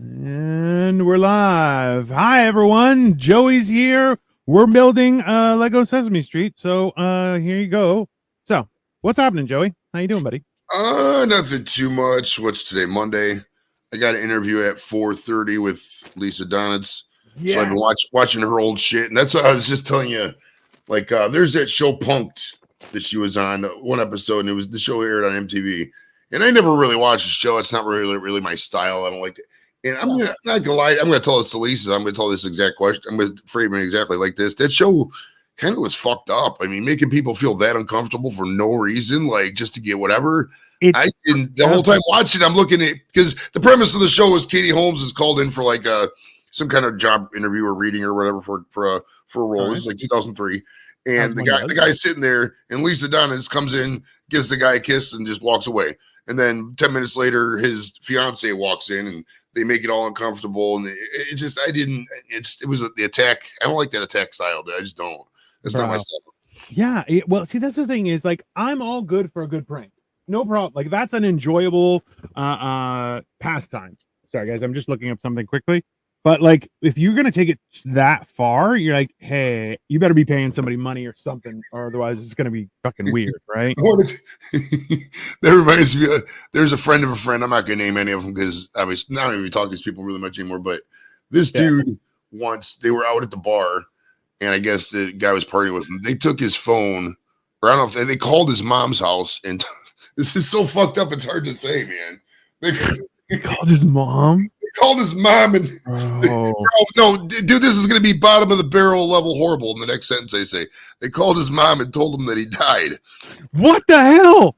And we're live. Hi, everyone. Joey's here. We're building Lego Sesame Street. So here you go. So what's happening, Joey? How you doing, buddy? Nothing too much. What's today? Monday. I got an interview at 4:30 with Lisa Donitz. So I've been watching her old shit, and that's what I was just telling you. Like, there's that show Punked that she was on one episode, and it was the show aired on MTV. And I never really watched the show. It's not really my style. I don't like it. And not gonna lie. I'm gonna tell this to Lisa. I'm gonna tell this exact question. I'm gonna frame it exactly like this. That show kind of was fucked up. I mean, making people feel that uncomfortable for no reason, like just to get whatever. I didn't the whole time watching. I'm looking at because the premise of the show is Katie Holmes is called in for like some kind of job interview or reading or whatever for a role. Right. This is like 2003, and the guy's sitting there, and Lisa Donitz comes in, gives the guy a kiss, and just walks away. And then 10 minutes later, his fiance walks in, and they make it all uncomfortable. And it just, it was the attack. I don't like that attack style. I just don't. That's not my style. Yeah. Well, see, that's the thing is like, I'm all good for a good prank. No problem. Like that's an enjoyable pastime. Sorry, guys. I'm just looking up something quickly. But like, if you're going to take it that far, you're like, hey, you better be paying somebody money or something, or otherwise it's going to be fucking weird, right? That reminds me of, there's a friend of a friend. I'm not going to name any of them because I was not even talking to these people really much anymore. But this dude, once they were out at the bar, and I guess the guy was partying with him. They took his phone, or I don't know if they called his mom's house. And this is so fucked up. It's hard to say, man. They called his mom? Called his mom and no, dude, this is going to be bottom of the barrel level horrible. In the next sentence, they say they called his mom and told him that he died. What the hell?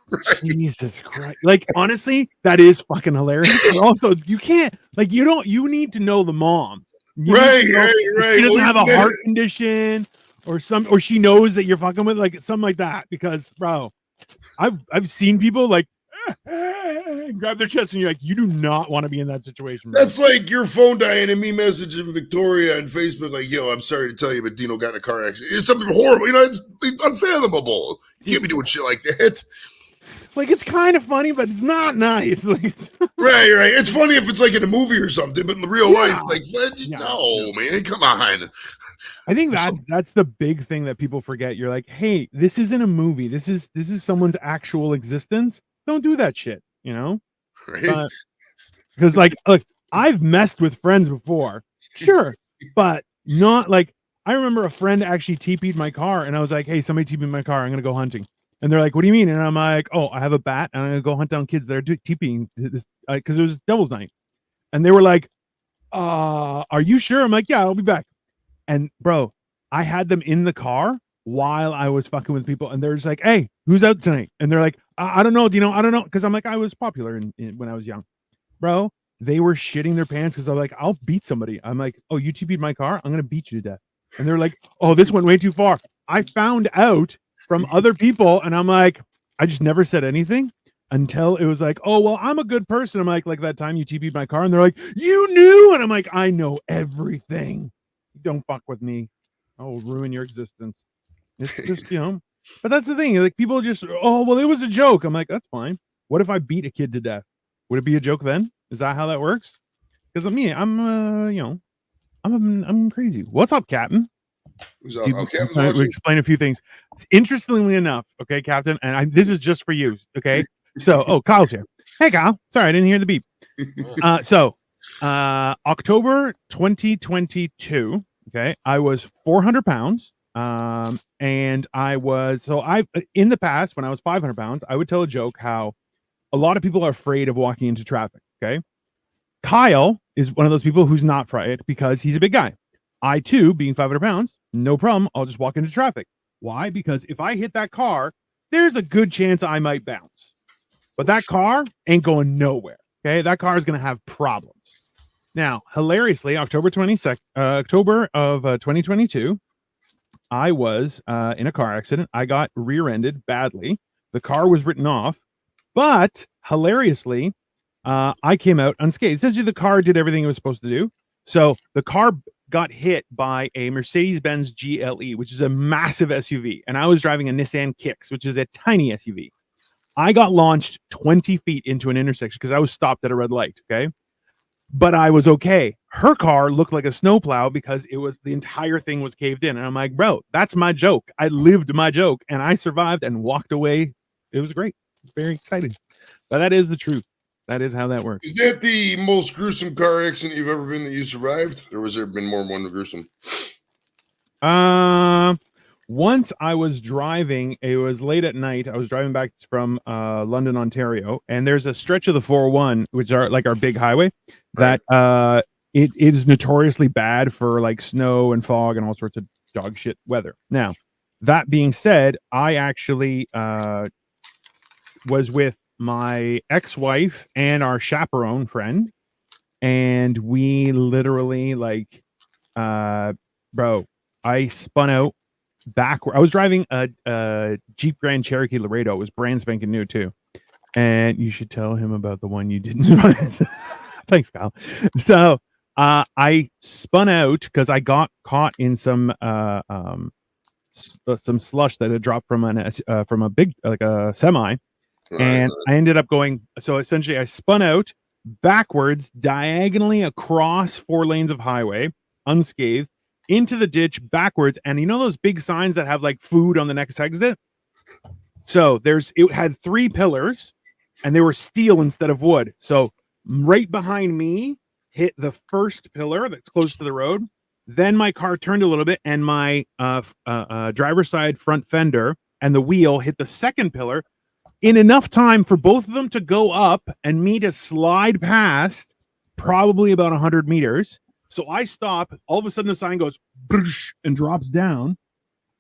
Right. Jesus Christ! Like honestly, that is fucking hilarious. But also, you can't like you need to know the mom. Right. She doesn't have a heart condition or she knows that you're fucking with like something like that. Because bro, I've seen people like. Grab their chest and you're like, you do not want to be in that situation. Bro. That's like your phone dying and me messaging Victoria on Facebook like, yo, I'm sorry to tell you, but Dino got in a car accident. It's something horrible. You know, it's unfathomable. You can't be doing shit like that. Like, it's kind of funny, but it's not nice. Like, right. It's funny if it's like in a movie or something, but in the real life, like, man, come on. I think that's the big thing that people forget. You're like, hey, this isn't a movie. This is someone's actual existence. Don't do that shit, you know? Right. Because like, look, I've messed with friends before, sure, but not like, I remember a friend actually TP'd my car and I was like, hey, somebody TP'd my car. I'm going to go hunting. And they're like, what do you mean? And I'm like, oh, I have a bat and I'm going to go hunt down kids that are TPing this because it was Devil's Night. And they were like, are you sure? I'm like, yeah, I'll be back. And bro, I had them in the car while I was fucking with people, and they're just like, hey, who's out tonight? And they're like, I don't know, I don't know, because I'm like, I was popular when I was young. Bro, they were shitting their pants because I'm like, I'll beat somebody. I'm like, oh, you TP'd my car? I'm going to beat you to death. And they're like, oh, this went way too far. I found out from other people, and I'm like, I just never said anything until it was like, oh, well, I'm a good person. I'm like that time you TP'd my car, and they're like, you knew? And I'm like, I know everything. Don't fuck with me. I will ruin your existence. It's just, you know, but that's the thing. Like people just, oh, well, it was a joke. I'm like, that's fine. What if I beat a kid to death? Would it be a joke then? Is that how that works? Because I'm crazy. What's up, Captain? We explain a few things. Interestingly enough, okay, Captain, and this is just for you, okay? So, Kyle's here. Hey, Kyle. Sorry, I didn't hear the beep. October 2022, okay, I was 400 pounds. And in the past, when I was 500 pounds, I would tell a joke how a lot of people are afraid of walking into traffic. Okay. Kyle is one of those people who's not afraid because he's a big guy. I too, being 500 pounds, no problem. I'll just walk into traffic. Why? Because if I hit that car, there's a good chance I might bounce, but that car ain't going nowhere. Okay. That car is going to have problems. Now, hilariously, October of 2022, I was in a car accident. I got rear-ended badly. The car was written off, but hilariously, I came out unscathed. Essentially, the car did everything it was supposed to do. So the car got hit by a Mercedes-Benz GLE, which is a massive SUV, and I was driving a Nissan Kicks, which is a tiny SUV. I got launched 20 feet into an intersection because I was stopped at a red light. Okay. but I was okay. Her car looked like a snowplow because the entire thing was caved in. And I'm like, bro, that's my joke. I lived my joke and I survived and walked away. It was great. Very exciting. But that is the truth. That is how that works. Is that the most gruesome car accident you've ever been that you survived? Or was there been more than one gruesome? Once I was driving, it was late at night. I was driving back from London, Ontario, and there's a stretch of the 401, which are like our big highway, that it is notoriously bad for like snow and fog and all sorts of dog shit weather. Now, that being said, I actually was with my ex-wife and our chaperone friend, and we literally like bro, I spun out backward. I was driving a Jeep Grand Cherokee Laredo. It was brand spanking new too. And you should tell him about the one you didn't. Thanks, Kyle. So I spun out because I got caught in some slush that had dropped from a big like a semi, and I ended up going. So essentially, I spun out backwards, diagonally across 4 lanes of highway, unscathed, into the ditch backwards. And you know those big signs that have like food on the next exit? So it had 3 pillars and they were steel instead of wood. So right behind me hit the first pillar that's close to the road. Then my car turned a little bit and my driver's side front fender and the wheel hit the second pillar in enough time for both of them to go up and me to slide past probably about 100 meters. So I stop. All of a sudden, the sign goes and drops down,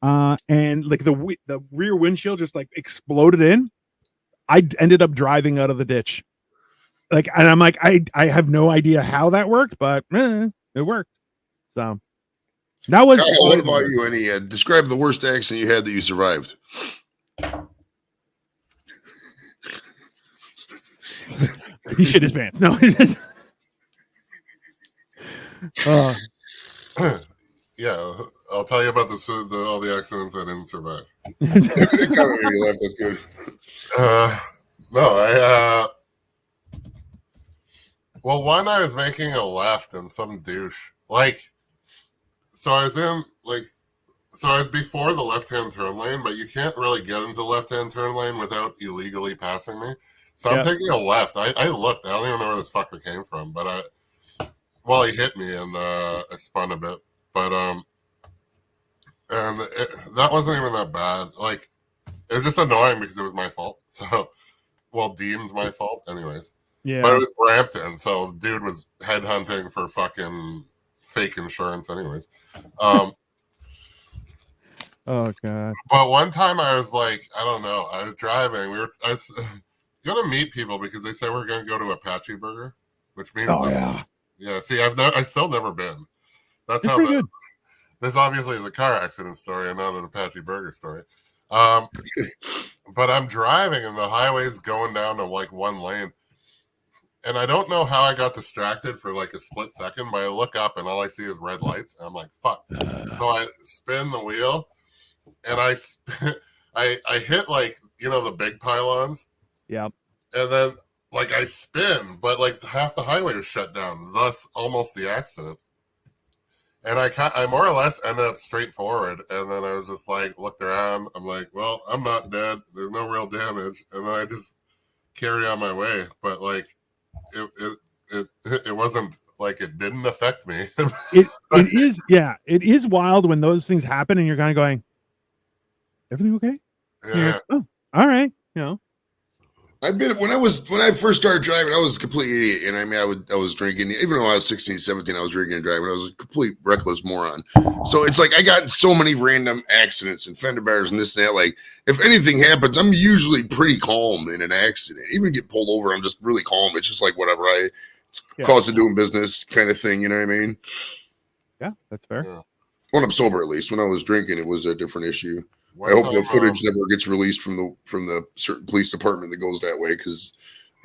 and like the rear windshield just like exploded in. I ended up driving out of the ditch, like, and I'm like, I have no idea how that worked, but it worked. So that was. Kyle, what about you? Any describe the worst accident you had that you survived? He shit his pants. No. Yeah, I'll tell you about all the accidents I didn't survive. You left. That's good. No, well, one, I was making a left and some douche, so I was before the left-hand turn lane, but you can't really get into the left-hand turn lane without illegally passing me. So I'm taking a left. I looked. I don't even know where this fucker came from, but he hit me and I spun a bit. But that wasn't even that bad. Like, it was just annoying because it was my fault. So, deemed my fault, anyways. Yeah. But it was Brampton, so the dude was headhunting for fucking fake insurance, anyways. Oh god. But one time I was like, I don't know. I was driving. I was gonna meet people because they said we're gonna go to Apache Burger, which means yeah. See, I still never been. That's how this obviously is a car accident story and not an Apache Burger story. But I'm driving and the highway's going down to like 1 lane. And I don't know how I got distracted for like a split second, but I look up and all I see is red lights. And I'm like, fuck. So I spin the wheel and I hit like, the big pylons. Yep. And then like I spin, but like half the highway was shut down, thus almost the accident. And I more or less ended up straight forward. And then I was just like, looked around. I'm like, well, I'm not dead. There's no real damage. And then I just carried on my way. But like, it wasn't like it didn't affect me. it is wild when those things happen and you're kind of going, everything okay? Yeah. Oh, all right. I've been when I first started driving, I was a complete idiot, and I mean, I was drinking. Even though I was 16, 17, I was drinking and driving. I was a complete reckless moron. So it's like I got so many random accidents and fender benders and this and that. Like if anything happens, I'm usually pretty calm in an accident. Even get pulled over, I'm just really calm. It's just like whatever. It's cost of doing business kind of thing. You know what I mean? Yeah, that's fair. Yeah. When I'm sober, at least. When I was drinking, it was a different issue. I hope the footage never gets released from the certain police department that goes that way, because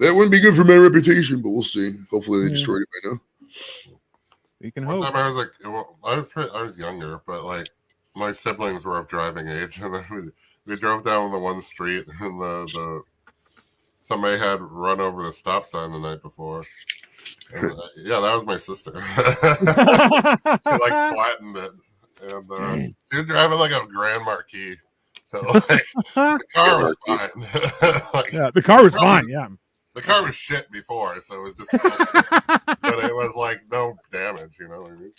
that wouldn't be good for my reputation. But we'll see. Hopefully, they destroyed it by now. You can hope. Time I was like, I was younger, but like my siblings were of driving age, and then we drove down the one street, and somebody had run over the stop sign the night before, Yeah, that was my sister. She like flattened it, and she was driving like a Grand Marquis, so like the car was fine. Like, yeah, the car was fine. Yeah, the car was shit before, so it was disgusting. But it was like no damage, you know what I mean?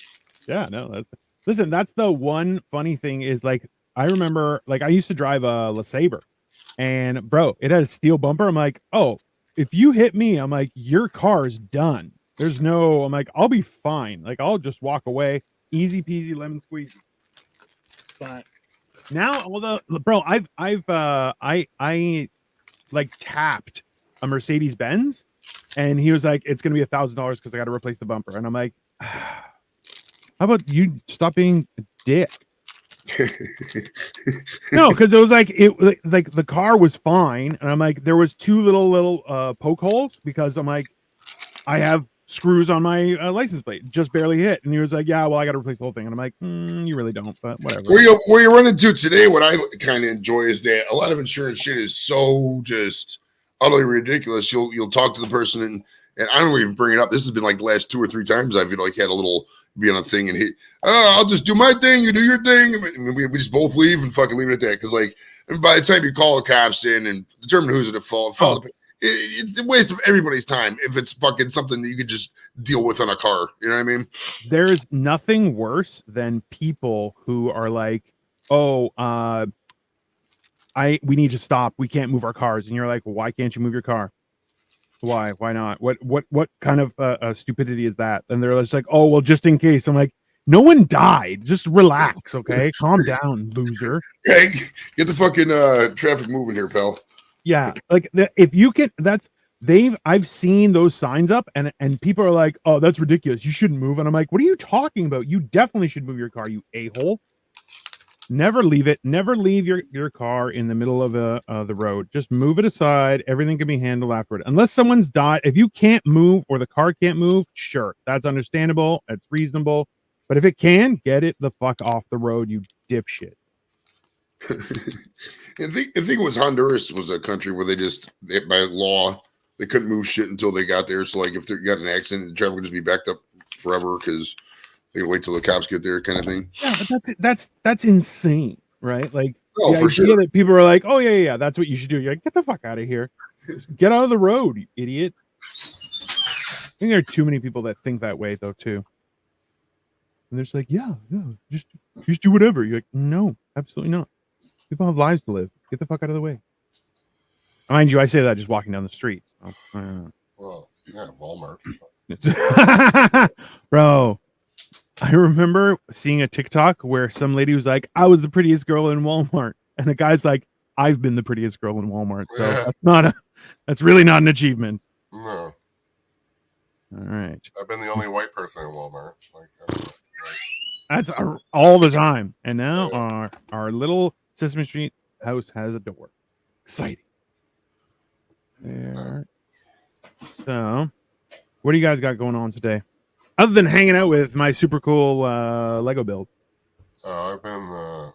Yeah, no. That's the one funny thing is like I remember like I used to drive a LeSabre, and bro, it had a steel bumper. I'm like, oh, if you hit me, I'm like, your car's done. There's no. I'm like, I'll be fine. Like I'll just walk away, easy peasy, lemon squeezy. But now, although, bro, I like tapped a Mercedes Benz, and he was like, it's gonna be $1,000 because I got to replace the bumper, and I'm like. How about you stop being a dick? No, because it was like like the car was fine, and I'm like there was two little poke holes because I'm like I have screws on my license plate, just barely hit, and he was like, yeah, well I got to replace the whole thing, and I'm like, you really don't, but whatever. Where you run into today, what I kind of enjoy is that a lot of insurance shit is so just utterly ridiculous. You'll talk to the person and I don't even bring it up. This has been like the last 2 or 3 times I've like had a little be on a thing and I'll just do my thing, you do your thing, and we just both leave and fucking leave it at that. Because like by the time you call the cops in and determine who's at fault, it's a waste of everybody's time if it's fucking something that you could just deal with on a car. You know what I mean? There's nothing worse than people who are like, oh, we need to stop. We can't move our cars, and you're like, well, why can't you move your car? Why not? What kind of stupidity is that? And they're just like, oh well, just in case. I'm like, no one died, just relax, okay? Calm down, loser. Hey, get the fucking traffic moving here, pal. Yeah, like if you can, I've seen those signs up, and people are like, oh, that's ridiculous, you shouldn't move, and I'm like, what are you talking about? You definitely should move your car, you a-hole. Never leave your car in the middle of the road. Just move it aside. Everything can be handled afterward. Unless someone's died. If you can't move or the car can't move, sure, that's understandable. That's reasonable. But if it can, get it the fuck off the road, you dipshit. I think it was Honduras was a country where by law they couldn't move shit until they got there. So like if they got an accident, the traffic would just be backed up forever because they wait till the cops get there, kind of thing. Yeah, but that's insane, right? Like, oh, for sure. That people are like, oh yeah, that's what you should do. You're like, get the fuck out of here, get out of the road, you idiot. I think there are too many people that think that way, though, too. And they're just like, yeah, just do whatever. You're like, no, absolutely not. People have lives to live. Get the fuck out of the way. Mind you, I say that just walking down the street. Well, yeah, Walmart, bro. I remember seeing a TikTok where some lady was like, I was the prettiest girl in Walmart. And a guy's like, I've been the prettiest girl in Walmart. So that's really not an achievement. No. All right. I've been the only white person in Walmart. That's all the time. And now our little Sesame Street house has a door. Exciting. There. So, what do you guys got going on today? Other than hanging out with my super cool Lego build. I've been, I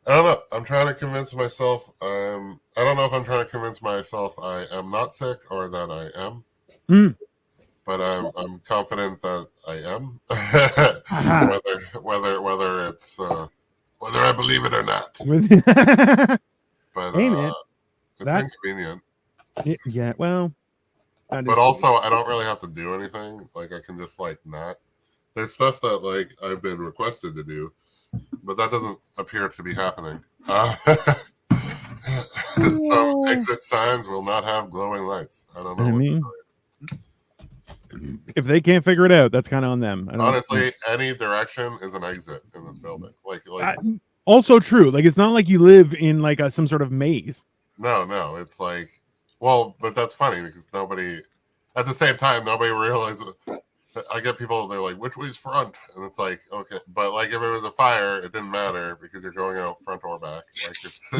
don't know. I'm trying to convince myself. I don't know if I'm trying to convince myself I am not sick or that I am. But I'm confident that I am. whether it's whether I believe it or not. But hey, man, it's inconvenient. Yeah, well. But also, I don't really have to do anything. Like, I can just, like, not. There's stuff that, like, I've been requested to do, but that doesn't appear to be happening. Some exit signs will not have glowing lights. I don't know. I mean, if they can't figure it out, that's kind of on them. Honestly, any direction is an exit in this building. Also true. Like, it's not like you live in, like, some sort of maze. No. It's like... Well, but that's funny because at the same time, nobody realizes. I get people, they're like, which way's front? And it's like, okay. But like if it was a fire, it didn't matter because you're going out front or back. Like it's.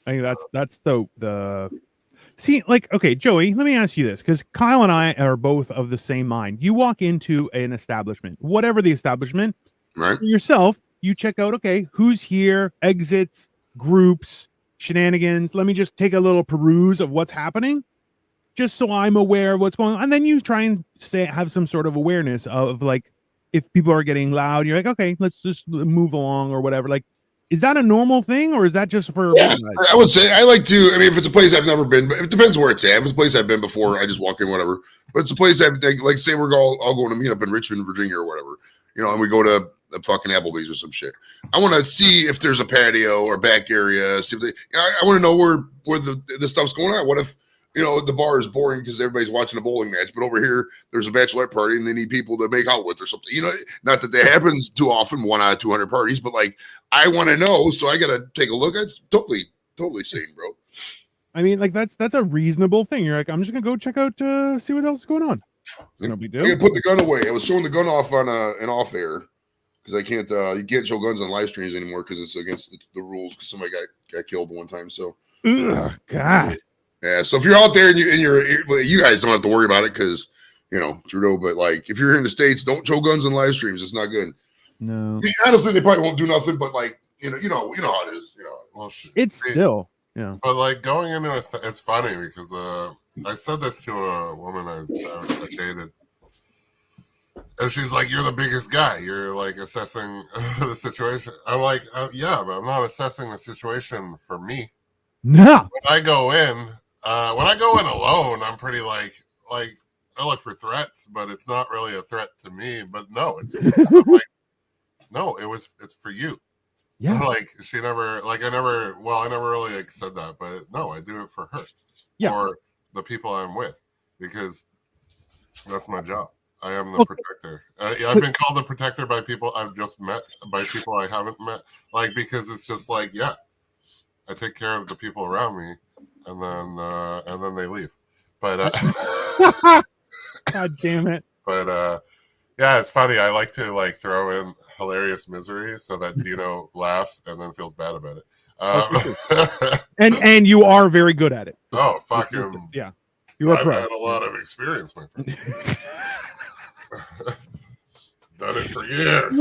I think that's the see, like, okay, Joey, let me ask you this, because Kyle and I are both of the same mind. You walk into an establishment, whatever the establishment, right? For yourself, you check out, okay, who's here, exits, groups, shenanigans. Let me just take a little peruse of what's happening. just so I'm aware of what's going on. And then you try and have some sort of awareness of like, if people are getting loud, you're like, okay, let's just move along or whatever. Like, is that a normal thing, or is that just for? Yeah, I would say I like to. I mean, if it's a place I've never been, but it depends where it's at. If it's a place I've been before, I just walk in, whatever. But it's a place I've like, say we're all going to meet up in Richmond, Virginia, or whatever, and we go to a fucking Applebee's or some shit. I want to see if there's a patio or back area. See if they. I want to know where the stuff's going on. What if the bar is boring because everybody's watching a bowling match, but over here there's a bachelorette party and they need people to make out with or something. Not that happens too often, 1 out of 200 parties, but like I want to know, so I got to take a look. That's totally sane, bro. I mean, like that's a reasonable thing. You're like, I'm just gonna go check out see what else is going on. No big deal. I put the gun away. I was showing the gun off on an off air because I can't. You can't show guns on live streams anymore because it's against the rules. Because somebody got killed one time. So, ugh, God. Yeah, so if you're out there and you guys don't have to worry about it because Trudeau, but like if you're here in the States, don't show guns in live streams. It's not good. No, I mean, honestly, they probably won't do nothing, but like you know how it is. Well, it's still But like going into it's funny because I said this to a woman I dated, and she's like, "You're the biggest guy. You're like assessing the situation." I'm like, "Yeah, but I'm not assessing the situation for me." No. When I go in alone, I'm pretty like I look for threats, but it's not really a threat to me. But no, it's like, no, it's for you. Yeah. Like I never really like said that, but no, I do it for her. Yeah. Or the people I'm with, because that's my job. I am the protector. I've been called the protector by people I've just met, by people I haven't met, like because it's just like, yeah, I take care of the people around me, and then they leave. But God damn it. But yeah, it's funny. I like to like throw in hilarious misery so that Dino laughs and then feels bad about it. And you are very good at it. Oh, fucking yeah. You are I've pro. had a lot of experience, my friend. Done it for years.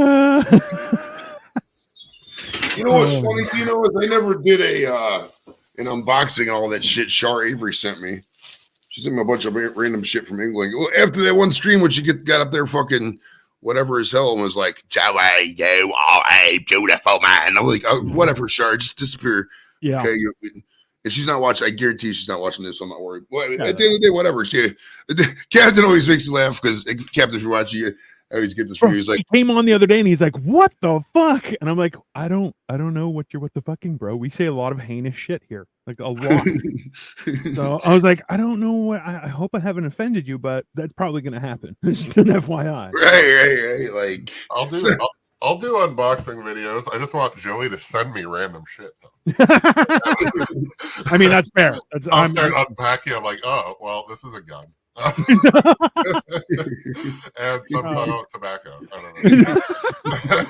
You know what's funny? Is I never did an unboxing and all that shit Char Avery sent me. She sent me a bunch of random shit from England. Well, after that one stream, when she got up there fucking whatever as hell and was like, Joey, you are a beautiful man. I'm like, oh, whatever, Char, just disappear. Yeah. Okay. And she's not watching. I guarantee she's not watching this, so I'm not worried. Well, at the end of the day, whatever. Captain always makes me laugh because Captain, if you're watching, I always get this view. He's like, he came on the other day and he's like, "What the fuck?" And I'm like, "I don't know what the fucking, bro. We say a lot of heinous shit here, like a lot." So I was like, "I don't know what. I hope I haven't offended you, but that's probably gonna happen." Just an FYI. Right. Like, I'll do unboxing videos. I just want Joey to send me random shit. I mean, that's fair. I'll start unpacking. I'm like, oh, well, this is a gun. And some tobacco. I don't know.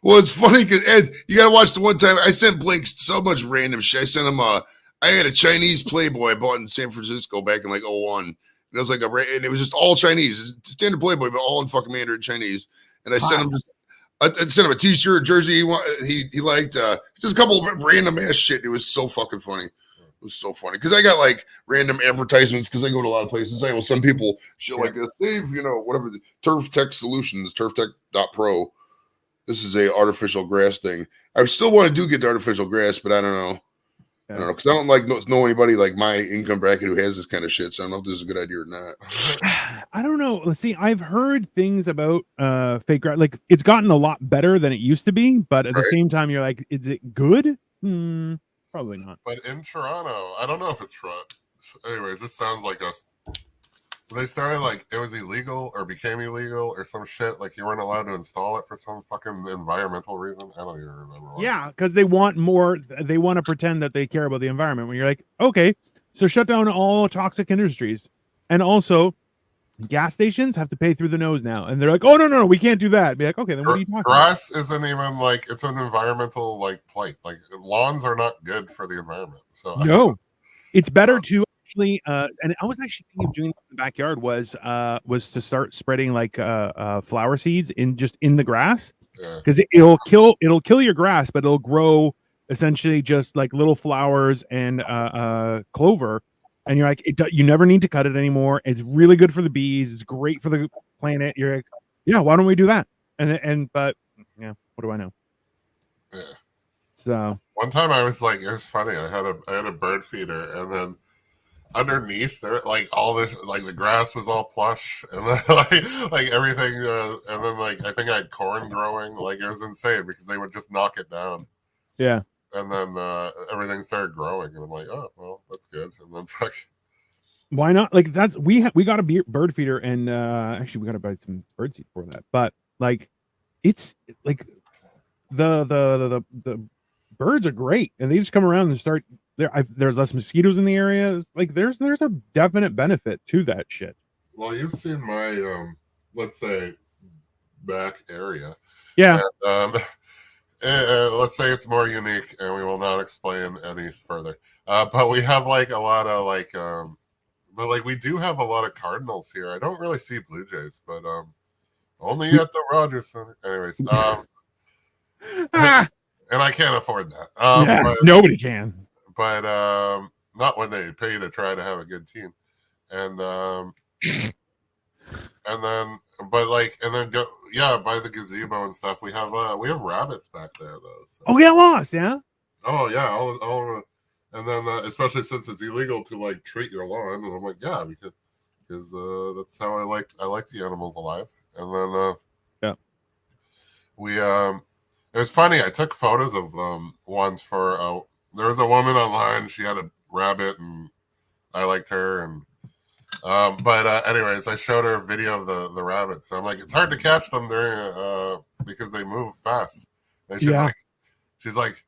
Well, it's funny because Ed, you gotta watch the one time I sent Blake so much random shit. I sent him I had a Chinese Playboy I bought in San Francisco back in like 01. And it was like and it was just all Chinese, standard Playboy, but all in fucking Mandarin Chinese. And I sent him I sent him a t-shirt, a jersey he liked, just a couple of random ass shit. It was so fucking funny. It was so funny because I got like random advertisements because I go to a lot of places. I will send people shit like this. Save, whatever, the Turf Tech Solutions, turftech.pro. This is a artificial grass thing. I still want to get the artificial grass, but I don't know. I don't know because I don't like know anybody like my income bracket who has this kind of shit. So I don't know if this is a good idea or not. I don't know. Let's see. I've heard things about fake grass. Like it's gotten a lot better than it used to be, but at the same time, you're like, is it good? Probably not. But in Toronto, I don't know if it's Toronto. Anyways, this sounds like us. They started like it was illegal or became illegal or some shit. Like you weren't allowed to install it for some fucking environmental reason. I don't even remember why. Yeah, because they want more. They want to pretend that they care about the environment. When you're like, okay, so shut down all toxic industries, and also gas stations have to pay through the nose now. And they're like, oh no, we can't do that. Be like, okay, then what are you talking about? Grass isn't even like it's an environmental like plight. Like lawns are not good for the environment. So no, it's better to. And I was actually thinking of doing in the backyard was to start spreading like flower seeds in the grass because it'll kill your grass, but it'll grow essentially just like little flowers and clover and you're like, you never need to cut it anymore. It's really good for the bees. It's great for the planet. You're like, yeah, why don't we do that? But yeah, what do I know? Yeah. So one time I was like, it was funny. I had a bird feeder, and then underneath there, like all this, like the grass was all plush, and then like everything, and then like I think I had corn growing. Like it was insane because they would just knock it down. Yeah. And then everything started growing, and I'm like, oh well, that's good. And then fuck. Why not? Like we got a bird feeder, and actually we got to buy some bird seed for that. But like, it's like the birds are great, and they just come around and start. There's less mosquitoes in the area. Like there's a definite benefit to that shit. Well, you've seen my let's say back area. Yeah. And, let's say it's more unique, and we will not explain any further. But we have like a lot of like, but like we do have a lot of cardinals here. I don't really see blue jays, but only at the Rogers Center. Anyways, and I can't afford that. Yeah, but, nobody can. But not when they pay to try to have a good team, and then go by the gazebo and stuff. We have rabbits back there though. So. Oh yeah, lost, yeah. Oh yeah, all and then especially since it's illegal to like treat your lawn, and I'm like, yeah, because that's how I like the animals alive. And then we it was funny. I took photos of ones for there was a woman online. She had a rabbit, and I liked her. And but anyways, I showed her a video of the rabbits. So I'm like, it's hard to catch them during because they move fast. And she's like,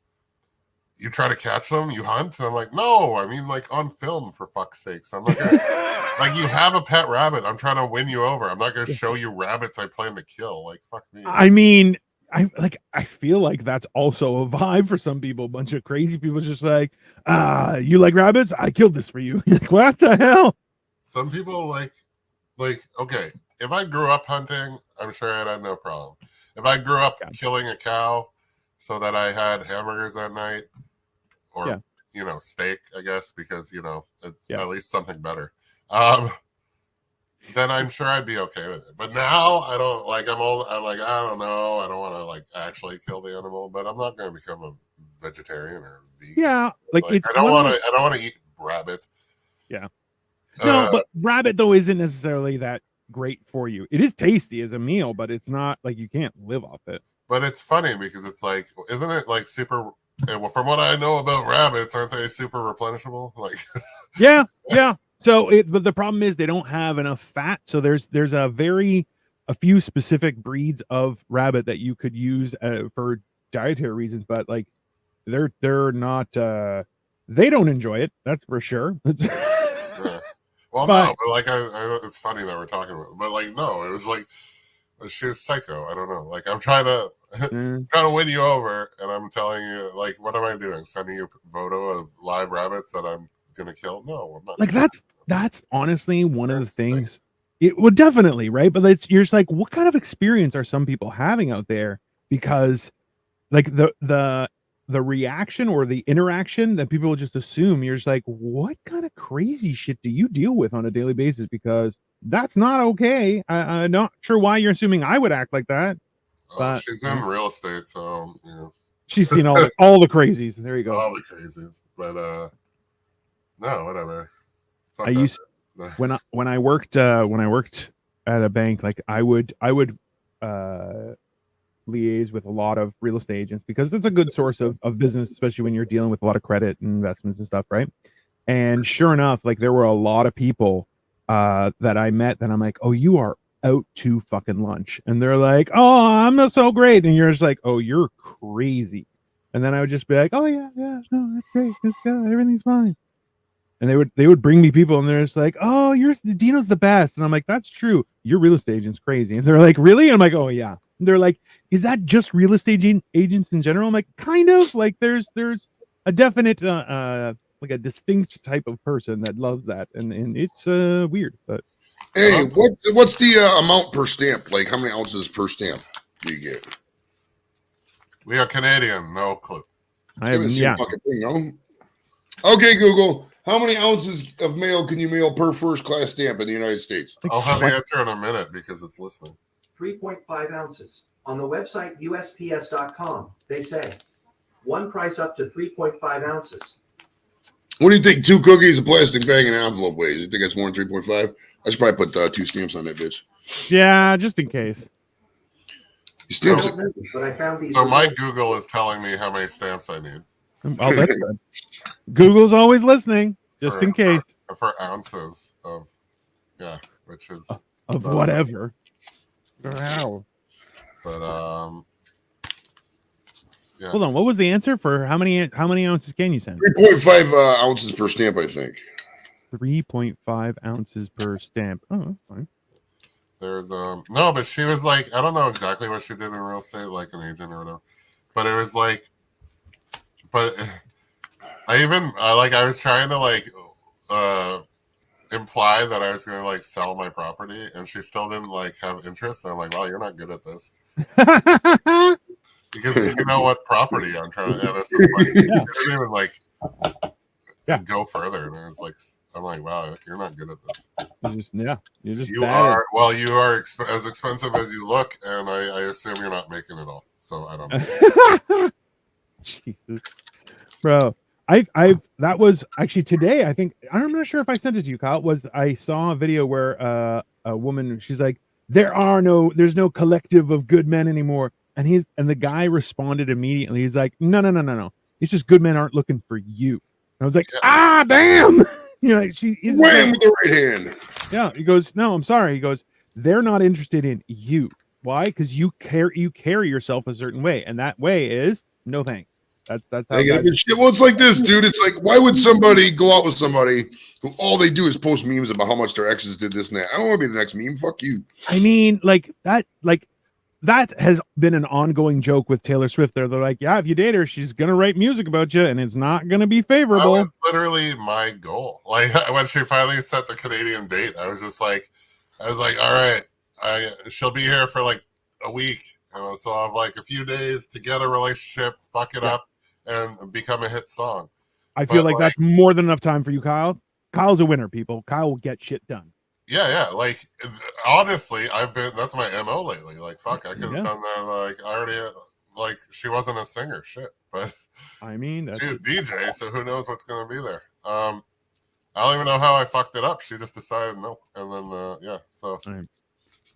you try to catch them, you hunt. And I'm like, no, I mean like on film, for fuck's sakes. I'm like, like you have a pet rabbit. I'm trying to win you over. I'm not going to show you rabbits I plan to kill. Like fuck me. I mean, I feel like that's also a vibe for some people. A bunch of crazy people just like, you like rabbits? I killed this for you. Like, what the hell? Some people like, okay, if I grew up hunting, I'm sure I'd have no problem. If I grew up killing a cow so that I had hamburgers at night, or steak, I guess, because it's at least something better. Then I'm sure I'd be okay with it. But now I don't like. I'm like, I don't know. I don't want to like actually kill the animal, but I'm not going to become a vegetarian or vegan. Yeah, like I don't want to eat rabbit. Yeah. No, but rabbit though isn't necessarily that great for you. It is tasty as a meal, but it's not like you can't live off it. But it's funny because it's like, isn't it like super? Well, from what I know about rabbits, aren't they super replenishable? Like, yeah. So, but the problem is they don't have enough fat. So there's a few specific breeds of rabbit that you could use for dietary reasons, but like they're not. They don't enjoy it. That's for sure. Yeah. Well, no, but like it's funny that we're talking about, but like no, it was like she was psycho. I don't know. Like I'm trying to win you over, and I'm telling you, like, what am I doing? Sending you a photo of live rabbits that I'm gonna kill? No, I'm not. Like that's honestly one of the things. Sick. It would definitely, right? But you're just like, what kind of experience are some people having out there? Because like the reaction or the interaction that people will just assume, you're just like, what kind of crazy shit do you deal with on a daily basis? Because that's not okay. I'm not sure why you're assuming I would act like that. But she's in real estate, so she's seen all the crazies. There you go. All the crazies. But no, whatever. Fuck, I used when I worked at a bank, like I would liaise with a lot of real estate agents because it's a good source of business, especially when you're dealing with a lot of credit and investments and stuff, right? And sure enough, like there were a lot of people that I met that I'm like, oh, you are out to fucking lunch. And they're like, oh, I'm not so great. And you're just like, oh, you're crazy. And then I would just be like, oh yeah, no, that's great. Everything's fine. And they would bring me people and they're just like, oh, Dino's the best. And I'm like, that's true. Your real estate agent's crazy. And they're like, really? And I'm like, oh yeah. And they're like, is that just real estate agents in general? I'm like, kind of. Like there's a definite like a distinct type of person that loves that. And it's weird. But hey, what's the amount per stamp? Like how many ounces per stamp do you get? We are Canadian, no clue. I haven't seen fucking thing, no? Okay, Google. How many ounces of mail can you mail per first class stamp in the United States? I'll have the answer in a minute because it's listening. 3.5 ounces. On the website USPS.com, they say one price up to 3.5 ounces. What do you think 2 cookies, a plastic bag, and an envelope weighs? You think that's more than 3.5? I should probably put 2 stamps on that bitch. Yeah, just in case. Stamps I don't know, but I found these. So my Google is telling me how many stamps I need. Oh, that's good. Google's always listening, just in case. For ounces of, which is of whatever. Wow. But yeah. Hold on, what was the answer for how many ounces can you send? 3.5 ounces per stamp, I think. 3.5 ounces per stamp. Oh, that's fine. There's no, but she was like, I don't know exactly what she did in real estate, like an agent or whatever. But it was like, but I was trying to like imply that I was going to like sell my property, and she still didn't like have interest. And I'm like, well, you're not good at this. Because you know what property I'm trying to, and it's just like, I didn't even like go further. And it was like, I'm like, wow, you're not good at this. You are as expensive as you look, and I assume you're not making it all. So I don't know. Jesus, bro. That was actually today. I think I'm not sure if I sent it to you, Kyle. I saw a video where a woman, she's like, there's no collective of good men anymore. And the guy responded immediately. He's like, no. It's just good men aren't looking for you. And I was like, damn. You know, he's wham with the right hand. Yeah. He goes, no, I'm sorry. He goes, they're not interested in you. Why? Because you carry yourself a certain way, and that way is no thanks. That's how. Well, it's like this, dude. It's like, why would somebody go out with somebody who all they do is post memes about how much their exes did this and that? I don't want to be the next meme. Fuck you. I mean, that has been an ongoing joke with Taylor Swift. They're like, yeah, if you date her, she's gonna write music about you, and it's not gonna be favorable. That was literally my goal. Like when she finally set the Canadian date, I was like, all right, she'll be here for like a week, so I have like a few days to get a relationship, fuck it up, and become a hit song. I feel like that's more than enough time for you, Kyle. Kyle's a winner, people. Kyle will get shit done. Yeah. Like, honestly, that's my MO lately. Like, fuck, I could have done that. Like, I already, like, she wasn't a singer, shit. But, I mean, she's a DJ, so who knows what's going to be there. I don't even know how I fucked it up. She just decided no. And then, so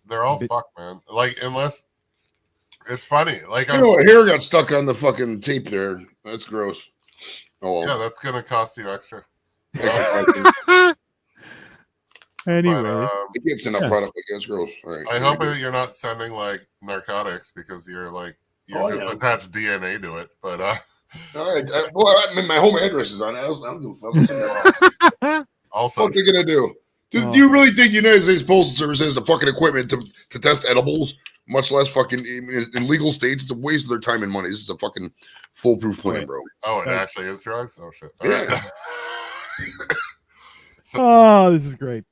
they're all fucked, man. Like, unless, it's funny. Like, hair got stuck on the fucking tape there. That's gross. Oh, well. Yeah, that's going to cost you extra. Anyway, it gets in a product like that's gross. All right. I hope that you're not sending like narcotics because you're attached DNA to it. But all right, my home address is on it. I don't give a fuck. Also, what's it gonna do? Do you really think the United States Postal Service has the fucking equipment to test edibles, much less fucking in legal states? It's a waste of their time and money. This is a fucking foolproof plan, bro. Oh, it actually is drugs? Oh, shit. Yeah. This is great.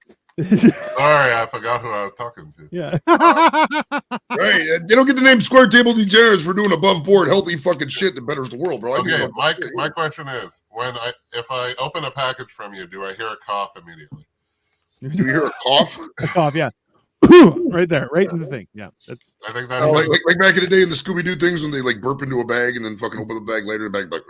Sorry, I forgot who I was talking to. Yeah. Right. They don't get the name Square Table Degenerates for doing above board healthy fucking shit that betters the world, bro. Okay, my question is, if I open a package from you, do I hear a cough immediately? Do you hear a cough? A cough, yeah. Right there, right in the thing. Yeah. I think that's like back in the day in the Scooby-Doo things when they like burp into a bag and then fucking open the bag later, the bag like,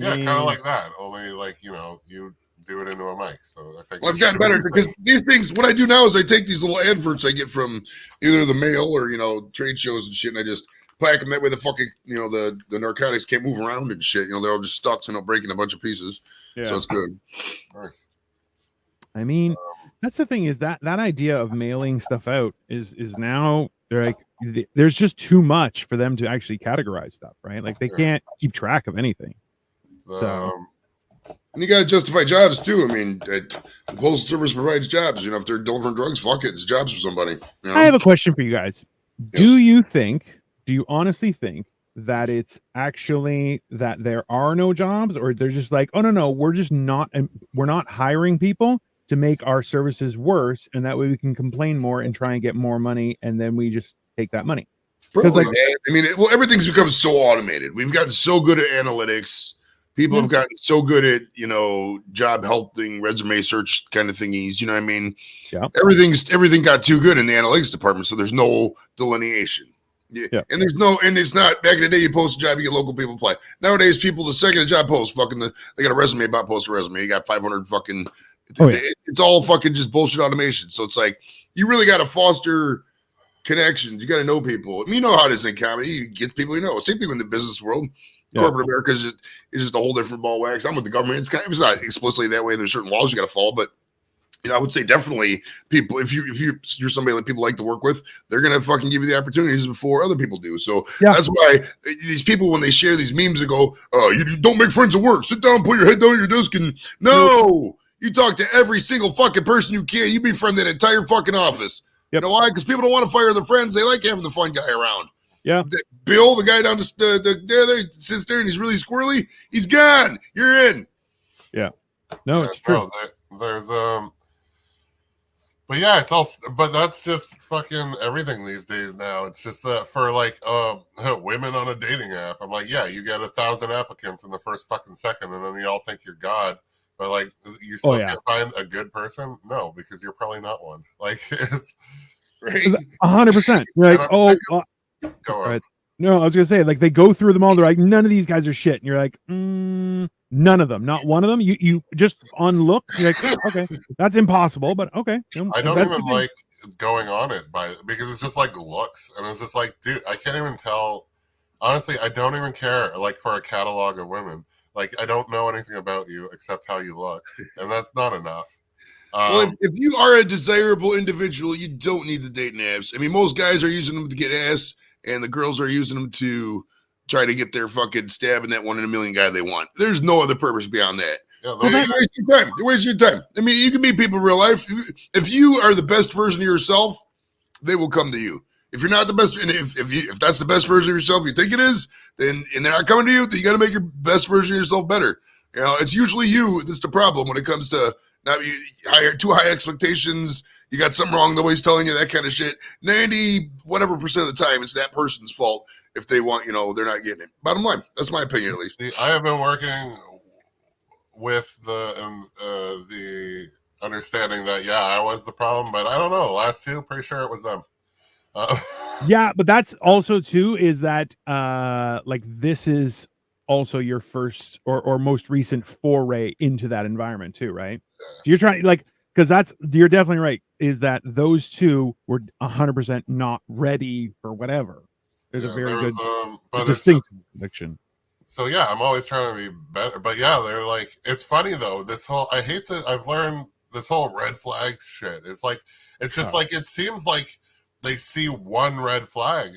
kind of like that. Only like, you do it into a mic. So I think I've gotten better because these things, what I do now is I take these little adverts I get from either the mail or, trade shows and shit, and I just pack them that way the fucking, the narcotics can't move around and shit. They're all just stuck, breaking a bunch of pieces. Yeah. So it's good. Nice. I mean, that's the thing is that idea of mailing stuff out is now they're like, there's just too much for them to actually categorize stuff, right? Like they can't keep track of anything. And you got to justify jobs too. I mean, the Postal Service provides jobs. If they're delivering drugs, fuck it, it's jobs for somebody. I have a question for you guys. Yes. Do you honestly think that it's actually that there are no jobs, or they're just like, oh no, we're not hiring people to make our services worse, and that way we can complain more and try and get more money, and then we just take that money? Because everything's become so automated. We've gotten so good at analytics People have gotten so good at, job helping, resume search kind of thingies. You know what I mean? Yeah. Everything got too good in the analytics department, so there's no delineation. Yeah. And it's not back in the day. You post a job, you get local people apply. Nowadays, people the second a job post, they got a resume about post a resume. You got 500 fucking. It's all fucking just bullshit automation. So it's like you really got to foster connections. You got to know people. I mean, you know how it is in comedy. You get people you know. Same thing in the business world. Corporate America is just a whole different ball wax. I'm with the government. It's not explicitly that way. There's certain laws you got to follow, but I would say definitely people. If you're somebody that people like to work with, they're gonna fucking give you the opportunities before other people do. So that's why these people, when they share these memes, they go, "Oh, you don't make friends at work. Sit down, put your head down at your desk, and no." You talk to every single fucking person you can. You befriend that entire fucking office. Yep. You know why? Because people don't want to fire their friends. They like having the fun guy around. Yeah. Bill, the guy down there sits there and he's really squirrely. He's gone. You're in. Yeah. No, it's true. There's but yeah, but that's just fucking everything these days now. It's just for like women on a dating app. I'm like, yeah, you get 1,000 applicants in the first fucking second, and then you all think you're God. But like, you still can't find a good person? No, because you're probably not one. Like, it's right. 100%. You're like, go on. Right. No, I was gonna say, like, they go through them all. They're like, none of these guys are shit, and you're like, none of them, not one of them. You just on look, you're like, okay, that's impossible, but okay. I don't even like going on it because it's just like looks, and it's just like, dude, I can't even tell. Honestly, I don't even care. Like for a catalog of women. Like, I don't know anything about you except how you look, and that's not enough. Well, if you are a desirable individual, you don't need the dating apps. I mean, most guys are using them to get ass, and the girls are using them to try to get their fucking stab in that 1 in a million guy they want. There's no other purpose beyond that. Yeah, you're wasting your time. You're wasting your time. I mean, you can meet people in real life. If you are the best version of yourself, they will come to you. If you're not the best, and if that's the best version of yourself you think it is, then and they're not coming to you, then you got to make your best version of yourself better. It's usually you that's the problem when it comes to not too high expectations. You got something wrong. Nobody's telling you that kind of shit. 90% of the time, it's that person's fault if they want. They're not getting it. Bottom line, that's my opinion at least. I have been working with the understanding that I was the problem, but I don't know. Last two, pretty sure it was them. Yeah, but that's also too is that like this is also your first or most recent foray into that environment too, right? So you're trying because you're definitely right. Is that those two were 100% not ready for whatever? There's a very good distinct conviction. So I'm always trying to be better, but they're like, it's funny though. I've learned this whole red flag shit. It's like like it seems like they see one red flag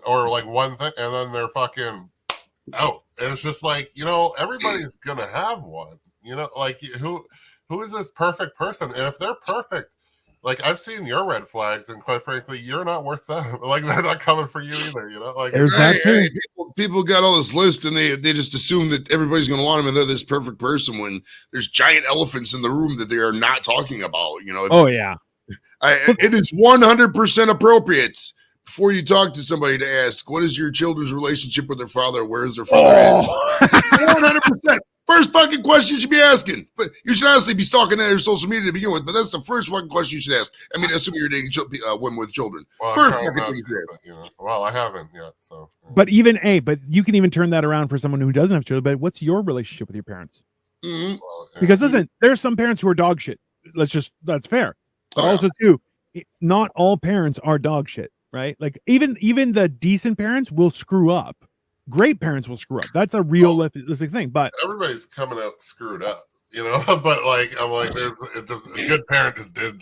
or like one thing, and then they're fucking out. And it's just like, everybody's gonna have one. Like who is this perfect person? And if they're perfect, like I've seen your red flags, and quite frankly, you're not worth them. Like they're not coming for you either. Like people got all this list, and they just assume that everybody's gonna want them, and they're this perfect person when there's giant elephants in the room that they are not talking about. It is 100% appropriate before you talk to somebody to ask, what is your children's relationship with their father? Where is their father at? 100%. First fucking question you should be asking. But you should honestly be stalking their social media to begin with, but that's the first fucking question you should ask. I mean, assuming you're dating women with children. Well, I haven't yet. So, But you can even turn that around for someone who doesn't have children. But what's your relationship with your parents? Mm-hmm. Because listen, there's some parents who are dog shit. That's fair. But also too, not all parents are dog shit, right? Like even the decent parents will screw up. Great parents will screw up. That's a realistic thing. But everybody's coming out screwed up, But like I'm like, a good parent just did.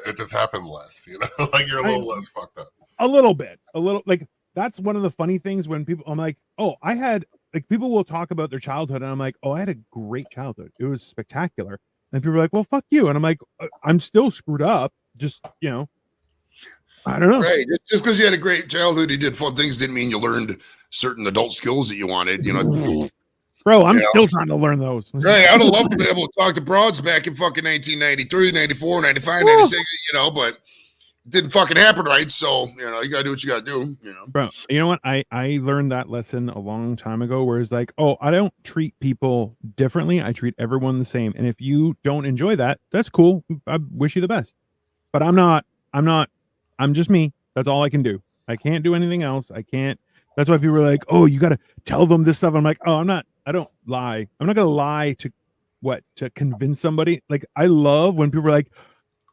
It just happened less, Like you're a little less fucked up. A little like that's one of the funny things when I'm like, oh, I had people will talk about their childhood, and I'm like, oh, I had a great childhood. It was spectacular. And people are like, well, fuck you. And I'm like, I'm still screwed up. Just, I don't know. Right. Just because you had a great childhood, you did fun things, didn't mean you learned certain adult skills that you wanted, Bro, I'm still trying to learn those. Right. I'd have loved to be able to talk to broads back in fucking 1993, 94, 95, 96, but didn't fucking happen right. So, you know, you got to do what you got to do, you know. Bro, you know what? I learned that lesson a long time ago where it's like, oh, I don't treat people differently. I treat everyone the same. And if you don't enjoy that, that's cool. I wish you the best. But I'm just me. That's all I can do. I can't do anything else. I can't. That's why people are like, oh, you got to tell them this stuff. I'm like, oh, I don't lie. I'm not going to lie to convince somebody. Like, I love when people are like,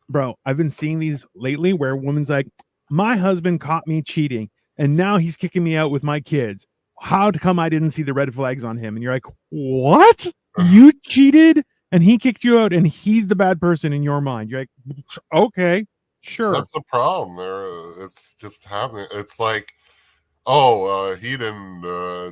bro, I've been seeing these lately where a woman's like, my husband caught me cheating and now he's kicking me out with my kids. How come I didn't see the red flags on him? And you're like, what? You cheated and he kicked you out and he's the bad person in your mind. You're like, okay, sure. That's the problem. It's just happening. It's like, oh, he didn't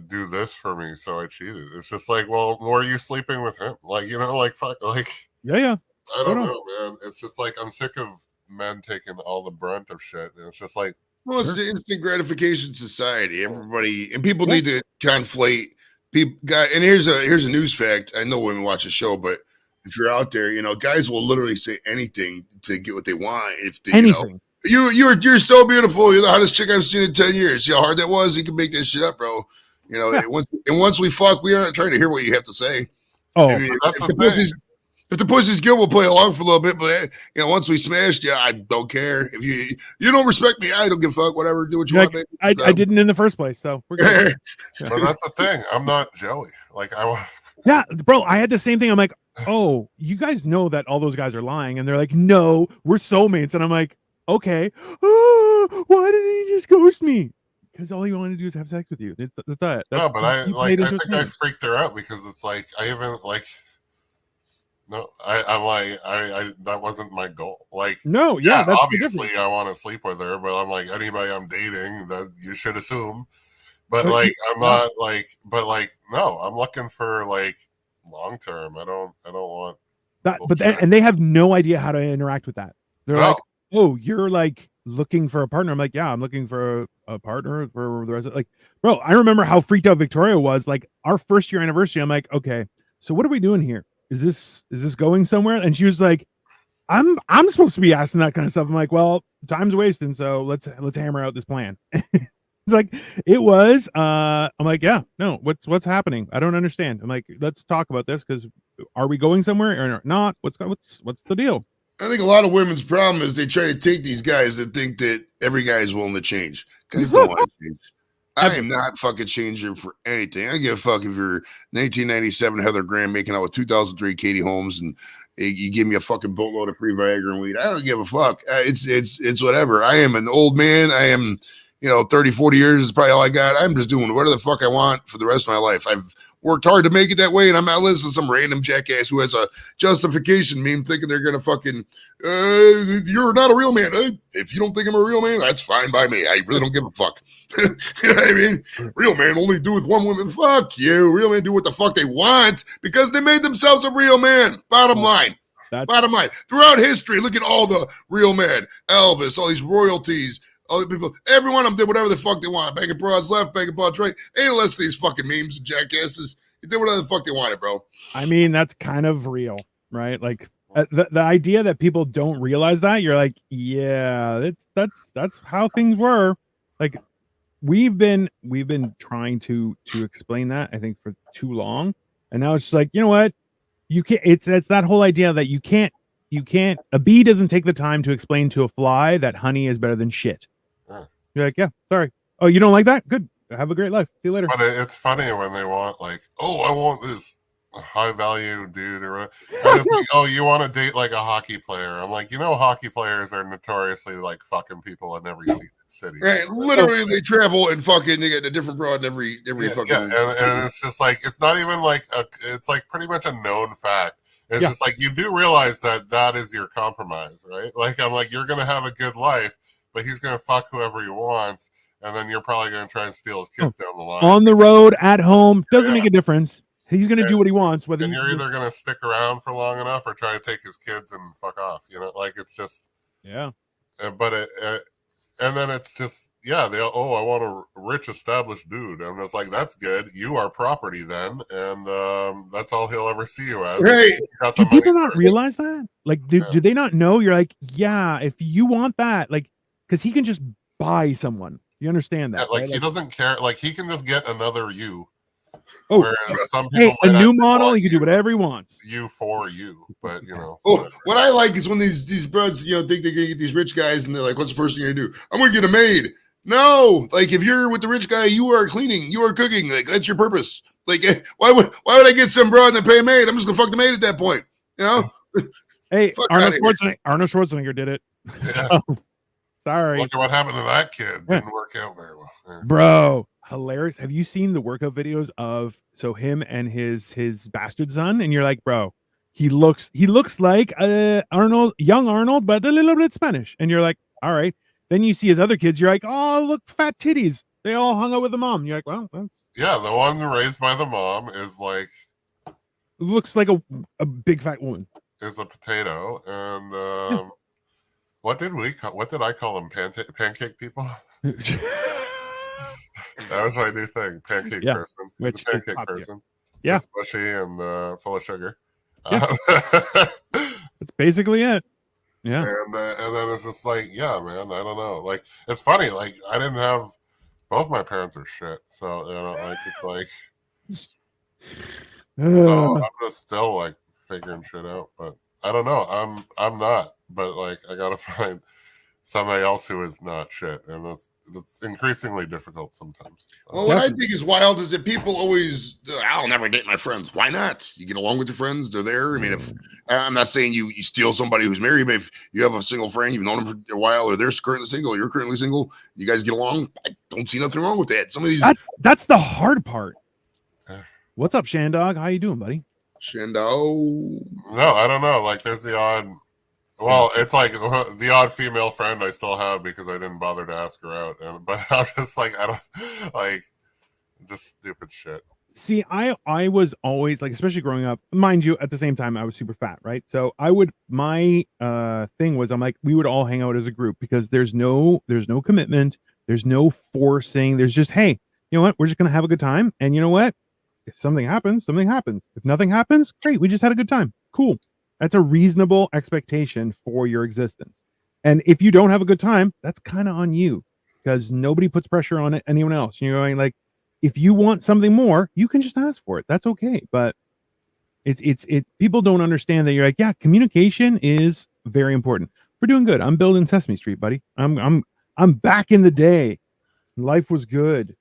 do this for me, so I cheated. It's just like, well, were you sleeping with him? Like, you know, like, fuck, like, yeah. I don't know, man. It's just like, I'm sick of men taking all the brunt of shit. And it's just like, well, it's the instant gratification society. Everybody and people need to conflate people. And here's a news fact. I know women watch the show, but if you're out there, you know, guys will literally say anything to get what they want. If they, anything. You're so beautiful. You're the hottest chick I've seen in 10 years. See how hard that was? You can make that shit up, bro. You know, once we fuck, we aren't trying to hear what you have to say. Oh, I mean, that's the thing. If the pussy's good, we'll play along for a little bit. But you know, once we smashed, I don't care. If you don't respect me, I don't give a fuck. Whatever, do what you want, baby. I didn't in the first place, so we're good. But that's the thing. I'm not Joey. Like I want. Yeah, bro. I had the same thing. I'm like, oh, you guys know that all those guys are lying, and they're like, no, we're soulmates, and I'm like, okay, oh, why did he just ghost me? Because all he wanted to do is have sex with you. That's that. No, but I think I freaked her out because it's like I even like. No, I'm like I that wasn't my goal. Like no, yeah, that's obviously I want to sleep with her, but I'm like anybody I'm dating that you should assume. But like I'm not like, but like no, I'm looking for like long term. I don't want that. But and they have no idea how to interact with that. They're like, oh, you're like looking for a partner. I'm like, yeah, I'm looking for a partner for the rest of like, bro. I remember how freaked out Victoria was. Like our first year anniversary. I'm like, okay, so what are we doing here? Is this going somewhere? And she was like, I'm supposed to be asking that kind of stuff. I'm like, well, time's wasting, so let's hammer out this plan. It's like it was. I'm like, yeah, no, what's happening? I don't understand. I'm like, let's talk about this because are we going somewhere or not? What's the deal? I think a lot of women's problem is they try to take these guys that think that every guy is willing to change. Guys don't want to change. I am not fucking changing for anything. I give a fuck if you're 1997 Heather Graham making out with 2003 Katie Holmes and you give me a fucking boatload of free Viagra and weed. I don't give a fuck. It's whatever. I am an old man. I am, 30, 40 years is probably all I got. I'm just doing whatever the fuck I want for the rest of my life. I've worked hard to make it that way, and I'm not listening to some random jackass who has a justification meme thinking they're going to fucking, you're not a real man. If you don't think I'm a real man, that's fine by me. I really don't give a fuck. You know what I mean? Real man only do with one woman. Fuck you. Real men do what the fuck they want because they made themselves a real man. Bottom line. Bottom line. Throughout history, look at all the real men. Elvis, all these royalties, all the people, every one of them did whatever the fuck they want. Banging broads left, banging broads right. Ain't less of these fucking memes and jackasses. They did whatever the fuck they wanted, bro. I mean, that's kind of real, right? Like the idea that people don't realize that you're like, yeah, that's how things were. Like we've been trying to explain that I think for too long, and now it's just like, you know what? You can't. It's that whole idea that you can't. A bee doesn't take the time to explain to a fly that honey is better than shit. You're like, yeah, sorry. Oh, you don't like that? Good. Have a great life. See you later. But it's funny when they want like, oh, I want this high value dude, or and it's like, oh, you want to date like a hockey player? I'm like, hockey players are notoriously like fucking people in every city. Right, literally, they travel and fucking they get a different broad in every fucking. Yeah, and it's just like it's not even like it's like pretty much a known fact. It's just like you do realize that is your compromise, right? Like I'm like, you're gonna have a good life, but he's gonna fuck whoever he wants, and then you're probably gonna try and steal his kids down the line. On the road, at home, doesn't make a difference. He's gonna do what he wants. Whether you're either gonna stick around for long enough or try to take his kids and fuck off. Like it's just yeah. But And then it's just, I want a rich established dude. I'm just like, that's good. You are property then, and that's all he'll ever see you as. Right. Do people not realize that? Like, do they not know? You're like, yeah, if you want that, like, because he can just buy someone. You understand that? Yeah, like, right? he doesn't care. Like, he can just get another you. Oh, whereas some people a new model, he can do whatever he wants. You for you, but what I like is when these broads, think they're gonna get these rich guys, and they're like, "What's the first thing you're gonna do? I'm gonna get a maid." No, like if you're with the rich guy, you are cleaning, you are cooking. Like that's your purpose. Like why would I get some broad and pay a maid? I'm just gonna fuck the maid at that point. Hey, Arnold Schwarzenegger did it. Yeah. So, sorry. Look at what happened to that kid. Didn't work out very well. Bro, hilarious. Have you seen the workout videos of him and his bastard son? And you're like, bro, he looks like young Arnold, but a little bit Spanish. And you're like, all right. Then you see his other kids. You're like, oh, look, fat titties. They all hung out with the mom. You're like, well, that's the one raised by the mom is like looks like a big fat woman. Is a potato, and what did I call them? Pancake people. That was my new thing. Pancake person. Which pancake person. Yeah. It's mushy and full of sugar. Yeah. That's basically it. Yeah. And then it's just like, man, I don't know. Like, it's funny. Like, I didn't have both my parents are shit. So, it's like, so I'm just still like figuring shit out. But I don't know. I'm not. But like, I got to find somebody else who is not shit, and that's increasingly difficult sometimes. Well, what I think is wild is that people always, I'll never date my friends. Why not? You get along with your friends; they're there. I mean, if I'm not saying you steal somebody who's married, but if you have a single friend, you've known them for a while, or they're currently single, you're currently single, you guys get along. I don't see nothing wrong with that. Some of these that's the hard part. What's up, Shandog? How you doing, buddy? Shando. No, I don't know. Like, there's the odd. Well, it's like the odd female friend I still have because I didn't bother to ask her out. But I'm just like, I don't like just stupid shit. See, I was always like, especially growing up, mind you, at the same time I was super fat, right? So my thing was, I'm like, we would all hang out as a group because there's no commitment, there's no forcing, there's just, hey, you know what, we're just gonna have a good time, and you know what, if something happens, something happens. If nothing happens, great, we just had a good time, cool. That's a reasonable expectation for your existence. And if you don't have a good time, that's kind of on you because nobody puts pressure on anyone else. You're going like, if you want something more, you can just ask for it. That's okay. But it's people don't understand that you're like, yeah, communication is very important. We're doing good. I'm building Sesame Street, buddy. I'm back in the day. Life was good.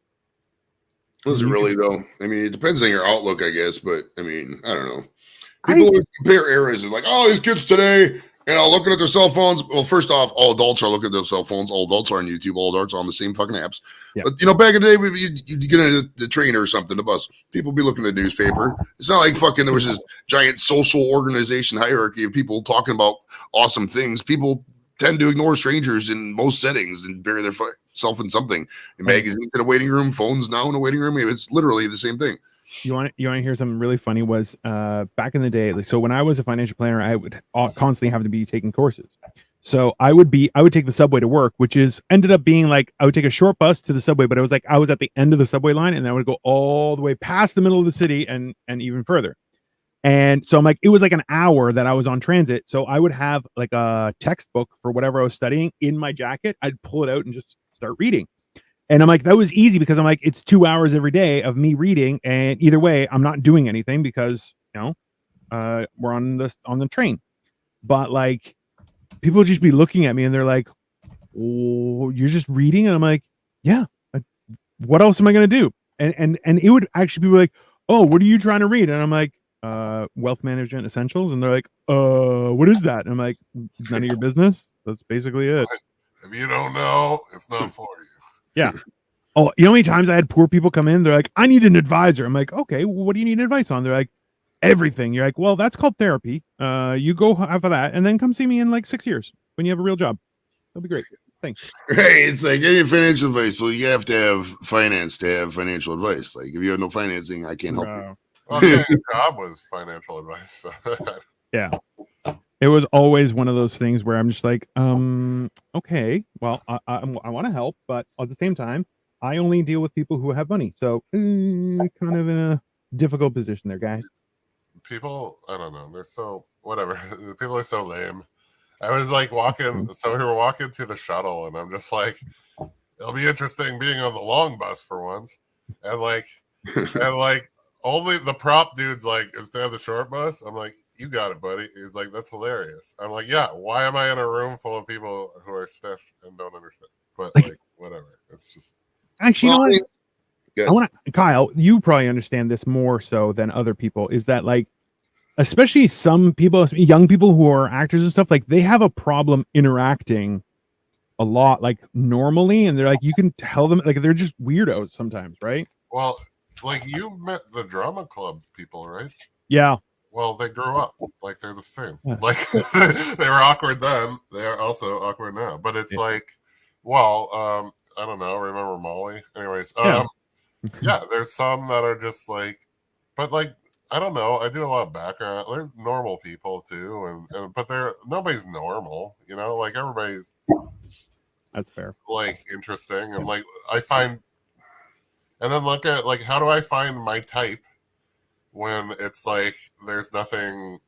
Was it really though? I mean, it depends on your outlook, I guess. But I mean, I don't know. People always compare eras and like, oh, these kids today, looking at their cell phones. Well, first off, all adults are looking at their cell phones. All adults are on YouTube. All adults are on the same fucking apps. Yeah. But back in the day, you get in the train or something, the bus. People be looking at the newspaper. It's not like fucking there was this giant social organization hierarchy of people talking about awesome things. People tend to ignore strangers in most settings and bury their self in something. In magazines in a waiting room, phones now in a waiting room. It's literally the same thing. You want to hear something really funny? Was back in the day, like, so when I was a financial planner, I would constantly have to be taking courses. So I would take the subway to work, which ended up being like I would take a short bus to the subway, but I was at the end of the subway line, and I would go all the way past the middle of the city and even further. And so I'm like, it was like an hour that I was on transit. So I would have like a textbook for whatever I was studying in my jacket. I'd pull it out and just start reading. And I'm like, that was easy because I'm like, it's 2 hours every day of me reading. And either way, I'm not doing anything because, we're on the train. But like, people just be looking at me and they're like, oh, you're just reading? And I'm like, yeah, what else am I going to do? And it would actually be like, oh, what are you trying to read? And I'm like, Wealth Management Essentials. And they're like, what is that? And I'm like, none of your business. That's basically it. If you don't know, it's not for you. Yeah. Oh, you know how many times I had poor people come in? They're like, I need an advisor. I'm like, okay, well, what do you need advice on? They're like, everything. You're like, well, that's called therapy. You go have that and then come see me in like 6 years when you have a real job. That'll be great. Thanks. Hey, it's like any financial advice. Well, you have to have finance to have financial advice. Like if you have no financing, I can't help you. Well, your job was financial advice. So. Yeah. It was always one of those things where I'm just like, okay, well, I want to help, but at the same time, I only deal with people who have money. So kind of in a difficult position there, guys. People, I don't know, they're so whatever. People are so lame. I was like walking, so we were walking to the shuttle, and I'm just like, it'll be interesting being on the long bus for once, and like only the prop dude's like, instead of the short bus, I'm like, you got it, buddy. He's like, that's hilarious. I'm like, yeah. Why am I in a room full of people who are stiff and don't understand? But like, whatever. It's just actually, you know what? I want to, Kyle. You probably understand this more so than other people. Is that like, especially some people, young people who are actors and stuff, like they have a problem interacting a lot, like normally, and they're like, you can tell them like they're just weirdos sometimes, right? Well, like you've met the drama club people, right? Yeah. Well, they grew up like they're the same. Yeah. Like they were awkward then; they are also awkward now. But it's like, well, I don't know. Remember Molly? Anyways, yeah. There's some that are just like, but like, I don't know. I do a lot of background. They're normal people too, and but nobody's normal. You know, like everybody's. That's fair. Like interesting, and like I find, and then look at like how do I find my type when it's like there's nothing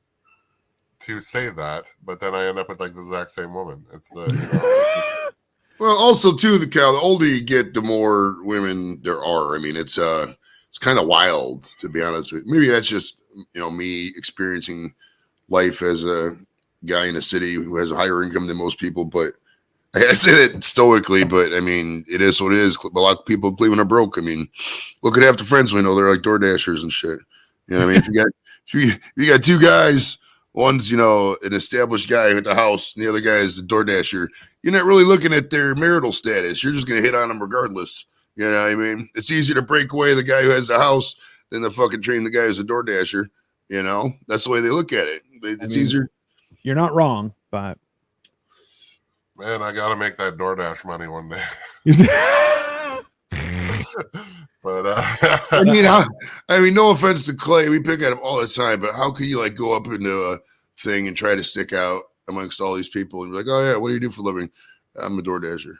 to say that, but then I end up with like the exact same woman. It's you know, well, also too, the older you get, the more women there are. I mean, it's kind of wild, to be honest with you. Maybe that's just me experiencing life as a guy in a city who has a higher income than most people, but. I say that stoically, but I mean, it is what it is. A lot of people in Cleveland are broke. I mean, look at half the friends we know. They're like DoorDashers and shit. You know what I mean? if you got two guys, one's, an established guy at the house, and the other guy is a DoorDasher, you're not really looking at their marital status. You're just going to hit on them regardless. You know what I mean? It's easier to break away the guy who has the house than to fucking train the guy who's a DoorDasher. You know? That's the way they look at it. It's easier. You're not wrong, but... Man, I gotta make that DoorDash money one day. But I mean, no offense to Clay, we pick at him all the time. But how can you like go up into a thing and try to stick out amongst all these people and be like, "Oh yeah, what do you do for a living?" I'm a DoorDasher.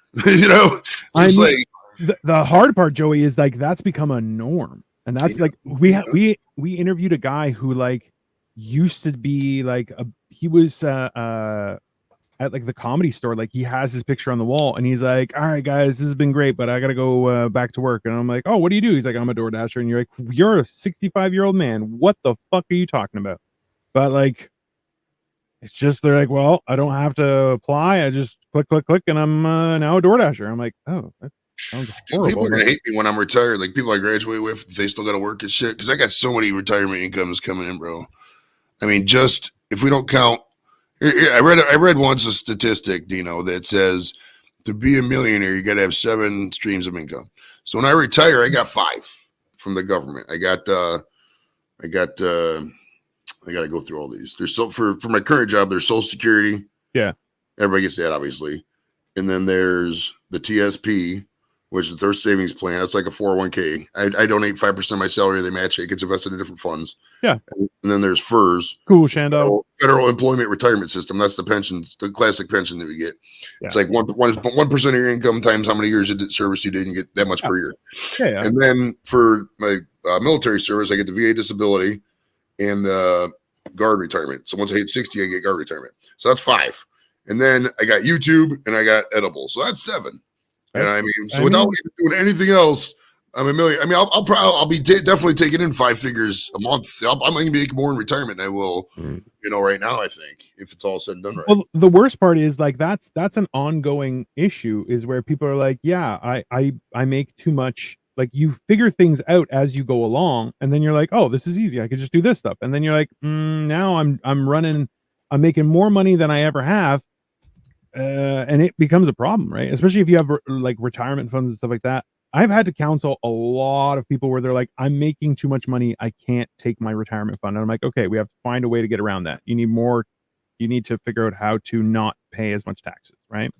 The hard part, Joey, is like that's become a norm, and that's like we interviewed a guy who like used to be like he was at like the Comedy Store, like he has his picture on the wall and he's like, all right guys, this has been great, but I gotta go back to work. And I'm like, oh, what do you do? He's like, I'm a DoorDasher. And you're like, you're a 65-year-old man, what the fuck are you talking about? But like, it's just, they're like, well, I don't have to apply, I just click and I'm now a DoorDasher. I'm like, oh, that sounds horrible. People are gonna hate me when I'm retired. Like people I graduate with, they still gotta work and shit, because I got so many retirement incomes coming in, bro. I mean, just if we don't count, I read once a statistic, that says to be a millionaire, you got to have 7 streams of income. So when I retire, I got 5 from the government. I got to go through all these. There's for my current job, there's Social Security. Yeah. Everybody gets that, obviously. And then there's the TSP, which is their savings plan. It's like a 401k. I donate 5% of my salary. They match it. It gets invested in different funds. Yeah. And then there's FERS. Cool, Shando. Federal Employment Retirement System. That's the pensions, the classic pension that we get. Yeah. It's like 1% of your income times how many years of service you did, and you get that much per year. Yeah. And then for my military service, I get the VA disability and guard retirement. So once I hit 60, I get guard retirement. So that's 5. And then I got YouTube and I got edible. So that's 7. And I mean, so without doing anything else, I'm a million. I mean, I'll be definitely taking in 5 figures a month. I'm going to make more in retirement than I will, right now. I think if it's all said and done right. Well, the worst part is like that's an ongoing issue. Is where people are like, yeah, I make too much. Like you figure things out as you go along, and then you're like, oh, this is easy. I could just do this stuff, and then you're like, now I'm making more money than I ever have. And it becomes a problem, right? Especially if you have like retirement funds and stuff like that. I've had to counsel a lot of people where they're like, I'm making too much money, I can't take my retirement fund. And I'm like, okay, we have to find a way to get around that. You need to figure out how to not pay as much taxes, right?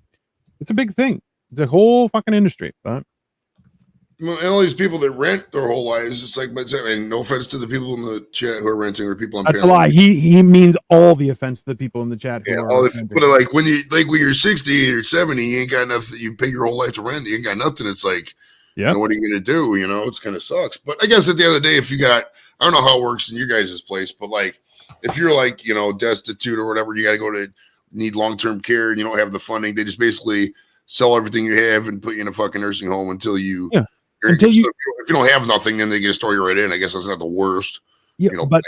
It's a big thing. It's a whole fucking industry. But and all these people that rent their whole lives, it's like, but I mean, no offense to the people in the chat who are renting or people on That's a lie. He means all the offense to the people in the chat. Yeah, but like when you're 60 or 70, you ain't got nothing. You pay your whole life to rent. You ain't got nothing. It's like, yeah, you know, what are you gonna do? You know, it's kind of sucks. But I guess at the end of the day, if you got, I don't know how it works in your guys' place, but like if you're like, you know, destitute or whatever, you got to go to need long-term care and you don't have the funding. They just basically sell everything you have and put you in a fucking nursing home until you. Yeah. If you don't have nothing, then they get to store you right in. I guess that's not the worst. Yeah, you know, but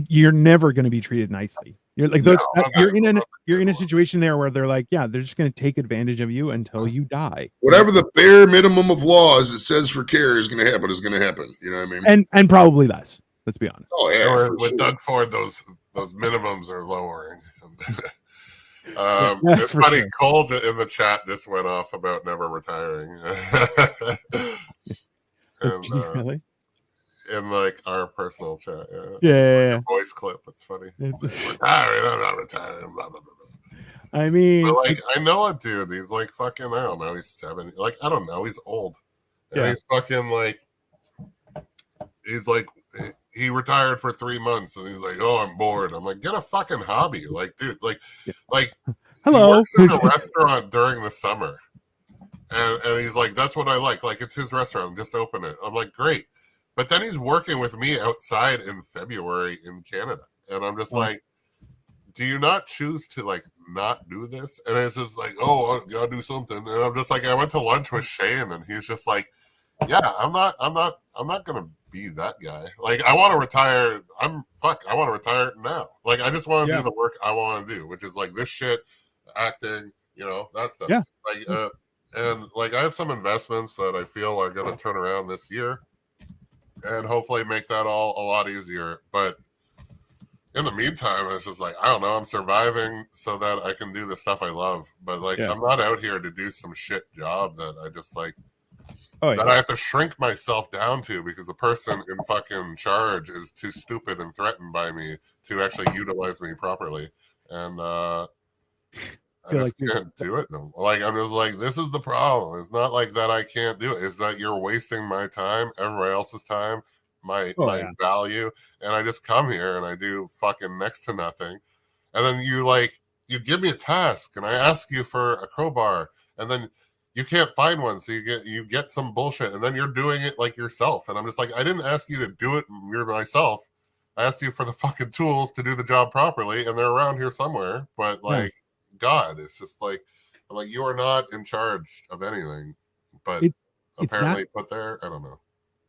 you're never going to be treated nicely. You're like those. You're in a situation there where they're like, yeah, they're just going to take advantage of you until you die. Whatever the bare minimum of laws it says for care is going to happen. Is going to happen. You know what I mean? And probably less. Let's be honest. Oh yeah, with Doug Ford, those minimums are lowering. It's funny. Sure. Cole in the chat just went off about never retiring. And, really? In like our personal chat, yeah. Voice clip. It's funny. It's like, retiring. I'm not retiring. Blah, blah, blah, blah. I mean, but like I know a dude. He's like fucking. I don't know. He's 70. Like I don't know. He's old. And he's fucking like. He's like. He retired for 3 months, and he's like, "Oh, I'm bored." I'm like, "Get a fucking hobby, like, dude, like." Hello. He works in a restaurant during the summer, and he's like, "That's what I like. Like, it's his restaurant. Just open it." I'm like, "Great," but then he's working with me outside in February in Canada, and I'm just like, "Do you not choose to like not do this?" And it's just like, "Oh, I gotta do something," and I'm just like, I went to lunch with Shane, and he's just like, "Yeah, I'm not gonna be that guy. Like, I want to retire. I want to retire now. Like, I just want to do the work I want to do, which is like this shit, acting, you know, that stuff." Yeah. Like, and like I have some investments that I feel are going to turn around this year, and hopefully make that all a lot easier. But in the meantime, it's just like, I don't know. I'm surviving so that I can do the stuff I love. But like, I'm not out here to do some shit job that I just like. That I have to shrink myself down to because the person in fucking charge is too stupid and threatened by me to actually utilize me properly. And I just can't do it. No. Like, I'm just like, this is the problem. It's not like that I can't do it. It's that you're wasting my time, everybody else's time, my value. And I just come here and I do fucking next to nothing. And then you give me a task and I ask you for a crowbar and then you can't find one, so you get some bullshit, and then you're doing it like yourself. And I'm just like, I didn't ask you to do it myself. I asked you for the fucking tools to do the job properly, and they're around here somewhere. But like, God, it's just like, I'm like, you are not in charge of anything, but apparently put there. I don't know.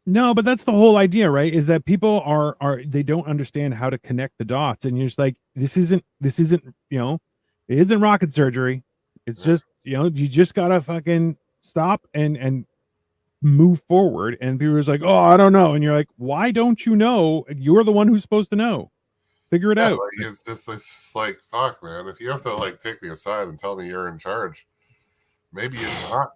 No, but that's the whole idea, right? Is that people are they don't understand how to connect the dots, and you're just like, this isn't you know, it isn't rocket surgery. It's just, you know, you just gotta fucking stop and move forward. And people are like, "Oh, I don't know," and you're like, "Why don't you know? You're the one who's supposed to know. Figure it out." Like, it's just like, fuck, man. If you have to like take me aside and tell me you're in charge, maybe you're not.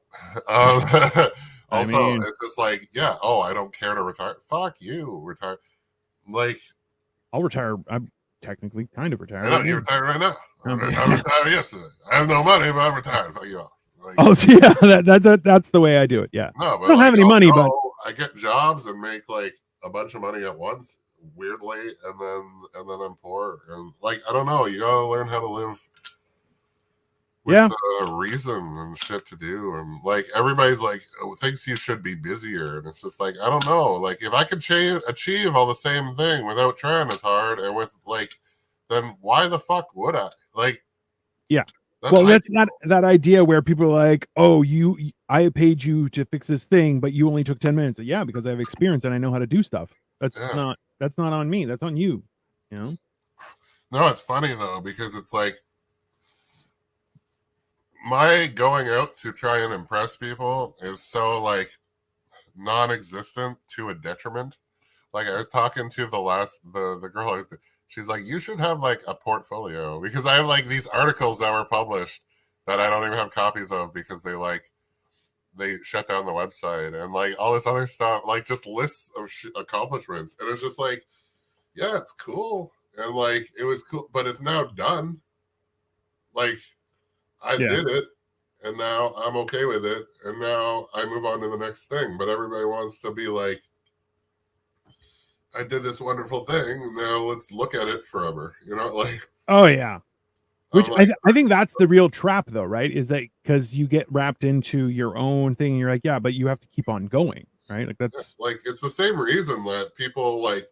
Also, it's just like, I don't care to retire. Fuck you, retire. Like, I'll retire. I'm technically kind of retired. I know, you're retired right now. I retired yesterday. I have no money, but I'm retired. Fuck you all. Like, yeah, that's the way I do it. Yeah. No, but I don't have any money, but I get jobs and make like a bunch of money at once, weirdly, and then I'm poor. And like, I don't know. You gotta learn how to live with reason and shit to do. And like, everybody's like thinks you should be busier, and it's just like, I don't know. Like, if I could achieve all the same thing without trying as hard and with like, then why the fuck would I? Like, that's not that idea where people are like, "Oh, I paid you to fix this thing, but you only took 10 minutes." Yeah, because I have experience and I know how to do stuff. That's not on me. That's on you. You know? No, it's funny though, because it's like my going out to try and impress people is so like non-existent to a detriment. Like, I was talking to the girl I was. She's like, you should have like a portfolio, because I have like these articles that were published that I don't even have copies of because they shut down the website and like all this other stuff, like just lists of accomplishments. And it's just like, yeah, it's cool. And like, it was cool, but it's now done. Like, I did it and now I'm okay with it, and now I move on to the next thing. But everybody wants to be like, I did this wonderful thing, now let's look at it forever. You know, like, oh yeah. Which like, I think that's the real trap, though, right? Is that because you get wrapped into your own thing, and you're like, yeah, but you have to keep on going, right? Like that's like it's the same reason that people like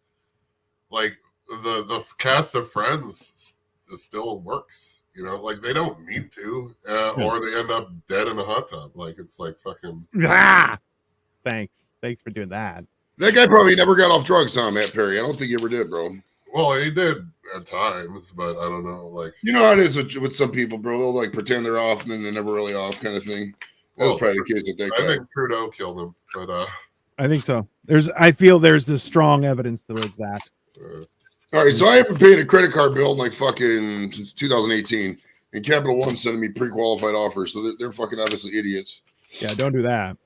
the cast of Friends still works. You know, like they don't need to, or they end up dead in a hot tub. Like it's like fucking. Thanks for doing that. That guy probably never got off drugs, huh, Matt Perry? I don't think he ever did, bro. Well, he did at times, but I don't know. Like, you know how it is with some people, bro. They'll like pretend they're off and then they're never really off, kind of thing. That was probably the case with that guy. I think Trudeau killed him, but I think so. I feel there's the strong evidence towards that. All right, so I haven't paid a credit card bill in like fucking since 2018, and Capital One's sending me pre-qualified offers, so they're fucking obviously idiots. Yeah, don't do that.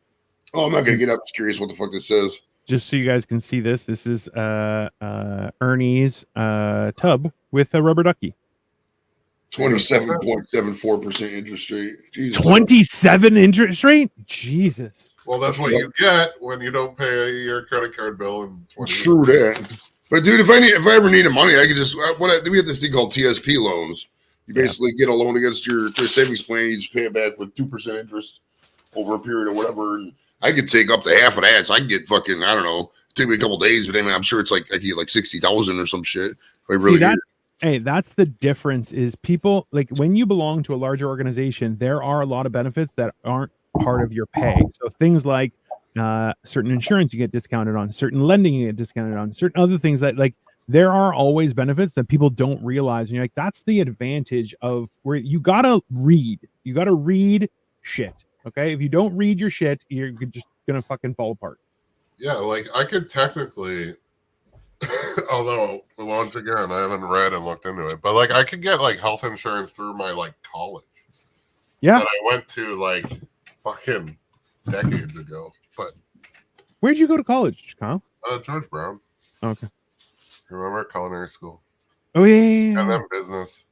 Oh, I'm not gonna get up. Just curious what the fuck this says. Just so you guys can see this is Ernie's tub with a rubber ducky. 27.74% interest rate. Jesus. 27 interest rate? Jesus. Well, that's what you get when you don't pay your credit card bill in 20 years. True that. But dude, if I ever needed money, I could just we have this thing called TSP loans. You basically get a loan against your savings plan. You just pay it back with 2% interest over a period or whatever. And I could take up to half of that, so I can get fucking, I don't know, take me a couple days, but I mean, I'm sure it's like I could get like 60,000 or some shit. I really hey, that's the difference. Is people like when you belong to a larger organization, there are a lot of benefits that aren't part of your pay. So things like certain insurance you get discounted on, certain lending you get discounted on, certain other things that like there are always benefits that people don't realize. And you're like, that's the advantage of where you gotta read. You gotta read shit. Okay. If you don't read your shit, you're just gonna fucking fall apart. Yeah, like I could technically although once again I haven't read and looked into it, but like I could get like health insurance through my like college. Yeah. That I went to like fucking decades ago. But where'd you go to college, Kyle? George Brown. Okay. Remember culinary school? Oh yeah. And then business.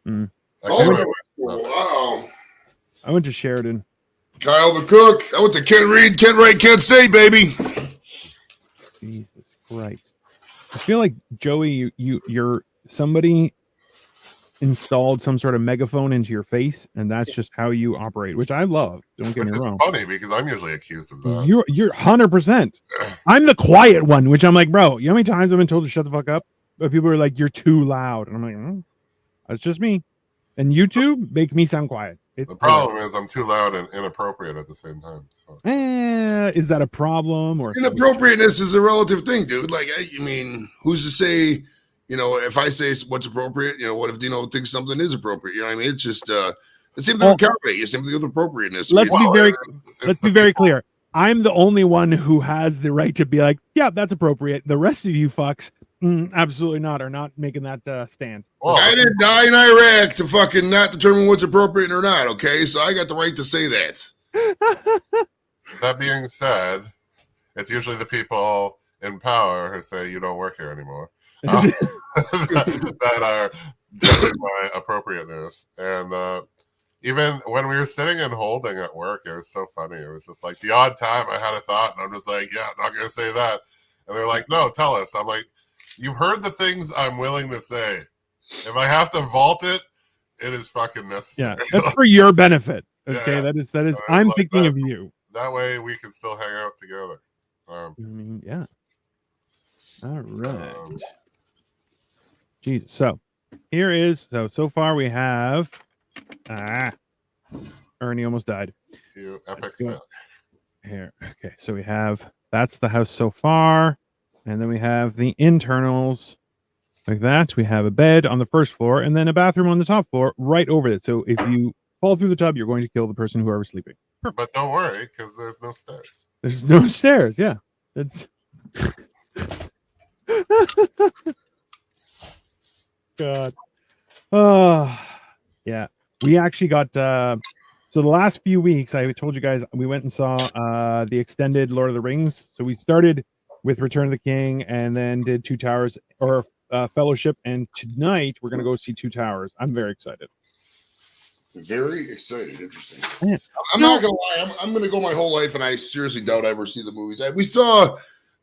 Mm. Wow. I went to Sheridan. Kyle the cook. I went to Kent Reed, Kent Wright, Kent State, baby. Jesus Christ. I feel like Joey, you're somebody installed some sort of megaphone into your face, and that's just how you operate, which I love. Don't get me wrong. Funny because I'm usually accused of that. You're 100%. I'm the quiet one, which I'm like, bro. You know how many times I've been told to shut the fuck up? But people are like, you're too loud, and I'm like, that's just me. And you two make me sound quiet. The problem is I'm too loud and inappropriate at the same time. So. Is that a problem? Or inappropriateness is a relative thing, dude. Like, I mean, who's to say? You know, if I say what's appropriate, you know, what if Dino thinks something is appropriate? You know what I mean? It's just the same thing with comedy. The same thing with appropriateness. Let's be very clear. I'm the only one who has the right to be like, yeah, that's appropriate. The rest of you fucks, absolutely not, are not making that stand. Well, I didn't die in Iraq to fucking not determine what's appropriate or not, okay? So I got the right to say that. That being said, it's usually the people in power who say you don't work here anymore. That are judging my appropriateness. And even when we were sitting and holding at work, it was so funny. It was just like the odd time I had a thought, and I'm just like, yeah, I'm not going to say that. And they're like, no, tell us. I'm like, you've heard the things I'm willing to say. If I have to vault it, it is fucking necessary. Yeah, that's for your benefit. Okay, Yeah. that is. I'm like thinking of you. That way we can still hang out together. Yeah. All right. Jesus. So here is so far we have Ernie almost died. You epic failure. Here. Okay, so we have that's the house so far, and then we have the internals like that. We have a bed on the first floor and then a bathroom on the top floor right over it. So if you fall through the tub, you're going to kill the person whoever's sleeping. But don't worry, because there's no stairs. There's no stairs, yeah. It's God. Oh, yeah. We actually got so the last few weeks, I told you guys we went and saw the extended Lord of the Rings. So we started with Return of the King and then did Two Towers or Fellowship, and tonight we're gonna go see Two Towers. I'm very excited. Very excited. Interesting. Yeah. I'm not gonna lie. I'm gonna go my whole life, and I seriously doubt I ever see the movies. We saw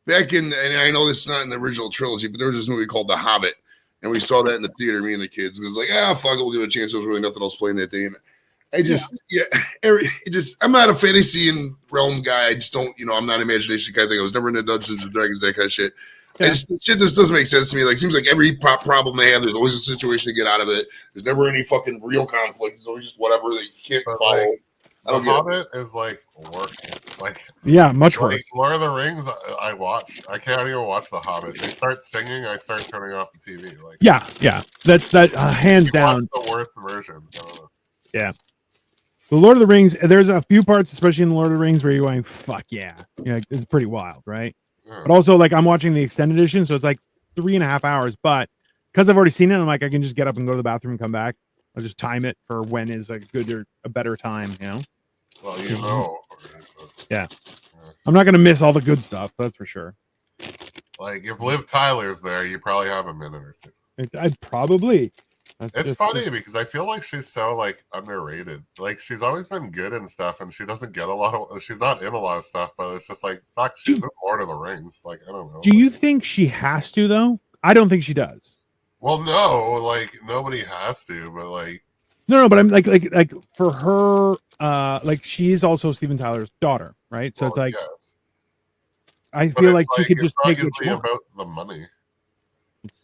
back in, and I know this is not in the original trilogy, but there was this movie called The Hobbit, and we saw that in the theater. Me and the kids. It was like, fuck it, we'll give it a chance. There was really nothing else playing that day, and I just, I'm not a fantasy and realm guy. I just don't, I'm not an imagination kind of thing. I was never into Dungeons and Dragons, that kind of shit. Yeah. Shit just doesn't make sense to me. Like, seems like every problem they have, there's always a situation to get out of it. There's never any fucking real conflict. It's always just whatever that you can't follow. The Hobbit is like work. Like, much worse. Lord of the Rings, I watch. I can't even watch The Hobbit. They start singing, I start turning off the TV. Like, that's hands down the worst version. I don't know. Yeah. The Lord of the Rings, there's a few parts, especially in the Lord of the Rings, where you're going, fuck yeah. It's pretty wild, right? Yeah. But also, like, I'm watching the extended edition, so it's like 3.5 hours. But because I've already seen it, I'm like, I can just get up and go to the bathroom and come back. I'll just time it for when is a good or a better time, Well, Yeah. I'm not going to miss all the good stuff, that's for sure. Like, if Liv Tyler's there, you probably have a minute or two. I'd probably... It's funny because I feel like she's so like underrated. Like, she's always been good and stuff, and she doesn't get a lot of. She's not in a lot of stuff, but it's just like, fuck, she's in Lord of the Rings. Like, I don't know. Do you think she has to though? I don't think she does. Well, no, like nobody has to, but like. No, but I'm like for her, like she's also Steven Tyler's daughter, right? So it's like, yes. I feel like she could just take it about the money.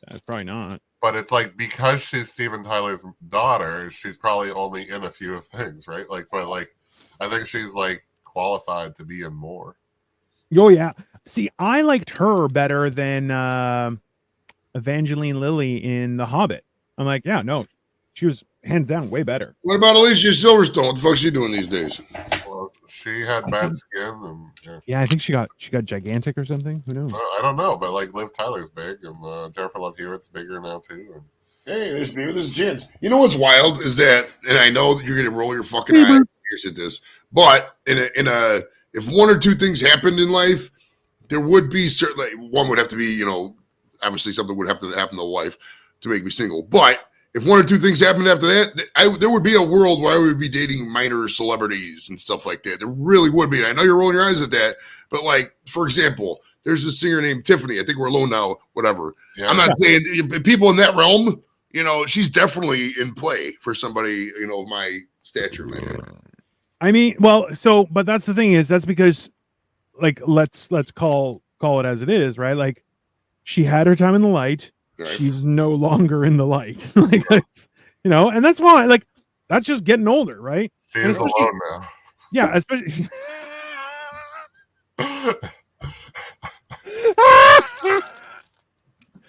That's probably not. But it's like, because she's Steven Tyler's daughter, she's probably only in a few things, right? Like, but like, I think she's like qualified to be in more. Oh yeah. See, I liked her better than Evangeline Lilly in The Hobbit. I'm like, yeah, no, she was hands down way better. What about Alicia Silverstone? What the fuck's she doing these days? Well, she had bad skin, and yeah, I think she got gigantic or something. Who knows? I don't know, but like Liv Tyler's big, and Jennifer Love Hewitt's bigger now too. And... Hey, there's a chance. You know what's wild is that, and I know that you're gonna roll your fucking eyes at this, but if one or two things happened in life, there would be certainly one would have to be, obviously something would have to happen to the wife to make me single, but. If one or two things happened after that, there would be a world where I would be dating minor celebrities and stuff like that. There really would be. And I know you're rolling your eyes at that, but like, for example, there's a singer named Tiffany. I think we're alone now, whatever. Yeah. I'm not saying people in that realm, she's definitely in play for somebody, of my stature. I mean, well, but that's the thing is that's because like, let's call it as it is, right? Like she had her time in the light. Right. She's no longer in the light. Like that's, and that's why, like, that's just getting older, right? She's alone now. Yeah, especially. I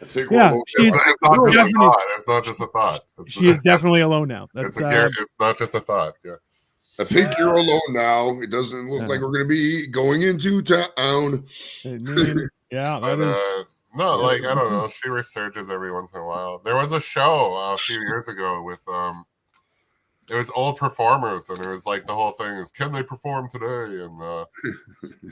think it's not just a thought. She is definitely alone now. It's not just a thought. Yeah. I think you're alone now. It doesn't look like we're going to be going into town. Yeah, that is. No, like, I don't know. She resurges every once in a while. There was a show a few years ago with it was old performers, and it was like the whole thing is, can they perform today? And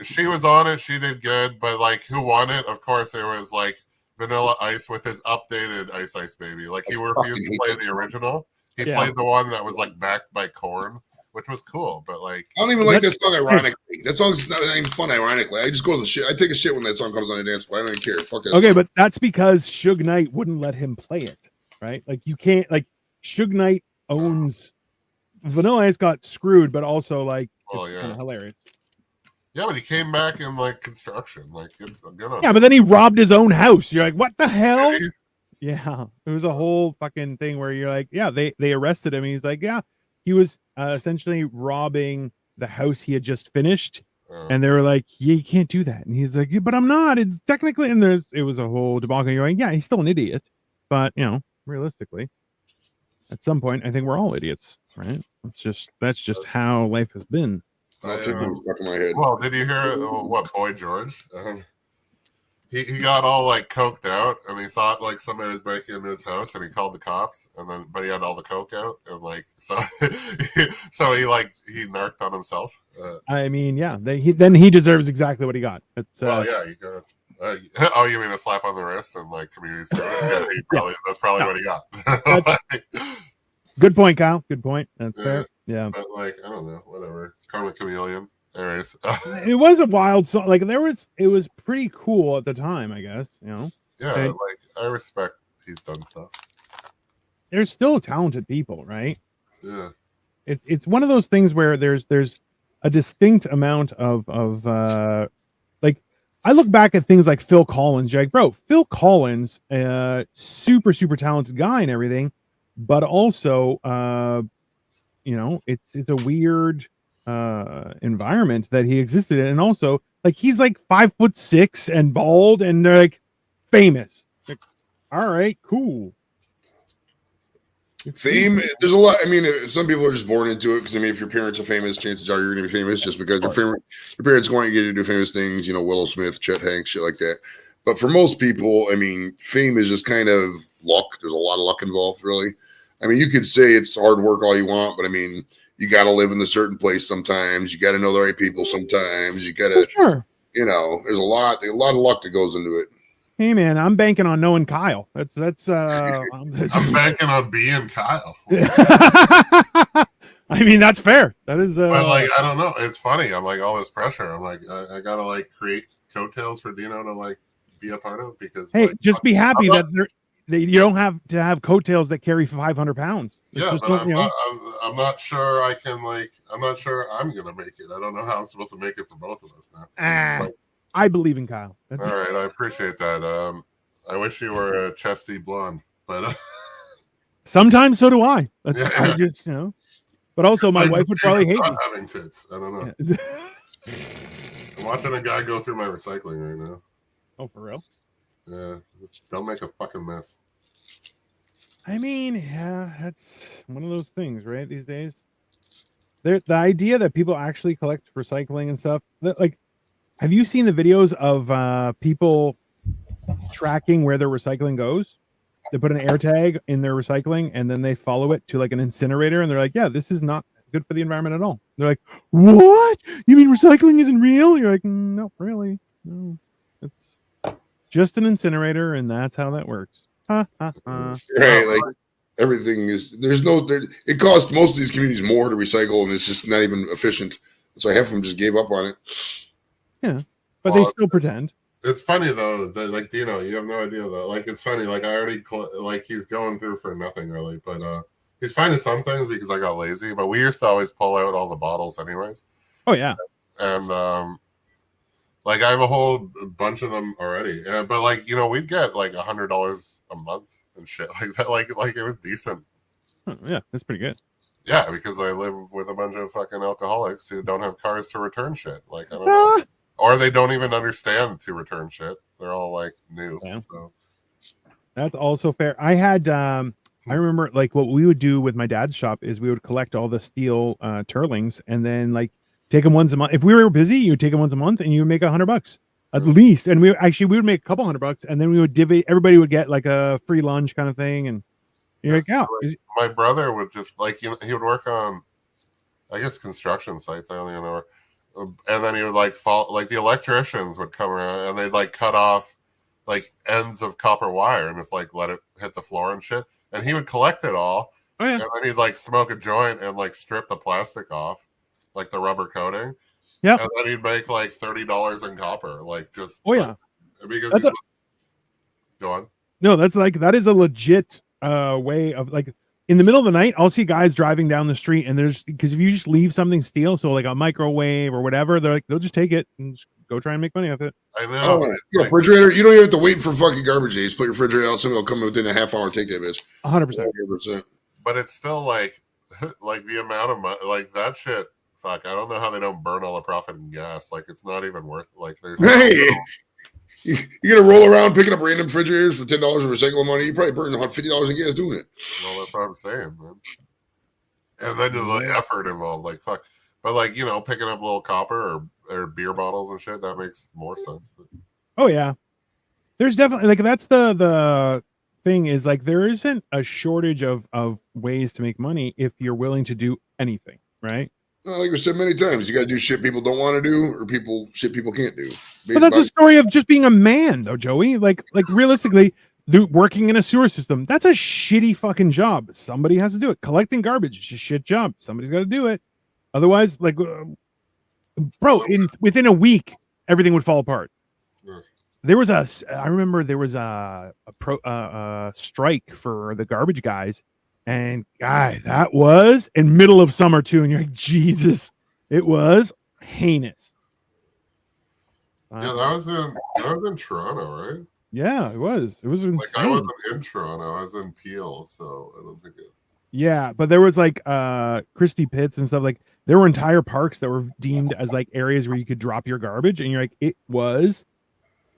she was on it. She did good, but like, who won it? Of course, it was like Vanilla Ice with his updated Ice Ice Baby. Like, he refused to play the original. He played the one that was like backed by Korn, which was cool, but like, I don't even like that song ironically. That song's not even fun ironically. I just go to the shit. I take a shit when that song comes on the dance floor. I don't even care. Fuck that okay, song. But that's because Suge Knight wouldn't let him play it, right? Like, you can't, like, Suge Knight owns Vanilla Ice got screwed, but also like it's kind of hilarious. Yeah, but he came back in like construction, like good on but then he robbed his own house. You're like, what the hell? Really? Yeah, it was a whole fucking thing where you're like, yeah, they arrested him. And he's like, yeah, he was essentially robbing the house he had just finished, and they were like, yeah, you can't do that. And he's like, yeah, but I'm not. It's technically, and it was a whole debacle. You're like, yeah, he's still an idiot, but realistically, at some point, I think we're all idiots, right? That's just how life has been. Stuck in my head. Well, did you hear what Boy George? He got all like coked out, and he thought like somebody was breaking into his house, and he called the cops, but he had all the coke out, and like so he narked on himself. I mean, yeah, then he deserves exactly what he got. It's you got. Oh, you mean a slap on the wrist and like community service? Yeah, that's probably what he got. Good point, Kyle. Good point. That's Yeah. fair. Yeah. But like, I don't know, whatever. Karma Chameleon. Anyways. It was a wild song. Like it was pretty cool at the time, I guess. You know. Yeah, And like I respect he's done stuff. there's still talented people, right? Yeah. It's one of those things where there's a distinct amount of like I look back at things like Phil Collins. You're like, bro, Phil Collins, super talented guy and everything, but also you know, it's a weird environment that he existed in, and also like he's like 5'6" and bald, and they're like famous. Like, all right, cool. Fame, there's a lot. I mean, some people are just born into it because I mean, if your parents are famous, chances are you're going to be famous just because your parents want you to do famous things. You know, Willow Smith, Chet Hanks, shit like that. But for most people, I mean, fame is just kind of luck. There's a lot of luck involved, really. I mean, you could say it's hard work all you want, but I mean, you got to live in a certain place sometimes. You got to know the right people sometimes. You got to, sure. You know, there's a lot of luck that goes into it. Hey man, I'm banking on knowing Kyle. That's I'm banking on being Kyle. I mean, that's fair. That is but like I don't know. It's funny. I'm like all this pressure. I'm like I gotta like create coattails for Dino to like be a part of because hey, like, just be happy that you don't have to have coattails that carry 500 pounds. Yeah, but I'm not sure I can like. I'm not sure I'm gonna make it. I don't know how I'm supposed to make it for both of us now. Like, I believe in Kyle. All right, I appreciate that. I wish you were a chesty blonde, but sometimes so do I. Yeah. I just, you know. But also, my wife would probably hate me. Having tits. I don't know. Yeah. I'm watching a guy go through my recycling right now. Oh, for real? Yeah, just don't make a fucking mess. I mean, yeah, that's one of those things, right? These days, the idea that people actually collect recycling and stuff, like. Have you seen the videos of people tracking where their recycling goes? They put an air tag in their recycling and then they follow it to like an incinerator and they're like, yeah, this is not good for the environment at all. They're like, what? You mean recycling isn't real? You're like, no, really. No, it's just an incinerator and that's how that works. Right, like everything is, it costs most of these communities more to recycle and it's just not even efficient. So half of them just gave up on it. Yeah, but they still pretend. It's funny though that like Dino, you have no idea though. Like it's funny, like I already like he's going through for nothing really, but he's finding some things because I got lazy. But we used to always pull out all the bottles anyways. Oh yeah, and like I have a whole bunch of them already. Yeah, but like you know we'd get like $100 a month and shit like that. Like it was decent. Yeah, that's pretty good. Yeah, because I live with a bunch of fucking alcoholics who don't have cars to return shit. Like I don't know. Or they don't even understand to return shit. They're all like new. Yeah. So that's also fair. I had I remember like what we would do with my dad's shop is we would collect all the steel turlings and then like take them once a month. If we were busy, you would take them once a month and you would make $100 at least. And we would make a couple $100 and then we would divvy. Everybody would get like a free lunch kind of thing. And you're like, yeah. My brother would just like he would work on, I guess, construction sites. I don't even know. And then he would like fall, like the electricians would come around and they'd like cut off like ends of copper wire and just like let it hit the floor and shit. And he would collect it all. Oh, yeah. And then he'd like smoke a joint and like strip the plastic off, like the rubber coating. Yeah. And then he'd make like $30 in copper. Like just because go on. No, that is a legit way of like in the middle of the night, I'll see guys driving down the street and there's because if you just leave something steel, so like a microwave or whatever, they're like, they'll just take it and just go try and make money off it. I know. Like, refrigerator, you don't even have to wait for fucking garbage days. Put your refrigerator out, somebody will come within a half hour and take that bitch. 100%. But it's still like the amount of money, like that shit. Fuck, I don't know how they don't burn all the profit in gas. Like it's not even worth. Like there's. Hey. You're gonna roll around picking up random refrigerators for $10 of recycling money. You probably burn $50 in gas doing it. Well, that's what I'm saying, man. And then the effort involved, like fuck. But like you know, picking up little copper or beer bottles and shit, that makes more sense. Oh yeah, there's definitely like that's the thing is like there isn't a shortage of ways to make money if you're willing to do anything, right? Like we said many times, you got to do shit people don't want to do or shit people can't do. But that's a story of just being a man, though, Joey. Like realistically, Working in a sewer system, that's a shitty fucking job. Somebody has to do it. Collecting garbage is a shit job. Somebody's got to do it. Otherwise, like, bro, within a week, everything would fall apart. I remember there was a strike for the garbage guys, and that was in middle of summer too. And you're like, Jesus, it was heinous. Yeah, that was in Toronto, right? Yeah, it was. It was insane. Like I wasn't in Toronto, I was in Peel, so I don't think it. Yeah, but there was like Christie Pits and stuff. Like there were entire parks that were deemed as like areas where you could drop your garbage, and you're like, it was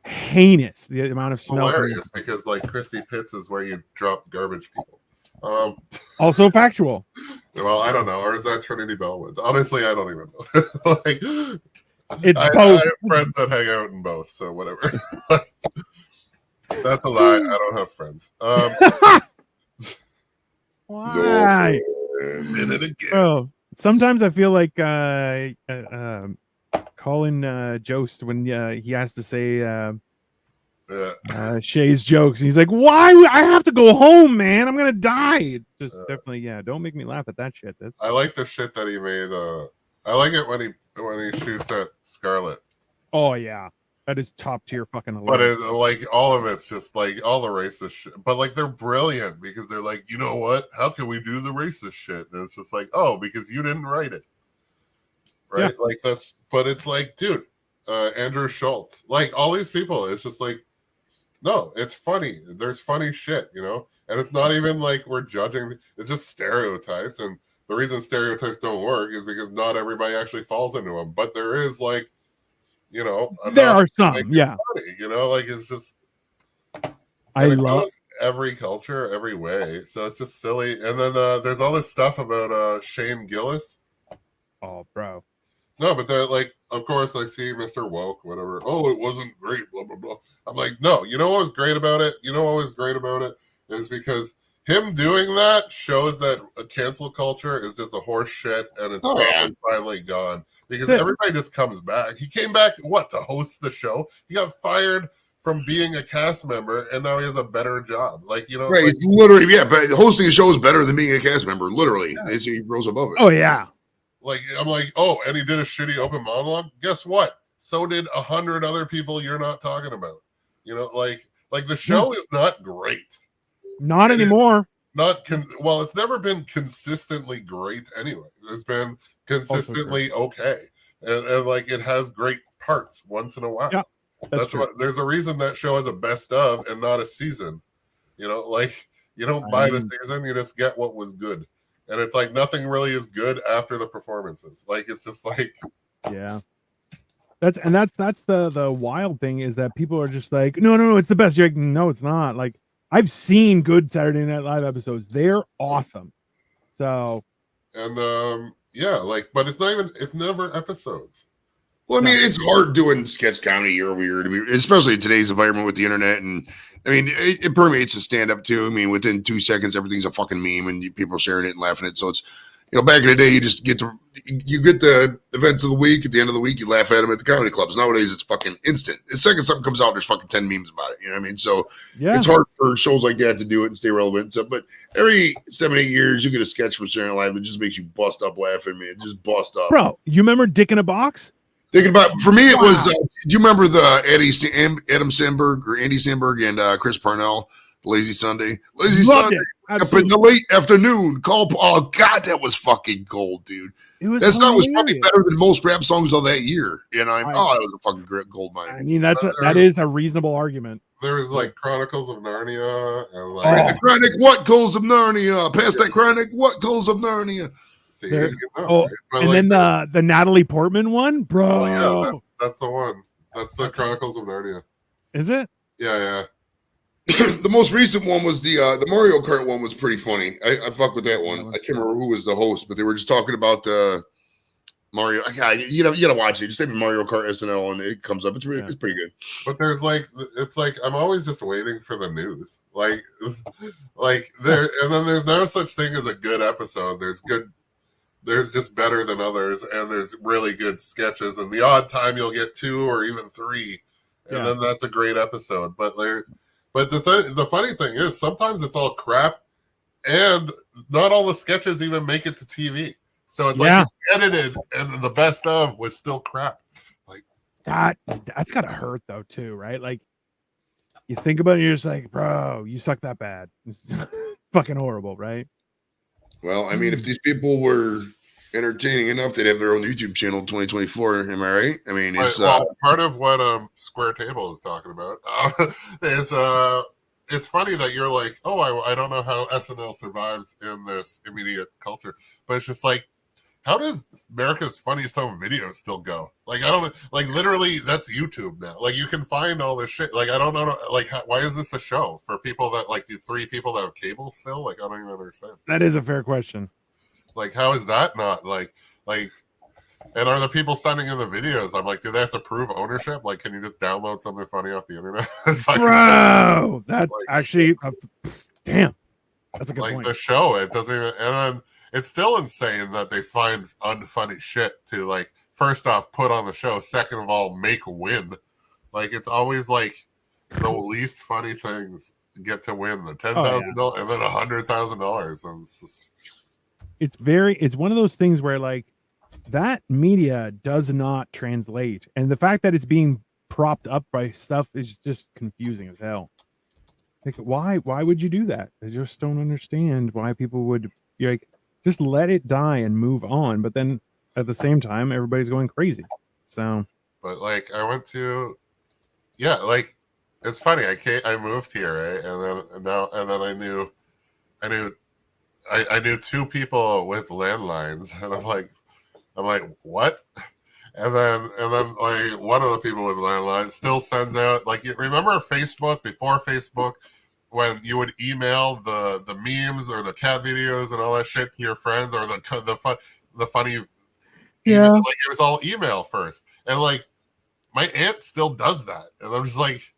heinous the amount of smell. Hilarious because like Christie Pits is where you drop garbage people. Also factual. Well, I don't know, or is that Trinity Bellwoods? Honestly, I don't even know. Like, it's both. I have friends that hang out in both, so whatever. That's a lie. I don't have friends. Why? Did it again. Oh, sometimes I feel like Colin Jost when he has to say Shay's jokes, and he's like, "Why? I have to go home, man. I'm gonna die." It's just definitely, don't make me laugh at that shit. I like the shit that he made. I like it when he shoots at Scarlet. Oh yeah. That is top tier fucking hilarious. But like all of it's just like all the racist shit. But like they're brilliant because they're like, you know what? How can we do the racist shit? And it's just like, oh, because you didn't write it, right? Yeah. Like but it's like, dude, Andrew Schultz, like all these people. It's just like, no, it's funny. There's funny shit, and it's not even like we're judging. It's just stereotypes, and the reason stereotypes don't work is because not everybody actually falls into them. But there is like. There are some, yeah. Funny, like it's just. I love every culture, every way. So it's just silly. And then there's all this stuff about Shane Gillis. Oh, bro. No, but they're like, of course, I see Mr. Woke, whatever. Oh, it wasn't great, blah, blah, blah. I'm like, no, you know what was great about it? You know what was great about it? Is because him doing that shows that a cancel culture is just a horse shit and it's finally gone. Because everybody just comes back. He came back, to host the show? He got fired from being a cast member, and now he has a better job. Like, right? Like, literally, yeah. But hosting a show is better than being a cast member. Literally, he rose above it. Oh yeah. Like I'm like, oh, and he did a shitty open monologue. Guess what? So did 100 other people you're not talking about. Like the show is not great. Not anymore. It's never been consistently great anyway. It's been consistently okay, and like it has great parts once in a while. Yeah, that's what. There's a reason that show has a best of and not a season. Like you don't buy the season, you just get what was good, and it's like nothing really is good after the performances. Like it's just like that's the wild thing is that people are just like no, it's the best. You're like, no, it's not. Like I've seen good Saturday Night Live episodes. They're awesome. So and but it's never episodes. Well, I mean, it's hard doing sketch comedy year over year, especially in today's environment with the internet. And I mean, it permeates the stand up too. I mean, within 2 seconds, everything's a fucking meme and people are sharing it and laughing at it. So it's, back in the day, you just get the events of the week. At the end of the week, you laugh at them at the comedy clubs. Nowadays, it's fucking instant. The second something comes out, there's fucking 10 memes about it. You know what I mean? So it's hard for shows like that to do it and stay relevant and stuff. But every 7-8 years, you get a sketch from Saturday Night Live that just makes you bust up laughing, man. Just bust up. Bro, you remember Dick in a Box? Thinking about, for me, it was, do you remember the Adam Sandberg or Andy Sandberg and Chris Parnell, Lazy Sunday? Lazy Sunday. Up in the late afternoon. Oh, God, that was fucking gold, dude. That song was probably better than most rap songs of that year. It was a fucking great gold mine. I mean, that is a reasonable argument. There was like Chronicles of Narnia. And like, the Chronic, what goes of Narnia? Past that Chronic, what goes of Narnia? See, and then the Natalie Portman one, bro. Oh, yeah, that's the one. That's the Chronicles of Narnia. Is it? Yeah. The most recent one was the Mario Kart one was pretty funny. I fuck with that one. I can't remember who was the host, but they were just talking about Mario. You gotta watch it. Just type in Mario Kart SNL and it comes up. It's pretty good. But there's it's like I'm always just waiting for the news. Like there, and then there's no such thing as a good episode. There's just better than others, and there's really good sketches. And the odd time you'll get 2 or even 3, and then that's a great episode. But But the funny thing is, sometimes it's all crap, and not all the sketches even make it to TV. So it's like it's edited, and the best of was still crap. Like that's gotta hurt though too, right? Like you think about it, you're just like, bro, you suck that bad. It's fucking horrible, right? Well, I mean, if these people were entertaining enough, they'd have their own YouTube channel 2024. Am I right? I mean, it's part of what Square Table is talking about is it's funny that you're like, oh, I don't know how SNL survives in this immediate culture, but it's just like, how does America's Funniest Home Videos still go? Like, I don't like literally that's YouTube now. Like, you can find all this shit. Like, I don't know. Like, why is this a show for people that like the 3 people that have cable still? Like, I don't even understand. That is a fair question. Like, how is that not like? And are the people sending in the videos? I'm like, do they have to prove ownership? Like, can you just download something funny off the internet? Bro, that's like, actually, damn. That's a good point. The show, it doesn't even, and then it's still insane that they find unfunny shit to, like, first off, put on the show. Second of all, make win. Like, it's always like the least funny things get to win the $10,000 and then $100,000. And it's just, it's one of those things where like that media does not translate, and the fact that it's being propped up by stuff is just confusing as hell. Like, why would you do that? I just don't understand why people would. You're like, just let it die and move on. But then at the same time, everybody's going crazy. So, but like, I went to, like, it's funny. I moved here, right? And then I knew 2 people with landlines, and I'm like, what? And then like one of the people with landlines still sends out, like, you remember Facebook before Facebook, when you would email the memes or the cat videos and all that shit to your friends, or the funny, email, like it was all email first, and like my aunt still does that, and I'm like,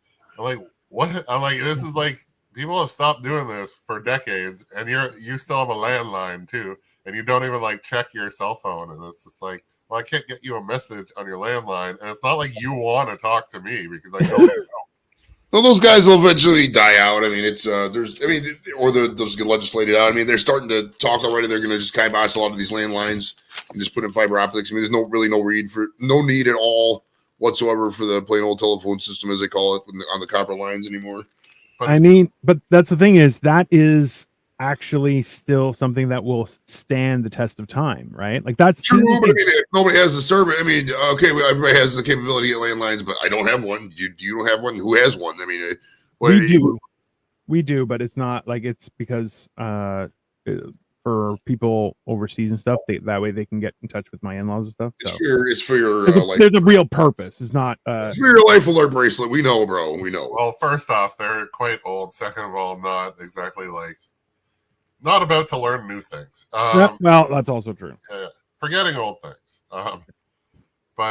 what? I'm like, this is like, people have stopped doing this for decades, and you still have a landline too, and you don't even like check your cell phone, and it's just like, well, I can't get you a message on your landline, and it's not like you want to talk to me because I don't know. Well, those guys will eventually die out. I mean, it's those get legislated out. I mean, they're starting to talk already. They're going to just kibosh a lot of these landlines and just put in fiber optics. I mean, there's no need at all whatsoever for the plain old telephone system, as they call it, on the copper lines anymore. But that's the thing, is that is actually still something that will stand the test of time, right? Like, that's true. But I mean, nobody has the service. I mean, okay, everybody has the capability of landlines, but I don't have one. You don't have one. Who has one? I mean, we do, but it's not like, it's because for people overseas and stuff, that way they can get in touch with my in-laws and stuff. So it's for your there's a real purpose. It's not it's for your life alert bracelet. We know, bro. We know. Well, first off, they're quite old. Second of all, not exactly like, not about to learn new things. Well, that's also true. Forgetting old things. But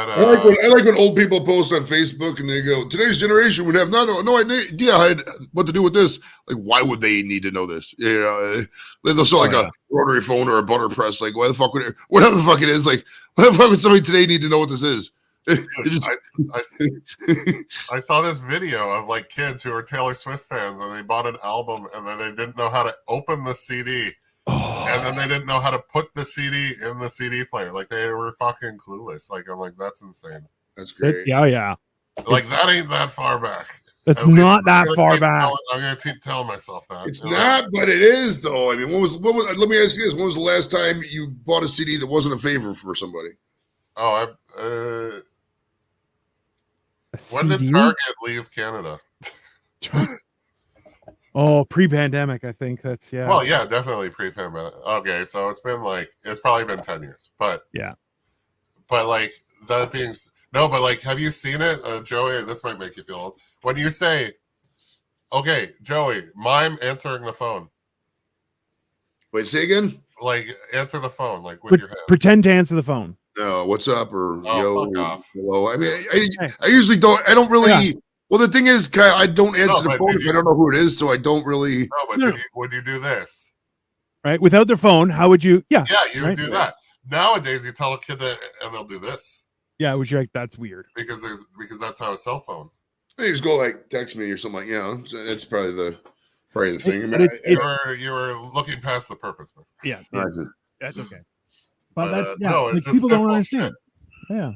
I like when old people post on Facebook and they go, "Today's generation would have no idea what to do with this." Like, why would they need to know this? You know, they'll show a rotary phone or a butter press. Like, why the fuck whatever the fuck it is? Like, why the fuck would somebody today need to know what this is? Dude, I saw this video of like kids who are Taylor Swift fans, and they bought an album, and then they didn't know how to open the CD, and then they didn't know how to put the CD in the CD player. Like, they were fucking clueless. Like, I'm like, that's insane. That's great. Yeah. Like, that ain't that far back. It's not that far back. I'm gonna keep telling myself that. It's not, but it is though. I mean, when was? Let me ask you this: when was the last time you bought a CD that wasn't a favor for somebody? Oh, when did Target leave Canada? Oh, pre-pandemic, I think that's Well, yeah, definitely pre-pandemic. Okay, so it's probably been 10 years, but yeah. But like, that being but like, have you seen it, Joey? This might make you feel old. When you say, "Okay, Joey, mime answering the phone." Wait, say again. Like, answer the phone, like with your head. Pretend to answer the phone. No, what's up, or yo, fuck off. Hello. I mean, I usually don't. I don't really. Yeah. Well, the thing is, I don't answer the phone if I don't know who it is, so I don't really. No, but would you do this? Right, without their phone, how would you? Yeah, you would do that. Nowadays, you tell a kid that, and they'll do this. Yeah, would you like? That's weird. Because that's how a cell phone. They just go like text me or something like, that's probably the thing. I mean, you were looking past the purpose. Yeah, that's okay. But that's no, it's like people don't understand. Shit. Yeah.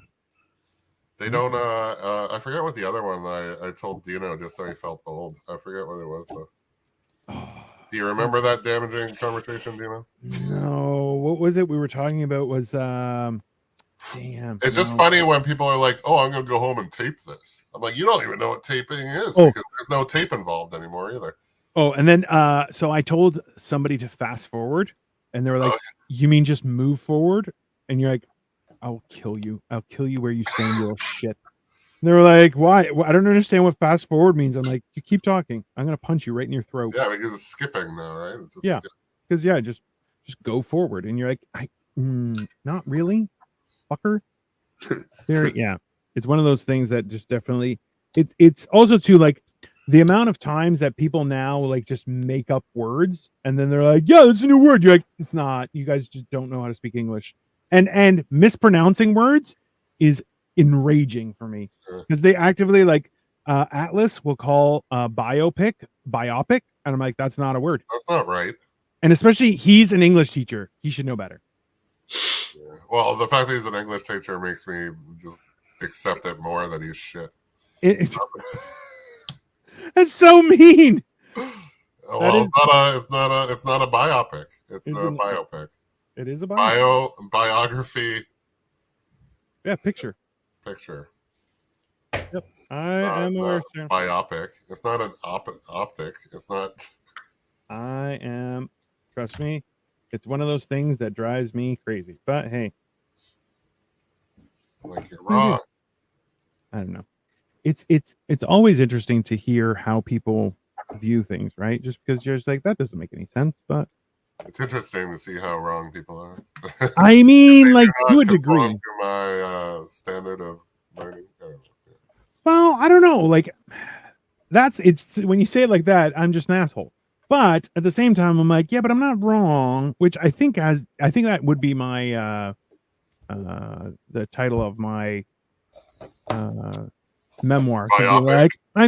They don't. I forget what the other one I told Dino just so he felt old. I forget what it was though. Do you remember that damaging conversation, Dino? No. What was it we were talking about? Was damn. It's just funny when people are like, "Oh, I'm going to go home and tape this." I'm like, "You don't even know what taping is because there's no tape involved anymore either." Oh, and then so I told somebody to fast forward, and they were like, "You mean just move forward?" And you're like, "I'll kill you. I'll kill you where you stand, you little shit." And they were like, "Why? I don't understand what fast forward means." I'm like, "You keep talking. I'm gonna punch you right in your throat." Yeah, because it's skipping now, right? Because just go forward, and you're like, not really, fucker. It's one of those things that just definitely. It's also too like the amount of times that people now like just make up words, and then they're like, "Yeah, it's a new word." You're like, "It's not. You guys just don't know how to speak English." And mispronouncing words is enraging for me because they actively like Atlas will call biopic, and I'm like, that's not a word. That's not right. And especially he's an English teacher. He should know better. Yeah. Well, the fact that he's an English teacher makes me just accept it more that he's shit. That's so mean. Well, it's not a biopic. It's a biopic. It is a biography. Yeah, picture. Yep. I am aware. Biopic. It's not an optic. It's not. I am. Trust me, it's one of those things that drives me crazy. But hey, like you're wrong. I don't know. It's always interesting to hear how people view things, right? Just because you're just like that doesn't make any sense, but it's interesting to see how wrong people are. I mean, like to a degree. To my standard of learning. Well, I don't know. Like it's when you say it like that, I'm just an asshole. But at the same time, I'm like, yeah, but I'm not wrong. Which I think that would be my the title of my memoir. Like my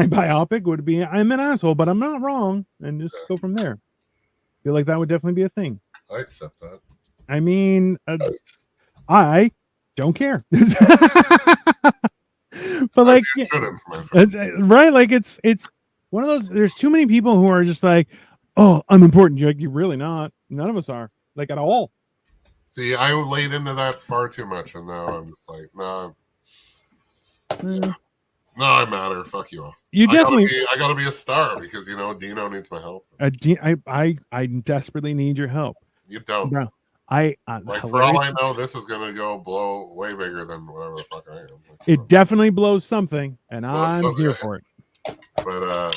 biopic would be I'm an asshole, but I'm not wrong, and just go from there. Feel like that would definitely be a thing. I accept that. I mean, I don't care. But like, right? Like it's one of those. There's too many people who are just like, "Oh, I'm important." You're like, you're really not. None of us are, like, at all. See, I laid into that far too much, and now I'm just like, nah. No, I matter. Fuck you all. I gotta be a star because Dino needs my help. I desperately need your help. You don't. Bro, for all I know, this is gonna blow way bigger than whatever the fuck I am. It definitely blows something, and I'm here for it. But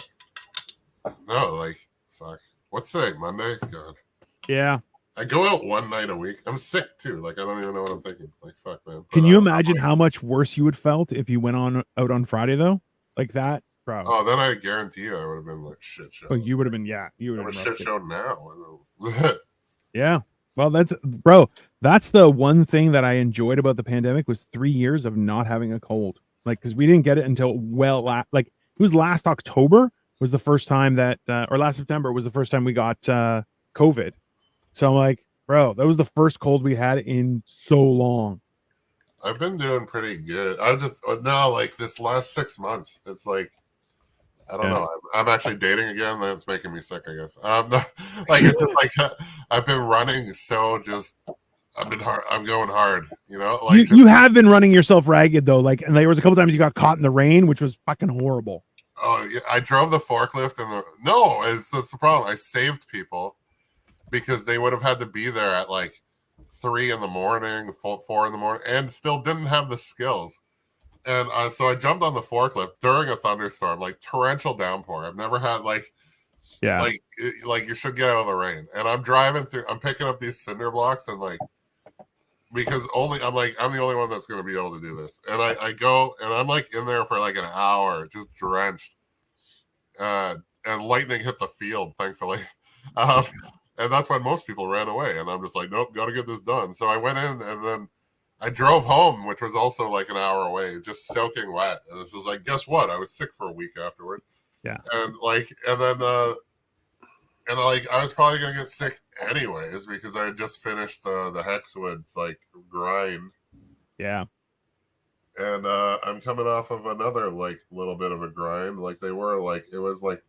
no, like fuck. What's today? Monday? God. Yeah. I go out one night a week. I'm sick too. Like I don't even know what I'm thinking. Like fuck, man. Can you imagine how much worse you would felt if you went out on Friday though? Like that, bro. Oh, then I guarantee you, I would have been like shit show. Oh, you would have been, yeah. You would have been a shit show now. Yeah. Well, that's the one thing that I enjoyed about the pandemic was 3 years of not having a cold. Like, because we didn't get it until it was last October was the first time that, or last September was the first time we got COVID. So I'm like, bro, that was the first cold we had in so long. I've been doing pretty good. I just now like this last 6 months, it's like I don't know. I'm actually dating again. That's making me sick, I guess. Like it's just like I've been running, so just I've been hard. I'm going hard. Like you have been running yourself ragged though. Like, and there was a couple times you got caught in the rain, which was fucking horrible. Oh yeah, I drove the forklift no, it's the problem. I saved people because they would have had to be there at like 3 in the morning, 4 in the morning, and still didn't have the skills. And so I jumped on the forklift during a thunderstorm, like torrential downpour. I've never had like you should get out of the rain. And I'm driving through, I'm picking up these cinder blocks and like, because I'm the only one that's going to be able to do this. And I go and I'm like in there for like an hour, just drenched. And lightning hit the field, thankfully. And that's when most people ran away. And I'm just like, nope, got to get this done. So I went in and then I drove home, which was also like an hour away, just soaking wet. And this was like, guess what? I was sick for a week afterwards. Yeah. And then I was probably gonna get sick anyways because I had just finished the Hexwood like grind. Yeah. And I'm coming off of another like little bit of a grind. Like it was like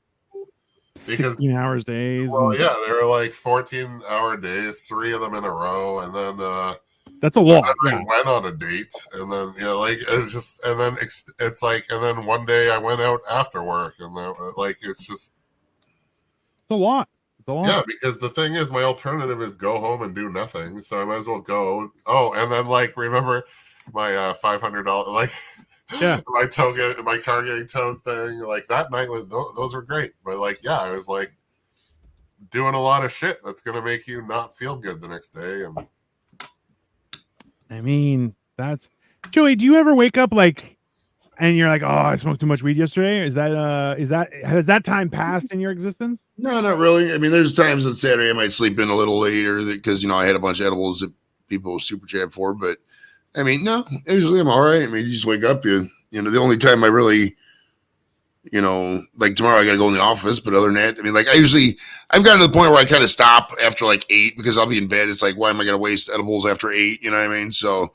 16 hours days. Well, yeah, they were like 14-hour days, 3 of them in a row, and then that's a lot. I went on a date, and then it's just, and then it's like, and then one day I went out after work, and then it's a lot. It's a lot. Yeah, because the thing is, my alternative is go home and do nothing, so I might as well go. Oh, and then remember my $500 my car getting towed thing. Like that night those were great, but I was like doing a lot of shit that's gonna make you not feel good the next day. And I mean, that's Joey. Do you ever wake up and you're like, oh, I smoked too much weed yesterday? Has that time passed in your existence? No, not really. I mean, there's times on Saturday I might sleep in a little later because I had a bunch of edibles that people super chat for, but I mean, no, usually I'm all right. I mean, you just wake up, the only time I really, like tomorrow I got to go in the office, but other than that, I mean, I've gotten to the point where I kind of stop after 8 because I'll be in bed. It's like, why am I going to waste edibles after 8? You know what I mean? So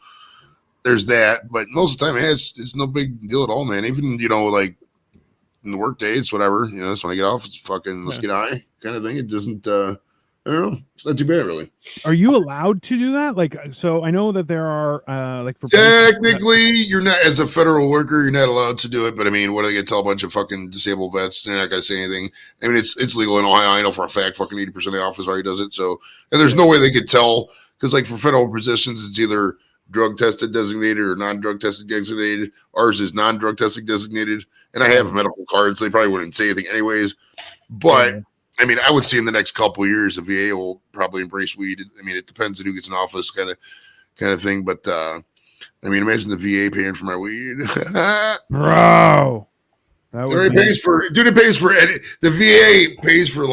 there's that, but most of the time, it's no big deal at all, man. Even, in the work day, it's whatever, so when I get off, it's fucking, let's get high kind of thing. It doesn't, I don't know. It's not too bad, really. Are you allowed to do that? So I know that there are for technically, you're not, as a federal worker, you're not allowed to do it. But I mean, what are they gonna tell a bunch of fucking disabled vets? They're not gonna say anything. I mean, it's legal in Ohio. I know for a fact, fucking 80% of the office already does it. So, and there's no way they could tell because, for federal positions, it's either drug tested designated or non-drug tested designated. Ours is non-drug tested designated, and I have medical cards. So they probably wouldn't say anything anyways, but. Yeah. I mean, I would see in the next couple of years, the VA will probably embrace weed. I mean, it depends on who gets in office, kind of thing. But I mean, imagine the VA paying for my weed, bro. It pays for the VA pays for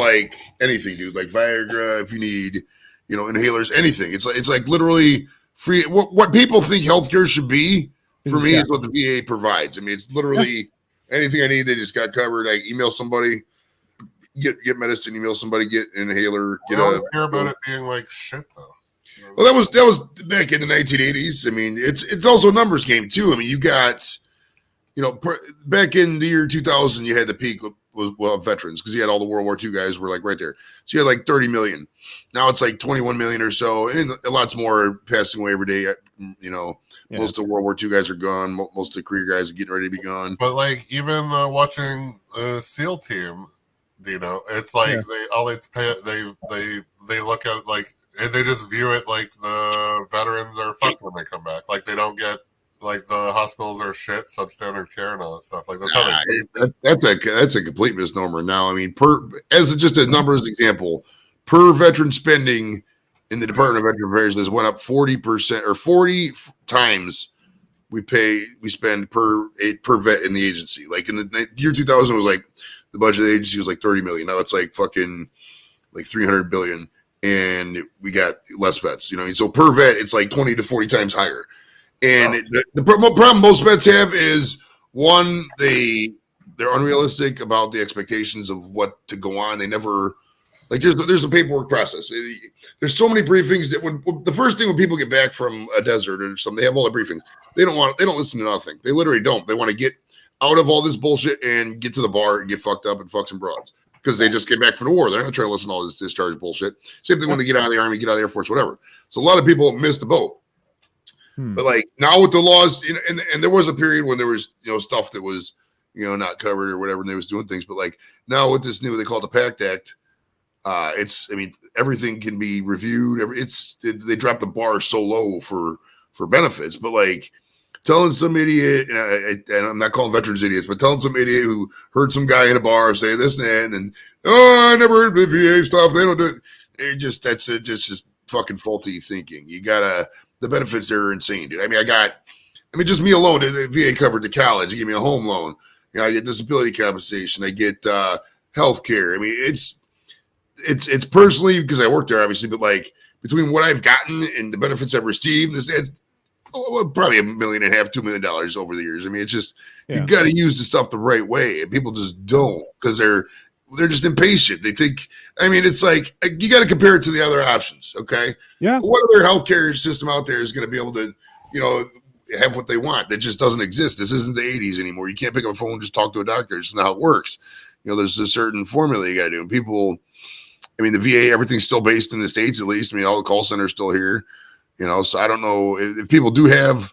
anything, dude. Like Viagra, if you need, inhalers, anything. It's like literally free. What people think healthcare should be for me is what the VA provides. I mean, it's literally anything I need. They just got covered. I email somebody. Get medicine, email somebody, get an inhaler, I always hear about it being like shit though. Well, that was back in the 1980s. I mean, it's also a numbers game too. I mean, you got, back in the year 2000, you had the peak of veterans because you had all the World War II guys were right there. So you had 30 million. Now it's 21 million or so, and lots more passing away every day. Most of the World War II guys are gone. Most of the career guys are getting ready to be gone. But even watching a SEAL team. It's they look at it and they just view it like the veterans are fucked when they come back. They don't get the hospitals are shit, substandard care and all that stuff. That's a complete misnomer. Now, I mean, as just a numbers example, per veteran spending in the Department of Veteran Affairs has went up 40% or 40 times. We spend per vet in the agency. In the year 2000 was the budget of the agency was 30 million. Now it's fucking 300 billion, and we got less vets. So per vet it's 20 to 40 times higher. And the problem most vets have is one, they're unrealistic about the expectations of what to go on. They never there's a paperwork process. There's so many briefings that when the first thing when people get back from a desert or something, they have all the briefings. They don't listen to nothing. They literally don't. They want to get out of all this bullshit and get to the bar and get fucked up and fuck some broads because they just get back from the war. They're not trying to listen to all this discharge bullshit. Same thing when they get out of the Army, get out of the Air Force, whatever. So a lot of people miss the boat. But now with the laws, and there was a period when there was stuff that was not covered or whatever, and they was doing things. But now with this new, they call it the PACT Act. Everything can be reviewed. They dropped the bar so low for benefits, but telling some idiot, and I'm not calling veterans idiots, but telling some idiot who heard some guy in a bar say this and that, and then, I never heard of the VA stuff. They don't do it. That's just fucking faulty thinking. The benefits there are insane, dude. I mean, just me alone, the VA covered the college. They give me a home loan. I get disability compensation. I get health care. I mean, it's personally because I work there, obviously, but between what I've gotten and the benefits I've received, probably $1.5 million, $2 million over the years. I mean, it's just you got to use the stuff the right way, and people just don't because they're just impatient. They think. I mean, it's like you got to compare it to the other options. Okay. Yeah. What other healthcare system out there is going to be able to, have what they want? That just doesn't exist. This isn't the 80s anymore. You can't pick up a phone and just talk to a doctor. It's not how it works. There's a certain formula you got to do. And people, I mean, the VA, everything's still based in the States, at least. I mean, all the call centers still here, so I don't know if people do have,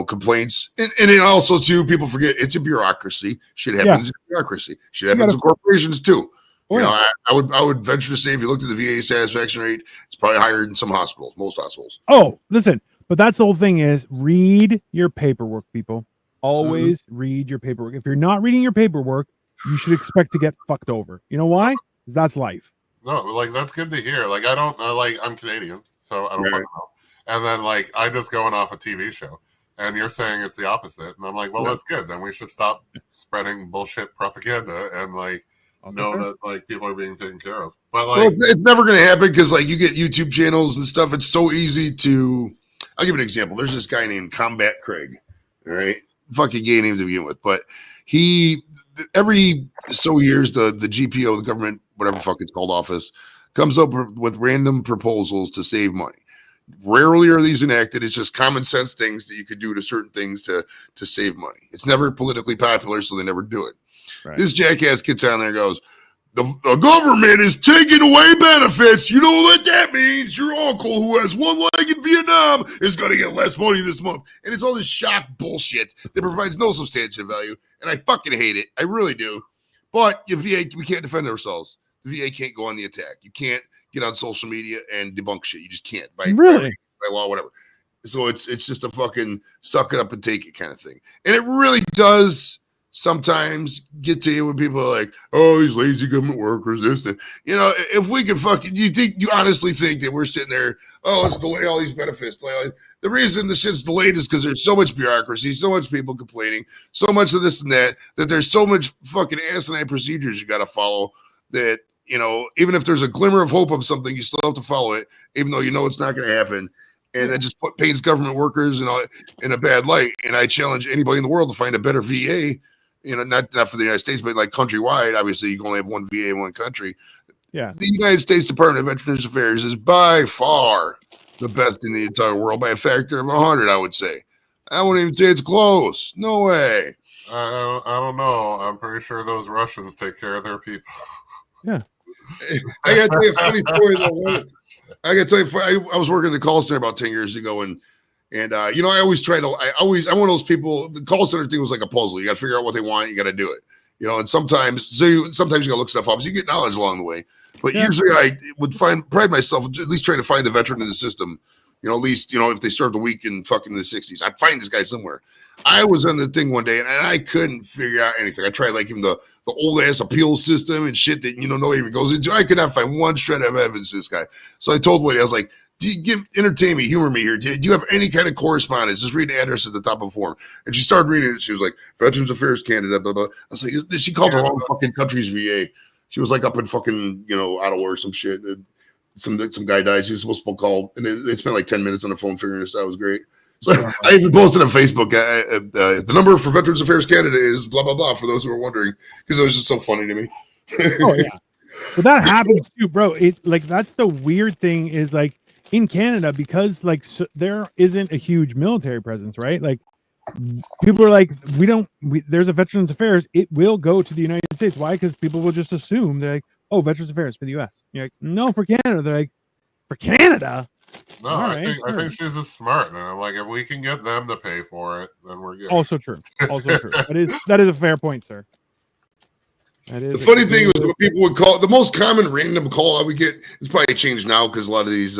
complaints. And then also, too, people forget it's a bureaucracy. Shit happens in bureaucracy. Shit happens in corporations, too. I would venture to say if you looked at the VA satisfaction rate, it's probably higher than some hospitals, most hospitals. Oh, listen, but that's the whole thing is read your paperwork, people. Always read your paperwork. If you're not reading your paperwork, you should expect to get fucked over. You know why? Because that's life. No, like that's good to hear. Like I don't I'm Canadian, so I don't fucking know. And then like I just going off a TV show, and you're saying it's the opposite, and I'm like, well, that's good. Then we should stop spreading bullshit propaganda and know that like people are being taken care of. But it's never going to happen because like you get YouTube channels and stuff. It's so easy to. I'll give you an example. There's this guy named Combat Craig. All right, fucking gay name to begin with, but he every so years the GPO, the government, whatever fuck it's called, office comes up with random proposals to save money. Rarely are these enacted. It's just common sense things that you could do to certain things to save money. It's never politically popular, so they never do it. Right. This jackass gets on there and goes, the government is taking away benefits. You know what that means? Your uncle who has one leg in Vietnam is going to get less money this month. And it's all this shock bullshit that provides no substantial value. And I fucking hate it. I really do. But the VA, we can't defend ourselves. The VA can't go on the attack. You can't get on social media and debunk shit. You just can't. By law, whatever. So it's just a fucking suck it up and take it kind of thing. And it really does sometimes get to you when people are like, oh, these lazy government workers, this, that. If we could you honestly think that we're sitting there, oh, let's delay all these benefits. The reason the shit's delayed is because there's so much bureaucracy, so much people complaining, so much of this and that there's so much fucking asinine procedures you got to follow that, even if there's a glimmer of hope of something, you still have to follow it, even though it's not going to happen. And that just paints government workers in a bad light. And I challenge anybody in the world to find a better VA, not for the United States, but like countrywide. Obviously, you can only have one VA in one country. Yeah. The United States Department of Veterans Affairs is by far the best in the entire world by a factor of 100, I would say. I wouldn't even say it's close. No way. I don't know. I'm pretty sure those Russians take care of their people. Yeah. I got to tell you a funny story, though. I got to tell you, I was working in the call center about 10 years ago, and I always I'm one of those people. The call center thing was like a puzzle. You got to figure out what they want. You got to do it. And sometimes you got to look stuff up. So you get knowledge along the way. But usually I would pride myself at least trying to find the veteran in the system. At least, if they served a week in fucking the 60s, I'd find this guy somewhere. I was on the thing one day and I couldn't figure out anything. I tried even the old ass appeal system and shit that, nobody even goes into. I could not find one shred of evidence to this guy. So I told the lady, I was like, entertain me, humor me here. Do you have any kind of correspondence? Just read the address at the top of the form. And she started reading it. She was like, Veterans Affairs Canada, blah, blah. I was like, she called the wrong fucking country's VA. She was up in fucking, Ottawa or some shit. Some guy died. She was supposed to call, and they spent like 10 minutes on the phone figuring this out. It was great. So I even posted on Facebook, the number for Veterans Affairs Canada is blah, blah, blah, for those who are wondering, because it was just so funny to me. Oh, yeah. But that happens too, bro. That's the weird thing is in Canada, because there isn't a huge military presence, right? People are there's a Veterans Affairs, it will go to the United States. Why? Because people will just assume they're oh, Veterans Affairs for the US. You're like, no, for Canada. They're like, for Canada? No, I think she's just smart. And I'm like, if we can get them to pay for it, then we're good. Also true. That is a fair point, sir. The funny thing was what people would call the most common random call I would get. It's probably changed now because a lot of these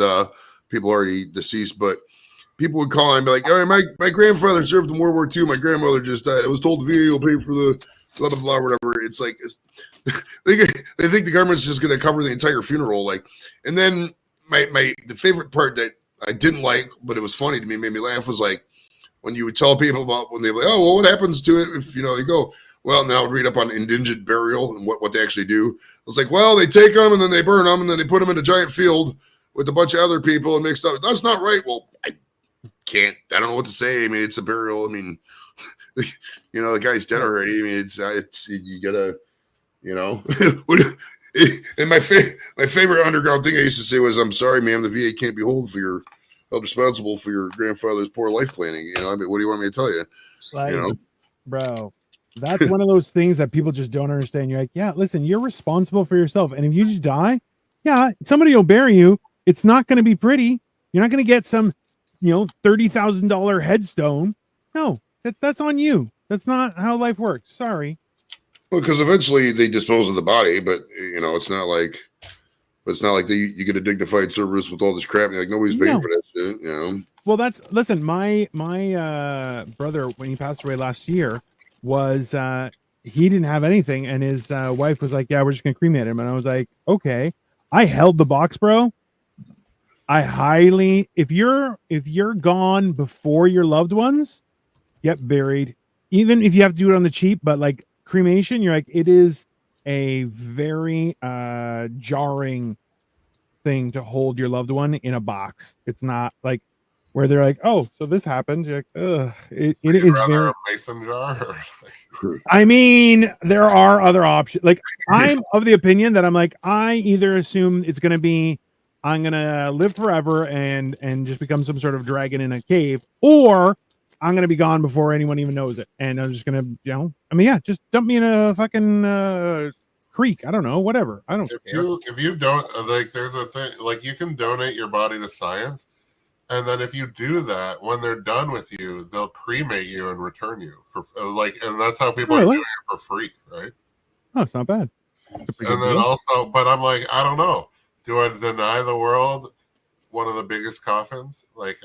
people are already deceased, but people would call and be like, all right, my grandfather served in World War II. My grandmother just died. I was told the VA will pay for the blah, blah, blah, whatever. It's like, they think the government's just going to cover the entire funeral. And then the favorite part that I didn't like, but it was funny to me, made me laugh, was when you would tell people about when they were like, oh, well, what happens to it if, you go, well, now I would read up on indigent burial and what they actually do. I was like, well, they take them and then they burn them and then they put them in a giant field with a bunch of other people and mixed up. That's not right. Well, I don't know what to say. I mean, it's a burial. I mean, you know, the guy's dead already. I mean, it's you gotta, you know. And my favorite underground thing I used to say was, "I'm sorry, ma'am, the VA can't be held responsible for your grandfather's poor life planning." You know, I mean, what do you want me to tell you? Like, You know, bro, that's one of those things that people just don't understand. You're like, yeah, listen, you're responsible for yourself, and if you just die, yeah, somebody will bury you. It's not going to be pretty. You're not going to get some, you know, $30,000 headstone. No, that's on you. That's not how life works. Sorry. well, because eventually they dispose of the body, but you know, it's not like you get a dignified service with all this crap. Like nobody's paying for that shit. You know. Well, listen. My brother, when he passed away last year, was he didn't have anything, and his wife was like, "Yeah, we're just gonna cremate him," and I was like, "Okay." I held the box, bro. I highly, if you're gone before your loved ones get buried, even if you have to do it on the cheap, but like cremation, you're like, it is a very jarring thing to hold your loved one in a box. It's not like where they're like, oh, so this happened. You're like, ugh. It is very a mason jar. I mean, there are other options. Like, I'm of the opinion that I'm like, I either assume it's gonna be I'm gonna live forever and just become some sort of dragon in a cave, or I'm gonna be gone before anyone even knows it, and I'm just gonna, you know, I mean, yeah, just dump me in a fucking creek. I don't know, whatever. I don't. If you don't like, there's a thing like you can donate your body to science, and then if you do that, when they're done with you, they'll cremate you and return you for like, and that's how people are doing it for free, right? Oh, it's not bad. And then also, but I'm like, I don't know. Do I deny the world one of the biggest coffins? Like,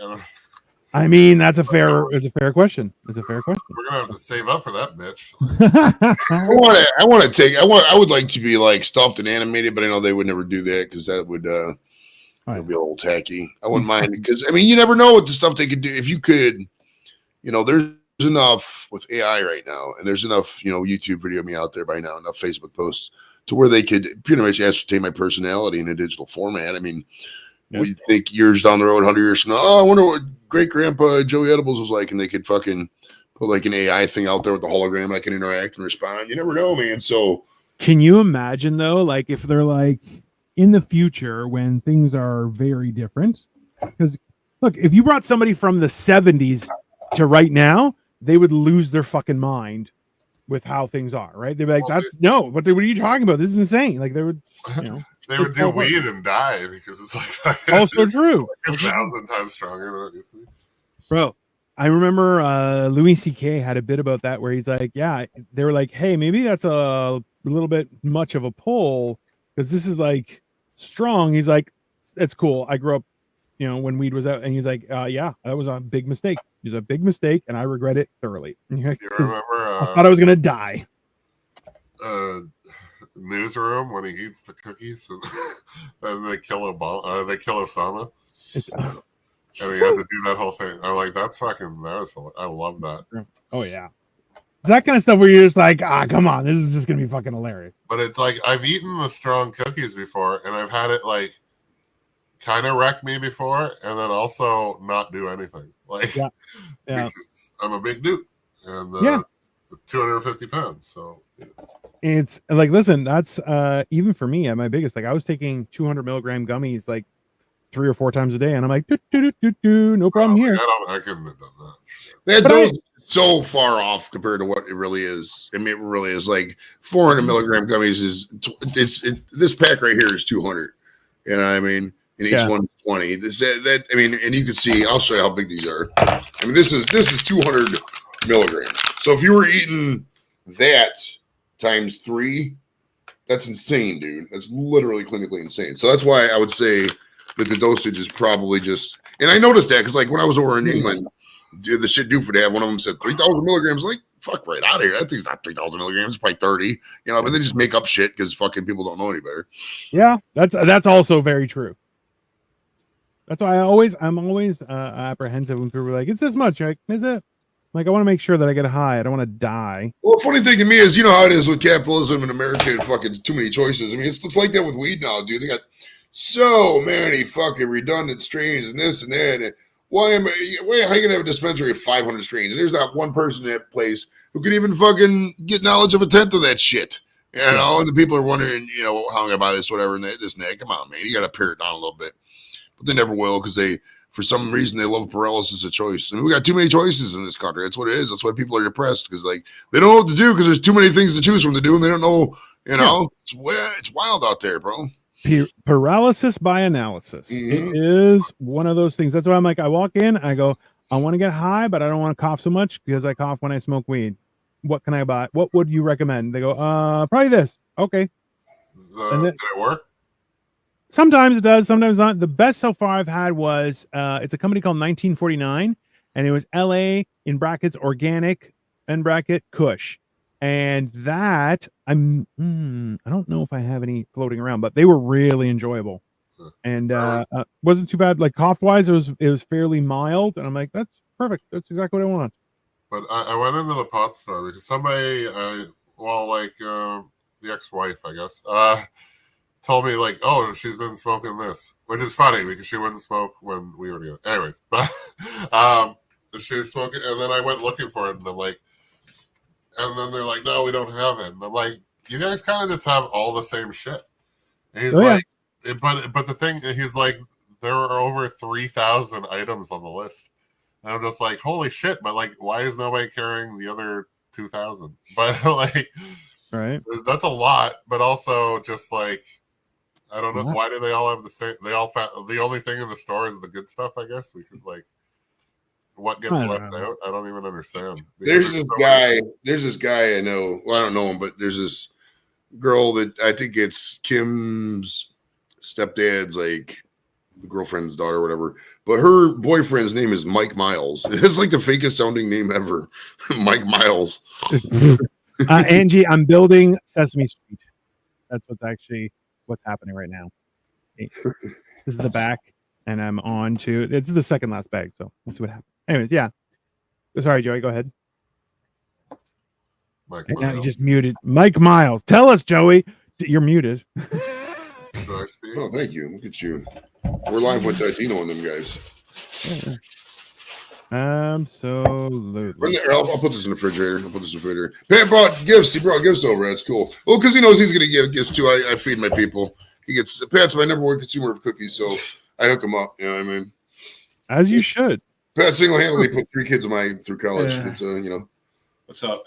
I mean, it's a fair question. It's a fair question. We're gonna have to save up for that, bitch. I would like to be like stuffed and animated, but I know they would never do that because that would it'd be a little tacky. I wouldn't mind because I mean, you never know what the stuff they could do. If you could, you know, there's enough with AI right now, and there's enough, you know, YouTube video of me out there by now, enough Facebook posts to where they could pretty much ascertain my personality in a digital format. I mean, we think years down the road, 100 years from now, oh, I wonder what great grandpa Joey Edibles was like, and they could fucking put like an AI thing out there with the hologram, and I can interact and respond. You never know, man. So, can you imagine though, like if they're like in the future when things are very different? Because look, if you brought somebody from the 70s to right now, they would lose their fucking mind with how things are, right? They'd be like, what are you talking about? This is insane. Like they would, you know, they would do weed and die because it's like also true. Like 1,000 times stronger than it used to be. Bro, I remember Louis C.K. had a bit about that where he's like, yeah, they were like, hey, maybe that's a little bit much of a pull because this is like strong. He's like, that's cool. I grew up, you know, when weed was out, and he's like, yeah, that was a big mistake. It was a big mistake, and I regret it thoroughly. You remember? I thought I was gonna die. Newsroom when he eats the cookies, and then they kill Obama. They kill Osama, and he had to do that whole thing. I'm like, that's fucking embarrassing. I love that. Oh yeah, that kind of stuff where you're just like, come on, this is just gonna be fucking hilarious. But it's like I've eaten the strong cookies before, and I've had it like kind of wreck me before, and then also not do anything. Like, yeah. Because I'm a big dude, and 250 pounds. So it's like, listen, that's even for me at my biggest. Like I was taking 200 milligram gummies like 3 or 4 times a day, and I'm like, no problem here. I couldn't have done that. That those so far off compared to what it really is. I mean, it really is like 400 milligram gummies is this pack right here is 200. You know what I mean? And each one's 20. That I mean, and you can see. I'll show you how big these are. I mean, this is 200 milligrams. So if you were eating that times 3, that's insane, dude. That's literally clinically insane. So that's why I would say that the dosage is probably just. And I noticed that because like when I was over in England, the shit do for that. One of them said 3,000 milligrams. Like fuck, right out of here. That thing's not 3,000 milligrams. It's probably 30. You know, but they just make up shit because fucking people don't know any better. Yeah, that's also very true. That's why I'm always apprehensive when people are like, it's this much. Like, is it? Like, I want to make sure that I get high. I don't want to die. Well, the funny thing to me is, you know how it is with capitalism in America and fucking too many choices. I mean, it's like that with weed now, dude. They got so many fucking redundant strains and this and that. And how are you gonna have a dispensary of 500 strains? There's not one person in that place who could even fucking get knowledge of a tenth of that shit. You know, and the people are wondering, you know, how I'm gonna buy this, whatever, and this and that. Come on, man, you gotta pare it down a little bit. But they never will because for some reason, they love paralysis of choice. And we got too many choices in this country. That's what it is. That's why people are depressed because like they don't know what to do because there's too many things to choose from to do, and they don't know. You know, it's wild out there, bro. Paralysis by analysis. It is one of those things. That's why I'm like, I walk in, I go, I want to get high, but I don't want to cough so much because I cough when I smoke weed. What can I buy? What would you recommend? They go, probably this. Okay. Did it work? Sometimes it does, sometimes not. The best so far I've had was it's a company called 1949, and it was LA in brackets organic end bracket Kush. And that I don't know if I have any floating around, but they were really enjoyable. And wasn't too bad. Like cough wise, it was fairly mild, and I'm like, that's perfect. That's exactly what I want. But I went into the pot store because somebody, the ex-wife, I guess, told me like, oh, she's been smoking this, which is funny because she wouldn't smoke when we were together. Anyways, but she was smoking, and then I went looking for it, and I'm like, and then they're like, no, we don't have it. And I'm like, you guys kind of just have all the same shit. And he's like, but the thing, he's like, there are over 3,000 items on the list. And I'm just like, holy shit, but like, why is nobody carrying the other 2,000? But like, right, that's a lot, but also just like, I don't know, why do they all have the same? The only thing in the store is the good stuff, I guess. We could like, what gets left out? I don't even understand. There's this guy I know. Well, I don't know him, but there's this girl that I think it's Kim's stepdad's like the girlfriend's daughter or whatever. But her boyfriend's name is Mike Miles. It's like the fakest sounding name ever. Mike Miles. Angie, I'm building Sesame Street. That's what's happening right now. This is the back, and I'm on to it's the second last bag, so we'll see what happens. Anyways, yeah. Sorry, Joey, go ahead. Mike Now you just muted. Mike Miles. Tell us, Joey. You're muted. Oh, thank you. Look at you. We're live with Tino and them guys. Absolutely. I'll put this in the refrigerator. Pat brought gifts. He brought gifts over. That's cool. Well, because he knows he's going to give gifts too. I feed my people. Pat's my number one consumer of cookies, so I hook him up. You know what I mean? As you should. Pat single-handedly put 3 kids of mine through college. Yeah. It's you know. What's up?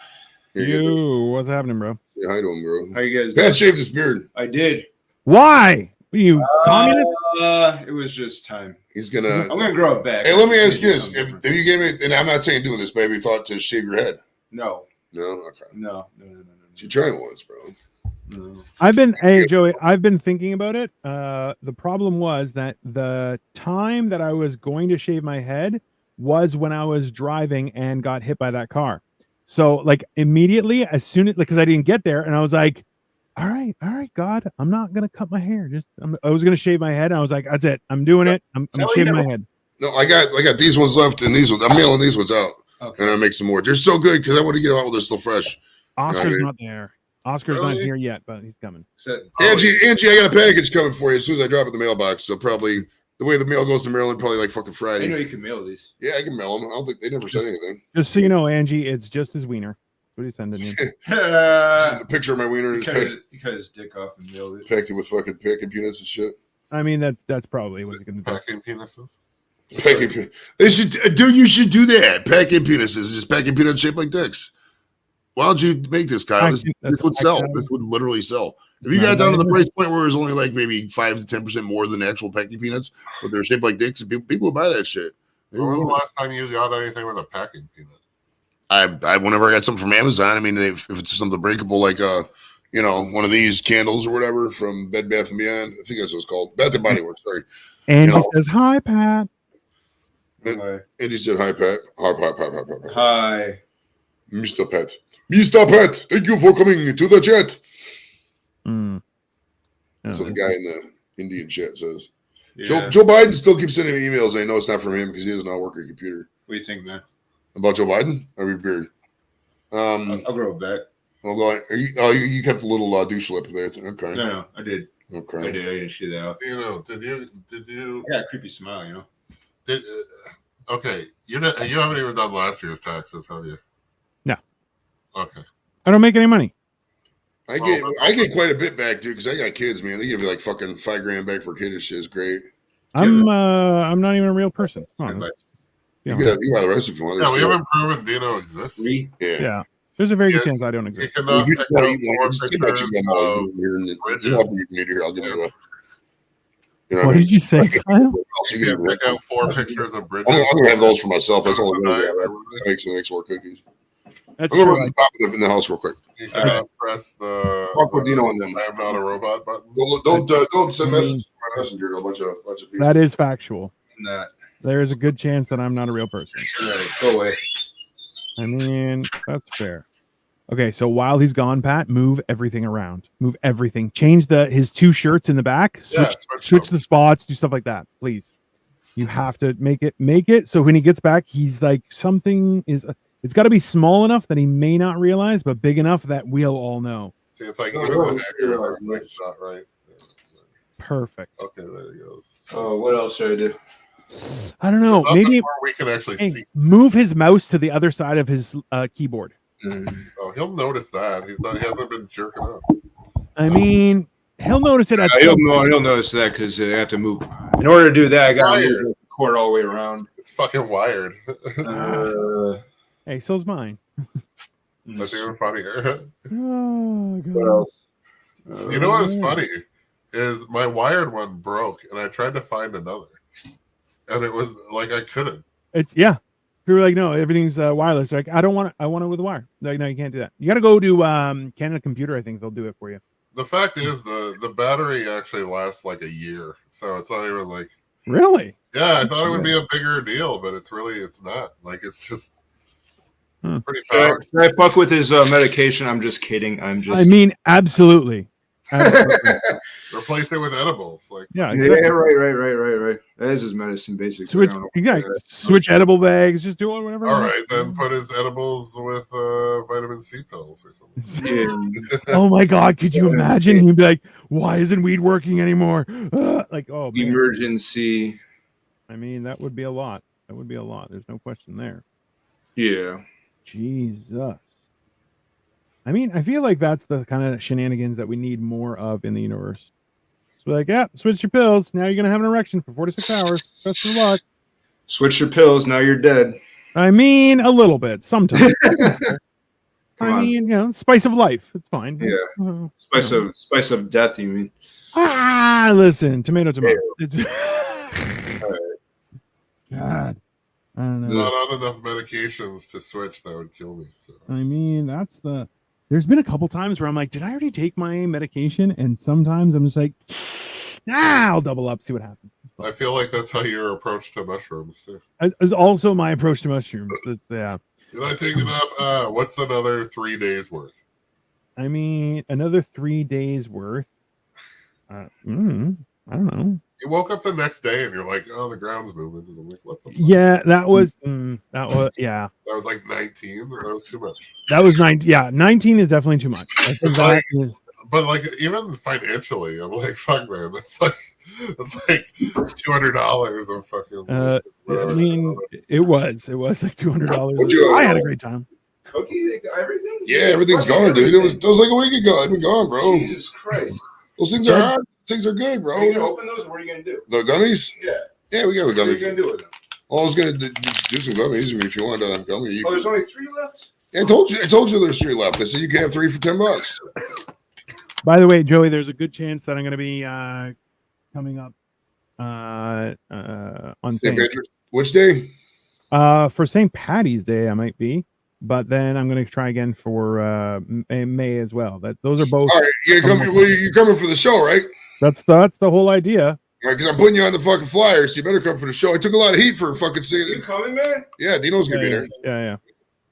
What's happening, bro? Say hi to him, bro. How you guys Pat doing? shaved his beard. I did. Why? Are you communist? It was just time. He's gonna. I'm gonna grow it back. Hey, let me ask you this: if you gave me, and I'm not saying doing this, but have you thought to shave your head? No. No. Okay. No. You try it once, bro. No. Joey, I've been thinking about it. The problem was that the time that I was going to shave my head was when I was driving and got hit by that car. So like immediately, as soon as because I didn't get there, and I was like, all right, God, I'm not gonna cut my hair. I was gonna shave my head. And I was like, that's it. I'm doing it. I'm shaving my head. No, I got these ones left, and these ones. I'm mailing these ones out, and I make some more. They're so good because I want to get them out while they're still fresh. Oscar's not there. Oscar's not here yet, but he's coming. Angie, I got a package coming for you as soon as I drop it in the mailbox. So probably the way the mail goes to Maryland, probably like fucking Friday. I know you can mail these. Yeah, I can mail them. I don't think they never said anything. Just so you know, Angie, it's just his wiener. What are you sending you? A picture of my wiener. He cut his dick off and mailed it. Packed it with fucking packing peanuts and shit. I mean, that's probably what he's gonna do. Packing penises. Packing. You should do that. Packing penises, just packing peanuts shaped like dicks. Why don't you make this, Kyle? This would sell. This would literally sell. If you got down to the price point where it was only like maybe 5 to 10% more than actual packing peanuts, but they're shaped like dicks, people would buy that shit. When was the last time you got anything with a packing peanut? I whenever I got something from Amazon, I mean, if it's something breakable like one of these candles or whatever from Bed Bath & Beyond, I think that's what it's called. Bath & Body Works, sorry. Angie says, hi, Pat. Hi. Angie said, hi, Pat. Hi. Hi. Mr. Pat. Mr. Pat, thank you for coming to the chat. That's what the guy in the Indian chat says. Yeah. Joe Biden still keeps sending me emails. I know it's not from him because he does not work a computer. What do you think, man? About Joe Biden? Are we weird? I'll grow it back. You kept a little douche lip there. Okay. No, I did. Okay. I did shoot that off. Did you? I got a creepy smile, you know. Okay, you haven't even done last year's taxes, have you? No. Okay. I don't make any money. I get quite a bit back, dude, because I got kids, man. They give you like fucking $5,000 back per kid. This shit is great. I'm not even a real person. Come on. You got the rest if you want. Yeah, we haven't proven Dino exists. Yeah. There's a very good chance I don't exist. You cannot pick out 4 pictures What did you say, Kyle? You can pick out 4 pictures of Bridget. I'm gonna have those for myself. That's all I'm gonna do. Makes more cookies. That's I'm gonna run the top of them in the house real quick. You cannot press the Dino on them. I am not a robot button. Don't send messages to my messenger to a bunch of people. That is factual. Not. There is a good chance that I'm not a real person. Right, go away. I mean, that's fair. Okay, so while he's gone, Pat, move everything around. Move everything. Change his 2 shirts in the back. Switch the spots. Do stuff like that, please. You have to make it so when he gets back, he's like something is. It's got to be small enough that he may not realize, but big enough that we'll all know. See, it's like even the actors are like not right. Perfect. Okay, there he goes. Oh, what else should I do? I don't know. Maybe we can actually see. Move his mouse to the other side of his keyboard. Oh, he'll notice that. He hasn't been jerking up. I mean, he'll notice it. He'll notice that because they have to move. In order to do that, I got to move the cord all the way around. It's fucking wired. Hey, so's mine. That's even funnier. Oh, God. What else? You know what's funny is my wired one broke, and I tried to find another, and it was like I couldn't. People were like, no, everything's wireless. Like, I want it with a wire. Like, no, you can't do that. You got to go to Canada Computer. I think they'll do it for you. The fact is, the battery actually lasts like a year, so it's not even like. Really? Yeah, I thought it would be a bigger deal, but it's not. Like, it's just. It's pretty powerful. Should I fuck with his medication? I'm just kidding. I mean, absolutely. Replace it with edibles. Like exactly. Yeah, right. That is his medicine, basically. Switch edible bags. Just do whatever. All right, then put his edibles with vitamin C pills or something. Yeah. Oh my God! Could you imagine? He'd be like, "Why isn't weed working anymore?" Like, oh, man. Emergency. I mean, that would be a lot. There's no question there. Yeah. Jesus. I mean, I feel like that's the kind of shenanigans that we need more of in the universe. So like, yeah, switch your pills. Now you're going to have an erection for 4 to 6 hours. Best of luck. Switch your pills. Now you're dead. I mean, a little bit. Sometimes. I mean, spice of life. It's fine. Yeah. Spice of death, you mean? Listen. Tomato. It's... Right. God. I don't know. Not enough medications to switch that would kill me. So I mean, there's been a couple times where I'm like, did I already take my medication? And sometimes I'm just like, I'll double up, see what happens. I feel like that's how your approach to mushrooms too. It's also my approach to mushrooms. Yeah. Did I take enough? What's another 3 days worth? I mean, another 3 days worth. I don't know. You woke up the next day and you're like, "Oh, the ground's moving." And I'm like, "What the fuck?" Yeah, that was That was like 19. That was too much. That was 19. Yeah, 19 is definitely too much. I think but like even financially, I'm like, "Fuck, man, that's like $200 of fucking." I mean, it was like $200. I had a great time. Cookie, everything? Yeah, everything's gone, dude. It was like a week ago. It's been gone, bro. Jesus Christ. Those things are hot. Things are good, bro. Are you gonna open those, or what are you gonna do? The gummies? Yeah, we got the gummies. What are you gonna do with them? Well, I was gonna do some gummies. I mean, if you want a gummy, there's only 3 left. Yeah, I told you there's 3 left. I said you can have 3 for $10. By the way, Joey, there's a good chance that I'm going to be coming up on St. Patrick's. Which day? For St. Patty's Day, I might be. But then I'm going to try again for May as well. Those are both. All right, you're coming for the show, right? That's the whole idea. All right, because I'm putting you on the fucking flyer, so you better come for the show. I took a lot of heat for fucking seeing it. You coming, man? Yeah, Dino's gonna be there. Yeah.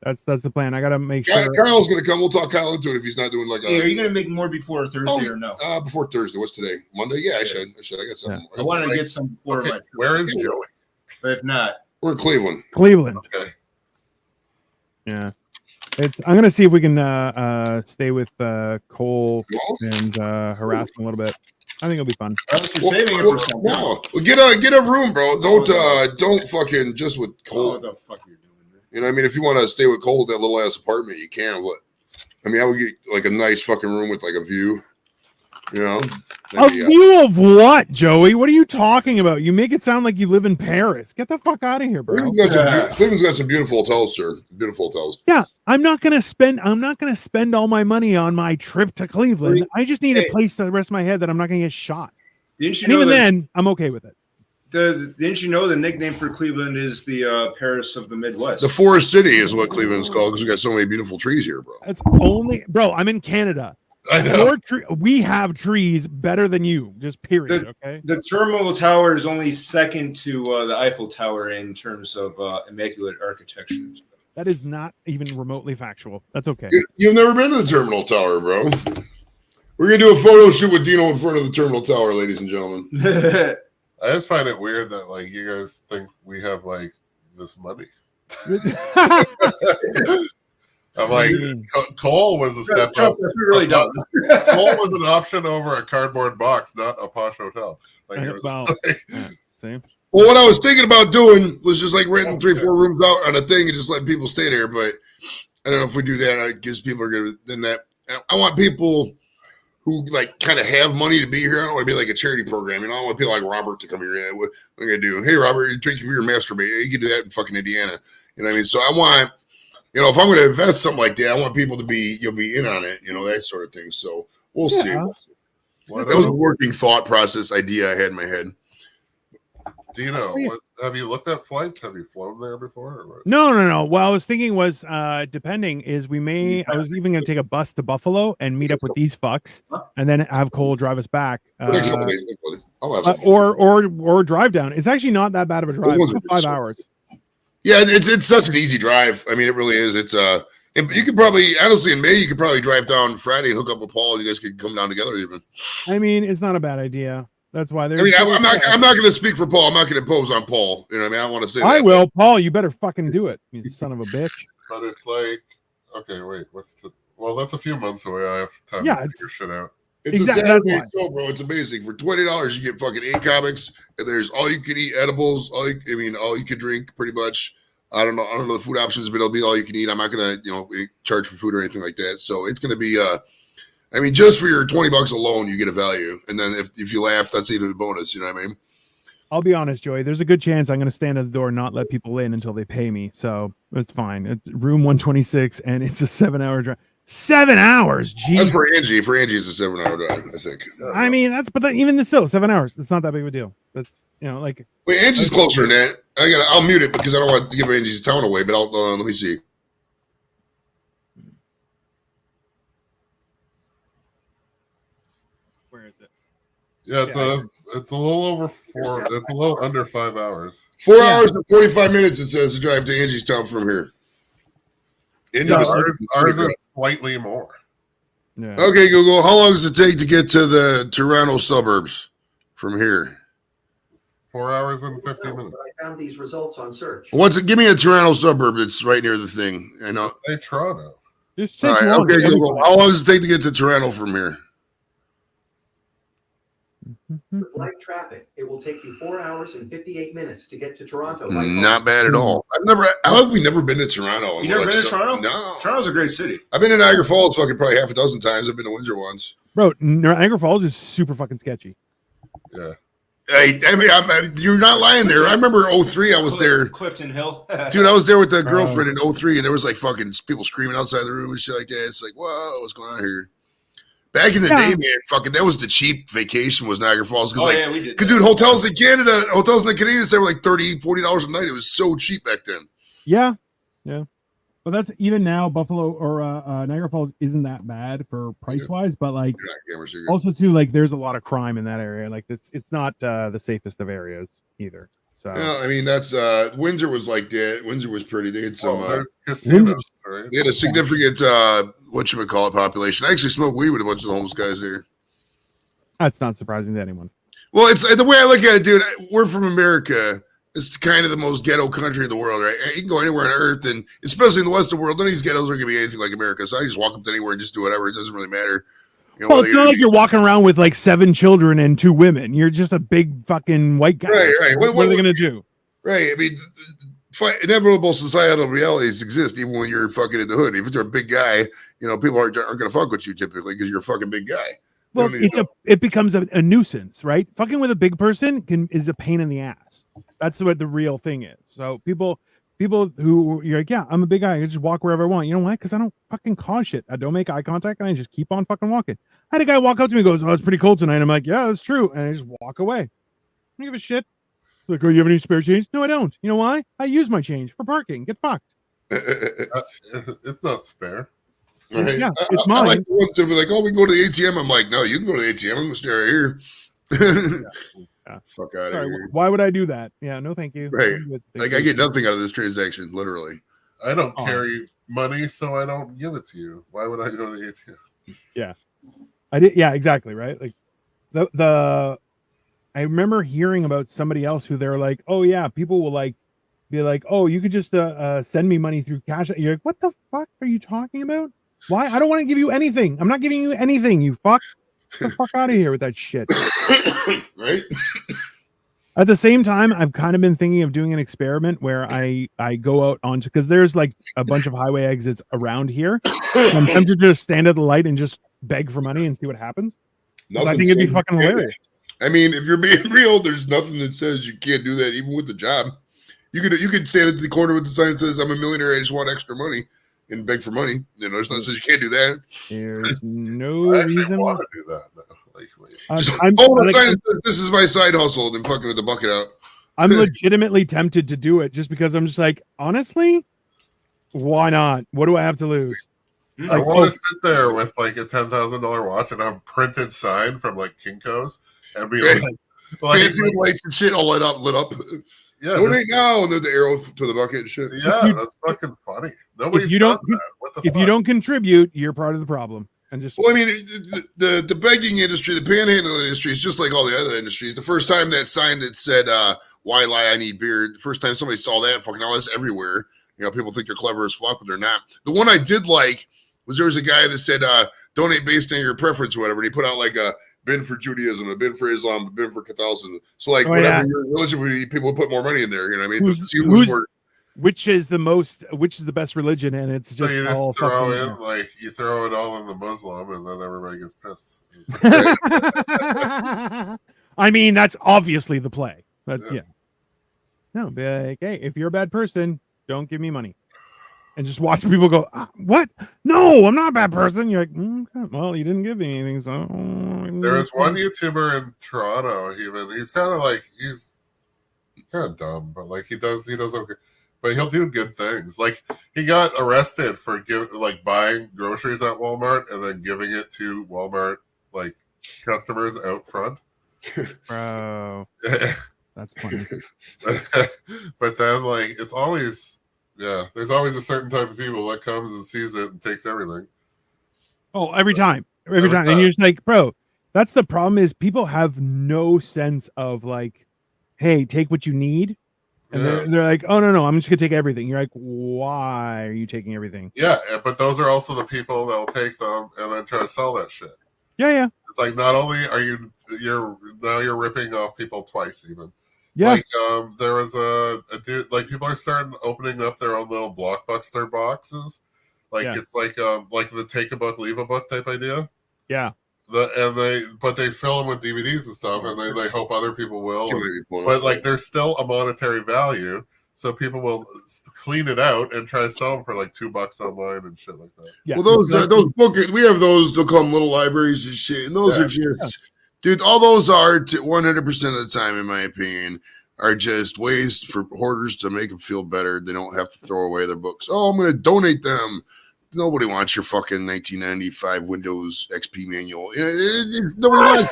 That's the plan. I gotta make sure. Kyle's gonna come. We'll talk Kyle into it if he's not doing like. Hey, are you gonna make more before Thursday or no? Before Thursday. What's today? Monday? Yeah, I should. I got something. I wanted to get some before. Okay. Where is Joey? But if not, we're in Cleveland. Okay. Yeah. I'm gonna see if we can stay with Cole and harass him a little bit. I think it'll be fun. You're saving it for something. No, get a room, bro. Don't fucking just with cold. What the fuck you're doing, man? You know, what I mean, if you want to stay with cold, that little ass apartment, you can. But I mean, I would get like a nice fucking room with like a view. You know, a view of what, Joey? What are you talking about? You make it sound like you live in Paris. Get the fuck out of here, bro. Cleveland's got some beautiful hotels, sir. Beautiful hotels. Yeah, I'm not gonna spend all my money on my trip to Cleveland. I just need a place to rest my head that I'm not gonna get shot. Even then, I'm okay with it. Didn't you know the nickname for Cleveland is the Paris of the Midwest? The Forest City is what Cleveland's called because we got so many beautiful trees here, bro. That's bro. I'm in Canada. I know. We have trees better than you. Just period. Okay. The Terminal Tower is only second to the Eiffel Tower in terms of immaculate architecture. That is not even remotely factual. That's okay. You've never been to the Terminal Tower, bro. We're gonna do a photo shoot with Dino in front of the Terminal Tower, ladies and gentlemen. I just find it weird that like you guys think we have like this money. I'm like, coal was a step up. Really dumb. Coal was an option over a cardboard box, not a posh hotel. Like, it was same. Well, what I was thinking about doing was just like renting 3-4 rooms out on a thing and just letting people stay there. But I don't know if we do that. I guess people are gonna then that. I want people who like kind of have money to be here. I don't want to be like a charity program. You know, I want people like Robert to come here. Yeah, what I'm gonna do? Hey, Robert, you drink your masturbate. You can do that in fucking Indiana. You know what I mean? So I want. You know, if I'm going to invest something like that, I want people to be, be in on it, that sort of thing. So we'll see. That was a working thought process idea I had in my head. Do you know, have you looked at flights? Have you flown there before? Or what? No. What I was thinking was, depending is I was even going to take a bus to Buffalo and meet up with these fucks and then have Cole drive us back. Or drive down. It's actually not that bad of a drive. It's 5 hours. Yeah, it's such an easy drive. I mean, it really is. It's you could probably honestly in May you could probably drive down Friday and hook up with Paul. You guys could come down together even. I mean, it's not a bad idea. That's why there's. I mean, I'm not going to speak for Paul. I'm not going to impose on Paul. You know what I mean? I don't want to say. I will, Paul. You better fucking do it, you son of a bitch. But it's like, okay, wait, that's a few months away. I have time to figure shit out. It's a Saturday show, bro. It's amazing. For $20, you get fucking 8 comics, and there's all you can eat edibles. All you can drink, pretty much. I don't know the food options, but it'll be all you can eat. I'm not gonna, charge for food or anything like that. So it's gonna be, just for your $20 alone, you get a value, and then if you laugh, that's even a bonus. You know what I mean? I'll be honest, Joey. There's a good chance I'm gonna stand at the door and not let people in until they pay me. So it's fine. It's room 126, and it's a 7-hour drive. 7 hours, geez. That's for Angie. For Angie, it's a 7-hour drive, I think. I mean, even still 7 hours. It's not that big of a deal. That's like. Wait, Angie's closer than that. I'll mute it because I don't want to give Angie's town away. But let me see. Where is it? Yeah, it's a little over 4. It's a little under 5 hours. 4 hours and 45 minutes. It says to drive to Angie's town from here. Ours is slightly more. Yeah. Okay, Google. How long does it take to get to the Toronto suburbs from here? 4 hours and 50 minutes. I found these results on search. Give me a Toronto suburb that's right near the thing. I know. Say Toronto. Just all right. Okay, Google. How long does it take to get to Toronto from here? With light traffic, it will take you 4 hours and 58 minutes to get to Toronto. Not bad at all. How have we never been to Toronto? You never been to Toronto? No. Toronto's a great city. I've been to Niagara Falls probably half a dozen times. I've been to Windsor once. Bro, Niagara Falls is super fucking sketchy. Yeah. Hey, you're not lying there. I remember 03, I was there. Clifton Hill. Dude, I was there with the girlfriend in 03, and there was like fucking people screaming outside the room and shit like that. It's like, whoa, what's going on here? Back in the day, man, that was the cheap vacation was Niagara Falls. We did. Dude, hotels in the Canadian side were like $30, $40 a night. It was so cheap back then. Yeah. But that's even now. Buffalo or Niagara Falls isn't that bad for price wise, but like also too, like there's a lot of crime in that area. Like it's not the safest of areas either. So yeah, I mean that's Windsor was like that. Windsor was pretty. They had some casinos, right? They had a significant population. I actually smoked weed with a bunch of the homeless guys there. That's not surprising to anyone. Well, it's the way I look at it, dude. We're from America. It's kind of the most ghetto country in the world, right? You can go anywhere on earth, and especially in the Western world, none of these ghettos are going to be anything like America. So I just walk up to anywhere and just do whatever. It doesn't really matter. Well, it's not like you're walking around with like 7 children and 2 women. You're just a big fucking white guy. Right. What are they going to do? Right. I mean, inevitable societal realities exist even when you're fucking in the hood. If you're a big guy, people aren't going to fuck with you typically because you're a fucking big guy. Well, it becomes a nuisance, right? Fucking with a big person is a pain in the ass. That's what the real thing is. So people who you're like, yeah, I'm a big guy. I just walk wherever I want. You know why? Because I don't fucking cause shit. I don't make eye contact, and I just keep on fucking walking. I had a guy walk up to me and goes, "Oh, it's pretty cold tonight." I'm like, "Yeah, that's true," and I just walk away. I don't give a shit. Like, oh, you have any spare change? No, I don't. You know why? I use my change for parking. Get fucked. It's not spare. Right? Yeah, it's mine. I like the ones that be like, "Oh, we can go to the ATM." I'm like, "No, you can go to the ATM. I'm gonna stay right here." Yeah. Fuck out of here. Why would I do that? Yeah, no, thank you. Right. Like I get nothing out of this transaction, literally. I don't carry money, so I don't give it to you. Why would I go to the ATM? Yeah, I did. Yeah, exactly. Right. Like I remember hearing about somebody else who they're like, oh yeah, people will be like, oh, you could just send me money through cash. You're like, what the fuck are you talking about? Why? I don't want to give you anything. I'm not giving you anything. You fuck. Get the fuck out of here with that shit. Right. At the same time, I've kind of been thinking of doing an experiment where I go out onto, because there's like a bunch of highway exits around here. So I'm tempted to just stand at the light and just beg for money and see what happens. I think it'd be fucking hilarious. I mean, if you're being real, there's nothing that says you can't do that, even with the job. You could stand at the corner with the sign that says, "I'm a millionaire. I just want extra money," and beg for money. There's nothing that says you can't do that. There's no reason want to do that. No. I'm the sign that says, "This is my side hustle," and fucking with the bucket out. I'm legitimately tempted to do it just because I'm just like, honestly, why not? What do I have to lose? I want to sit there with like a $10,000 watch and a printed sign from like Kinko's and be like fancy with lights and shit all lit up. Yeah, donate now, and then the arrow to the bucket and shit. Yeah, that's fucking funny. Nobody's done that. What the fuck? You don't contribute, you're part of the problem. And just well, I mean, the begging industry, the panhandling industry is just like all the other industries. The first time that sign that said "Why lie? I need beer." The first time somebody saw that, fucking all that's everywhere. People think they're clever as fuck, but they're not. The one I did like was there was a guy that said donate based on your preference or whatever, and he put out like a bin for Judaism, a bin for Islam, a bin for Catholicism. So like whatever your religion would be, people would put more money in there. You know what I mean? Which is the best religion, and it's just so you all just throw in like you throw it all in the Muslim, and then everybody gets pissed. I mean, that's obviously the play. That's No, be like, hey, if you're a bad person, don't give me money. And just watch people go, what? No, I'm not a bad person. You're like, well, you didn't give me anything, so. There was one YouTuber in Toronto. He's kind of dumb, but like he does okay. But he'll do good things. Like he got arrested for buying groceries at Walmart and then giving it to Walmart like customers out front. Bro, that's funny. But then it's always. Yeah, there's always a certain type of people that comes and sees it and takes everything. Oh, every time. And you're just like, bro, that's the problem is people have no sense of like, hey, take what you need. And they're like, oh, no, I'm just going to take everything. You're like, why are you taking everything? Yeah, but those are also the people that will take them and then try to sell that shit. Yeah. It's like not only are you're ripping off people twice even. Yeah. Like there was a dude, like people are starting opening up their own little Blockbuster boxes. It's like the take a book, leave a book type idea. Yeah. But they fill them with DVDs and stuff, and they hope other people will. But there's still a monetary value, so people will clean it out and try to sell them for like $2 online and shit like that. Yeah. Well, those book we have those. They'll call them little libraries and shit, and those are just. Dude, all those are 100% of the time, in my opinion, are just ways for hoarders to make them feel better. They don't have to throw away their books. Oh, I'm going to donate them. Nobody wants your fucking 1995 Windows XP manual. Nobody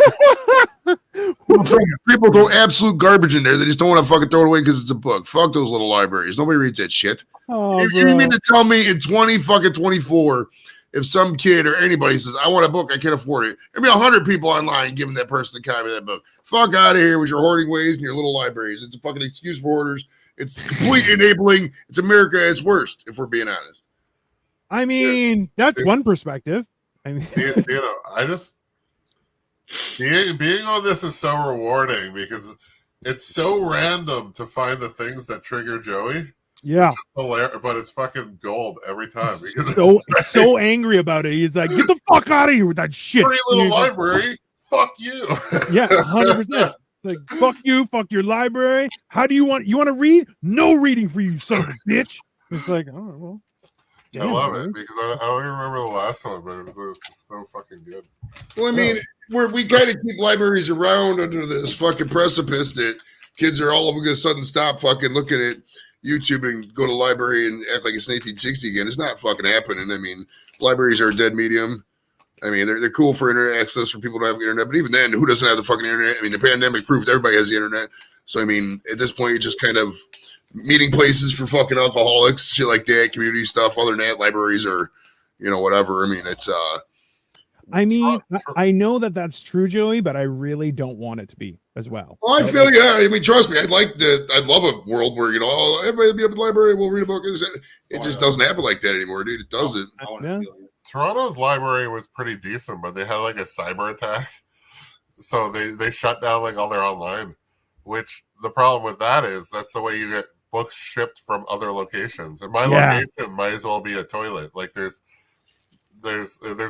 wants it. People throw absolute garbage in there. They just don't want to fucking throw it away because it's a book. Fuck those little libraries. Nobody reads that shit. Oh, you mean to tell me in 2024 if some kid or anybody says, I want a book, I can't afford it, there'll be 100 people online giving that person a copy of that book. Fuck out of here with your hoarding ways and your little libraries. It's a fucking excuse for hoarders. It's complete enabling. It's America at its worst, if we're being honest. I mean, that's one perspective. I mean, I just being on this is so rewarding because it's so random to find the things that trigger Joey. Yeah, it's hilarious, but it's fucking gold every time because so angry about it. He's like, "Get the fuck out of here with that shit!" Pretty Little Library. Fuck you. Yeah, 100%. Like, fuck you, fuck your library. How do you want to read? No reading for you, son of a bitch. It's like, oh well. I love it because I don't even remember the last one, but it was just so fucking good. Well, I mean, we kind of keep libraries around under this fucking precipice that kids are all of a sudden stop fucking looking at YouTube and go to the library and act like it's 1860 again. It's not fucking happening. I mean, libraries are a dead medium. I mean, they're cool for internet access for people who don't have internet, but even then, who doesn't have the fucking internet? I mean, the pandemic proved everybody has the internet. So, I mean, at this point, it's just kind of meeting places for fucking alcoholics, shit like that, community stuff. Other than that, libraries are, whatever. I mean, it's I mean, I know that that's true, Joey, but I really don't want it to be as well. Well, I feel, I mean, trust me, I'd love a world where, everybody will be up at the library, we'll read a book. It just doesn't happen like that anymore, dude. It doesn't. Yeah. Toronto's library was pretty decent, but they had like a cyber attack. So they shut down like all their online, which the problem with that is that's the way you get books shipped from other locations. And my location might as well be a toilet. Like there's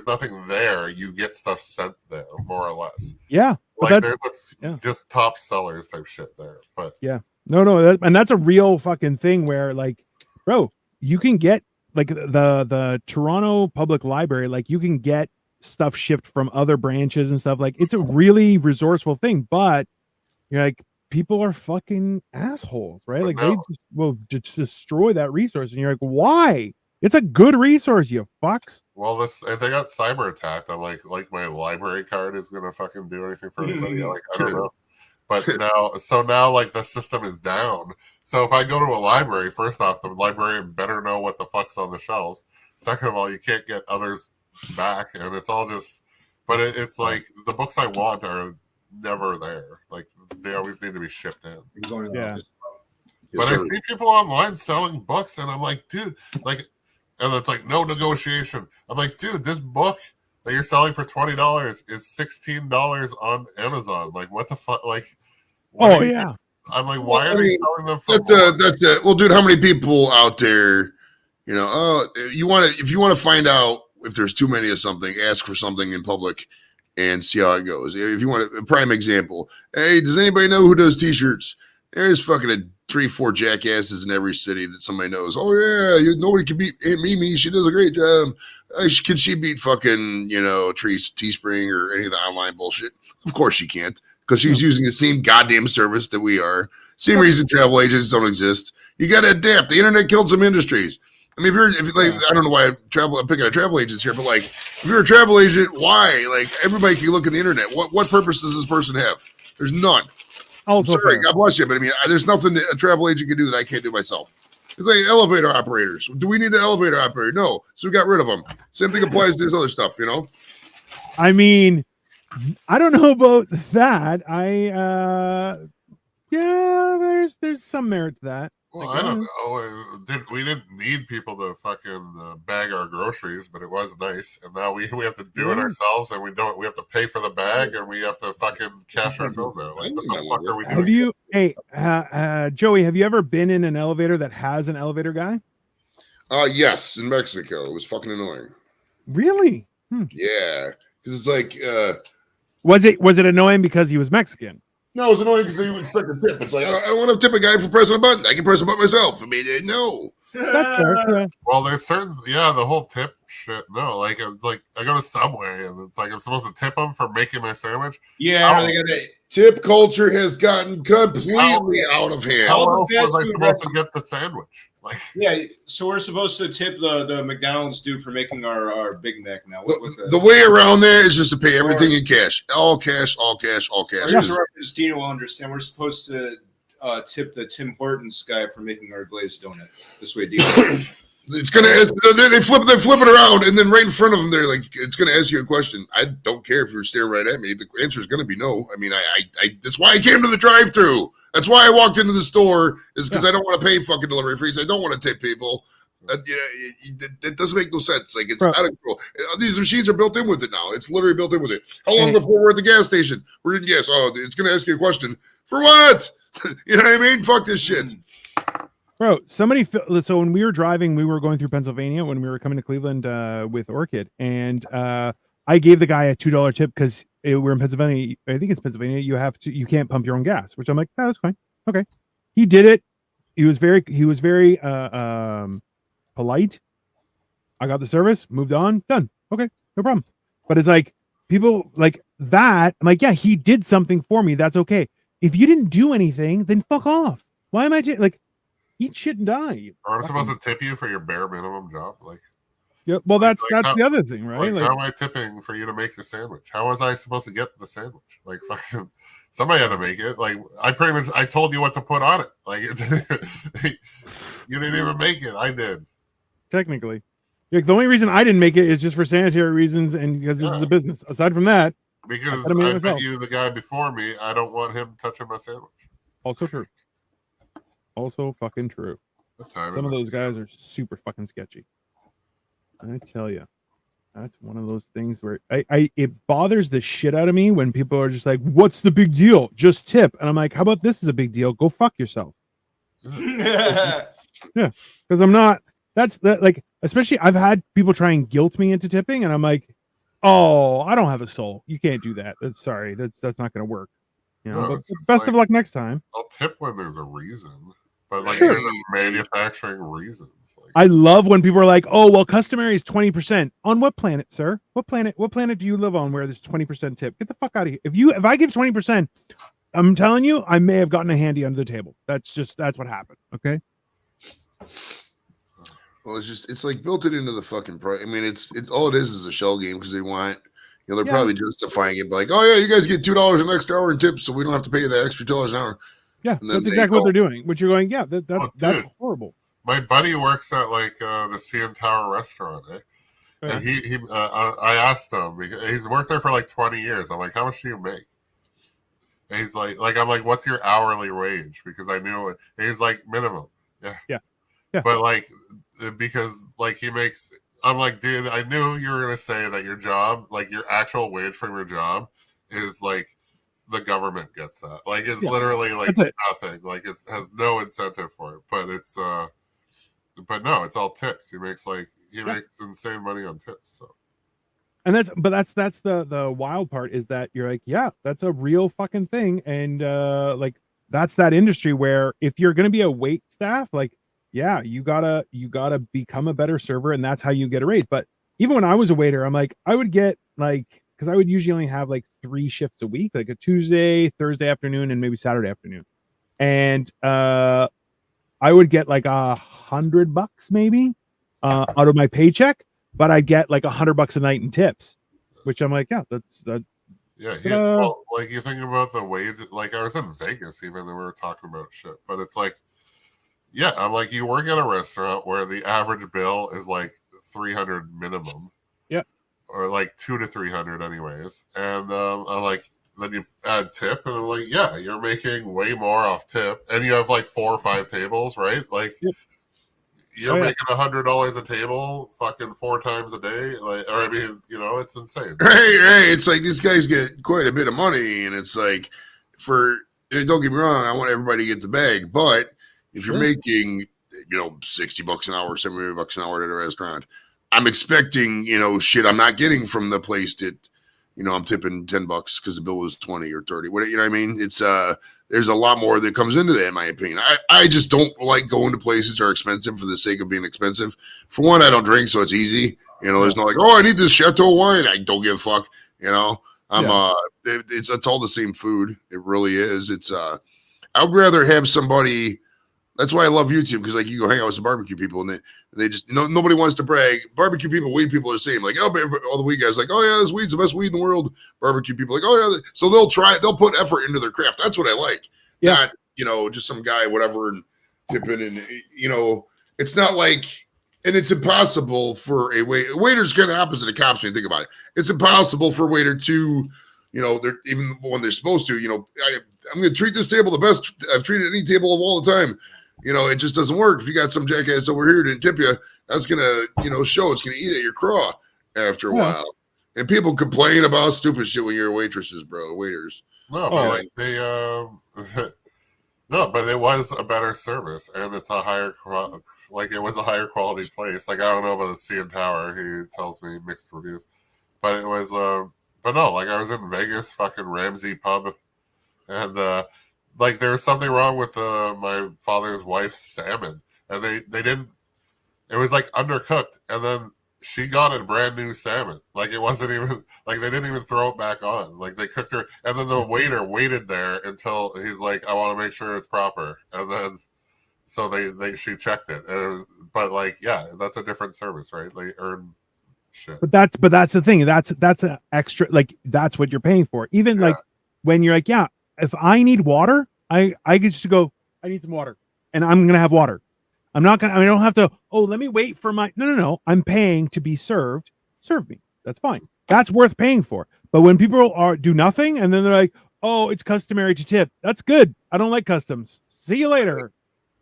nothing there. You get stuff sent there, more or less. Yeah. Like there's just top sellers type shit there. But yeah. No, and that's a real fucking thing where like, bro, you can get like the Toronto Public Library, like you can get stuff shipped from other branches and stuff. Like it's a really resourceful thing, but you're like, people are fucking assholes, right? Like they just will just destroy that resource, and you're like, why? It's a good resource, you fucks. Well, if they got cyber attacked, I'm like my library card is gonna fucking do anything for anybody. Like I don't know. But now like the system is down. So if I go to a library, first off, the librarian better know what the fuck's on the shelves. Second of all, you can't get others back, and it's all just. But it's like the books I want are never there. Like they always need to be shipped in. Yeah. But I see people online selling books, and I'm like, dude, like, and it's like no negotiation. I'm like, dude, this book that you're selling for $20 is $16 on Amazon. Like, what the fuck? Like, yeah. I'm like, why are they selling them for? That's it. Well, dude, how many people out there? If you want to find out if there's too many of something, ask for something in public and see how it goes. If you want a prime example, hey, does anybody know who does T-shirts? There's fucking 3-4 jackasses in every city that somebody knows. Oh yeah, nobody can beat Aunt Mimi. She does a great job. Can she beat fucking Teespring or any of the online bullshit? Of course she can't, because she's using the same goddamn service that we are. Same reason travel agents don't exist. You got to adapt. The internet killed some industries. I mean, I don't know why I'm picking a travel agents here, but like, if you're a travel agent, why? Like, everybody can look at the internet. What purpose does this person have? There's none. Also, sorry, God bless you, but I mean, there's nothing that a travel agent can do that I can't do myself. It's like elevator operators. Do we need an elevator operator? No. So we got rid of them. Same thing applies to this other stuff, I mean, I don't know about that. There's some merit to that. Well, I don't know. We didn't need people to fucking bag our groceries, but it was nice. And now we have to do it ourselves, and we have to pay for the bag, and we have to fucking cash ourselves out. Like, what the fuck are we doing? Joey, have you ever been in an elevator that has an elevator guy? Yes, in Mexico. It was fucking annoying. Really? Yeah, because it's like, was it annoying because he was Mexican? No, it's annoying because you expect a tip. It's like, I don't want to tip a guy for pressing a button. I can press a button myself. I mean, no. That's fair. Well, there's certain, the whole tip shit. No, like, it's like, I go to Subway, and it's like, I'm supposed to tip them for making my sandwich. Yeah, tip culture has gotten completely out of hand. How else was I supposed to get the sandwich? Like, yeah, so we're supposed to tip the McDonald's dude for making our Big Mac now. The way around there is just to pay everything in cash. All cash, all cash, all cash. Dina will understand. We're supposed to tip the Tim Hortons guy for making our glazed donut. This way, Dina. It's gonna. They flip it around, and then right in front of them, they're like, "It's gonna ask you a question." I don't care if you're staring right at me. The answer is gonna be no. I mean, I that's why I came to the drive-thru. That's why I walked into the store, is because I don't want to pay fucking delivery fees. I don't want to tip people. That doesn't make no sense. Like, it's Bro. out of control. These machines are built in with it now. It's literally built in with it. How long before we're at the gas station? We're getting gas. Oh, it's going to ask you a question. For what? You know what I mean? Fuck this shit. Bro, so when we were driving, we were going through Pennsylvania when we were coming to Cleveland with Orchid, and I gave the guy a $2 tip because we're in Pennsylvania. I think it's Pennsylvania. You can't pump your own gas, which I'm like, oh, that's fine. Okay. He did it. He was very polite. I got the service, moved on, done. Okay, no problem. But it's like people like that. I'm like, yeah, he did something for me. That's okay. If you didn't do anything, then fuck off. Why am I like eat shit and die? Are I supposed to tip you for your bare minimum job? Like, yeah, well, that's the other thing, right? Like, how am I tipping for you to make the sandwich? How was I supposed to get the sandwich? Like, fucking, somebody had to make it. Like, I told you what to put on it. Like, you didn't even make it. I did. Technically, like, the only reason I didn't make it is just for sanitary reasons and because this is a business. Aside from that, because I bet you the guy before me, I don't want him touching my sandwich. Also true. Also fucking true. Some of those guys are super fucking sketchy. I tell you, that's one of those things where it bothers the shit out of me when people are just like, "What's the big deal? Just tip." And I'm like, "How about this is a big deal? Go fuck yourself." Yeah, because I'm not. That's like, especially I've had people try and guilt me into tipping, and I'm like, "Oh, I don't have a soul. You can't do that. That's not going to work." You know, but best of luck next time. I'll tip when there's a reason. But like, there's manufacturing reasons. Like, I love when people are like, "Oh, well, customary is 20%." On what planet, sir? What planet do you live on where there's 20% tip? Get the fuck out of here. If I give 20%, I'm telling you, I may have gotten a handy under the table. That's what happened. Okay. Well, it's like built it into the fucking price. I mean, it's all it is a shell game because they want, they're probably justifying it by like, oh yeah, you guys get $2 an extra hour in tips, so we don't have to pay you the extra $2 an hour. Yeah, that's exactly what they're doing. Which you're going, yeah, that's horrible. My buddy works at like the CN Tower restaurant, and he I asked him because he's worked there for like 20 years. I'm like, how much do you make? And he's like I'm like, what's your hourly wage? Because I knew it. And he's like, minimum. Yeah. But like, because like he makes. I'm like, dude, I knew you were gonna say that your job, like your actual wage from your job, is like. The government gets that. Like, it's literally like nothing. Like, it has no incentive for it. But it's but no, it's all tips. He makes insane money on tips. So, and that's the wild part is that you're like, yeah, that's a real fucking thing, and like that's that industry where if you're gonna be a wait staff, like, yeah, you gotta become a better server, and that's how you get a raise. But even when I was a waiter, I'm like, I would get like. Because I would usually only have like 3 shifts a week, like a Tuesday, Thursday afternoon, and maybe Saturday afternoon. And I would get like $100 maybe out of my paycheck, but I'd get like $100 a night in tips, which I'm like, yeah, that's that. Yeah, well, like you think about the wage. Like I was in Vegas, even, and we were talking about shit. But it's like, yeah, I'm like, you work at a restaurant where the average bill is like $300 minimum. Or like 200 to 300 anyways. And I'm like, then you add tip and I'm like, yeah, you're making way more off tip. And you have like 4 or 5 tables, right? Like you're making $100 a table fucking 4 times a day. Like, or I mean, it's insane. Hey, it's like these guys get quite a bit of money. And it's like don't get me wrong, I want everybody to get the bag. But if you're making, $60 an hour, $70 an hour at a restaurant, I'm expecting, shit I'm not getting from the place that, I'm tipping $10 because the bill was 20 or 30. What, you know what I mean? It's there's a lot more that comes into that, in my opinion. I just don't like going to places that are expensive for the sake of being expensive. For one, I don't drink, so it's easy. There's no like, oh, I need this Chateau wine. I don't give a fuck. It's all the same food. It really is. It's I'd rather have somebody. That's why I love YouTube, because like you go hang out with some barbecue people and they just nobody wants to brag. Barbecue people, weed people are the same. Like, all the weed guys like, oh yeah, this weed's the best weed in the world. Barbecue people like, oh yeah, so they'll put effort into their craft. That's what I like. Yeah. Not just some guy whatever and tipping and it's not like, and it's impossible for a waiter's kind of opposite of cops when you think about it. It's impossible for a waiter to they're even when they're supposed to. I'm going to treat this table the best I've treated any table of all the time. It just doesn't work. If you got some jackass over here who didn't tip you, that's gonna, show it's gonna eat at your craw after a while. And people complain about stupid shit when you're waitresses, bro, waiters. No, but like they, no, but it was a better service, and it's a higher, it was a higher quality place. Like, I don't know about the CN Tower. He tells me mixed reviews, but it was, but no, like I was in Vegas, fucking Ramsey Pub, and like there was something wrong with my father's wife's salmon, and they didn't. It was like undercooked, and then she got a brand new salmon. Like it wasn't even like they didn't even throw it back on. Like they cooked her, and then the waiter waited there until he's like, "I want to make sure it's proper," and then so she checked it. But like, yeah, that's a different service, right? They earn shit. But that's the thing. That's an extra. Like that's what you're paying for. Even like when you're like, yeah, if I need water, I get just go. I need some water, and I'm gonna have water. I don't have to, let me wait for no. I'm paying to be served. Serve me. That's fine. That's worth paying for. But when people do nothing and then they're like, oh, it's customary to tip. That's good. I don't like customs. See you later.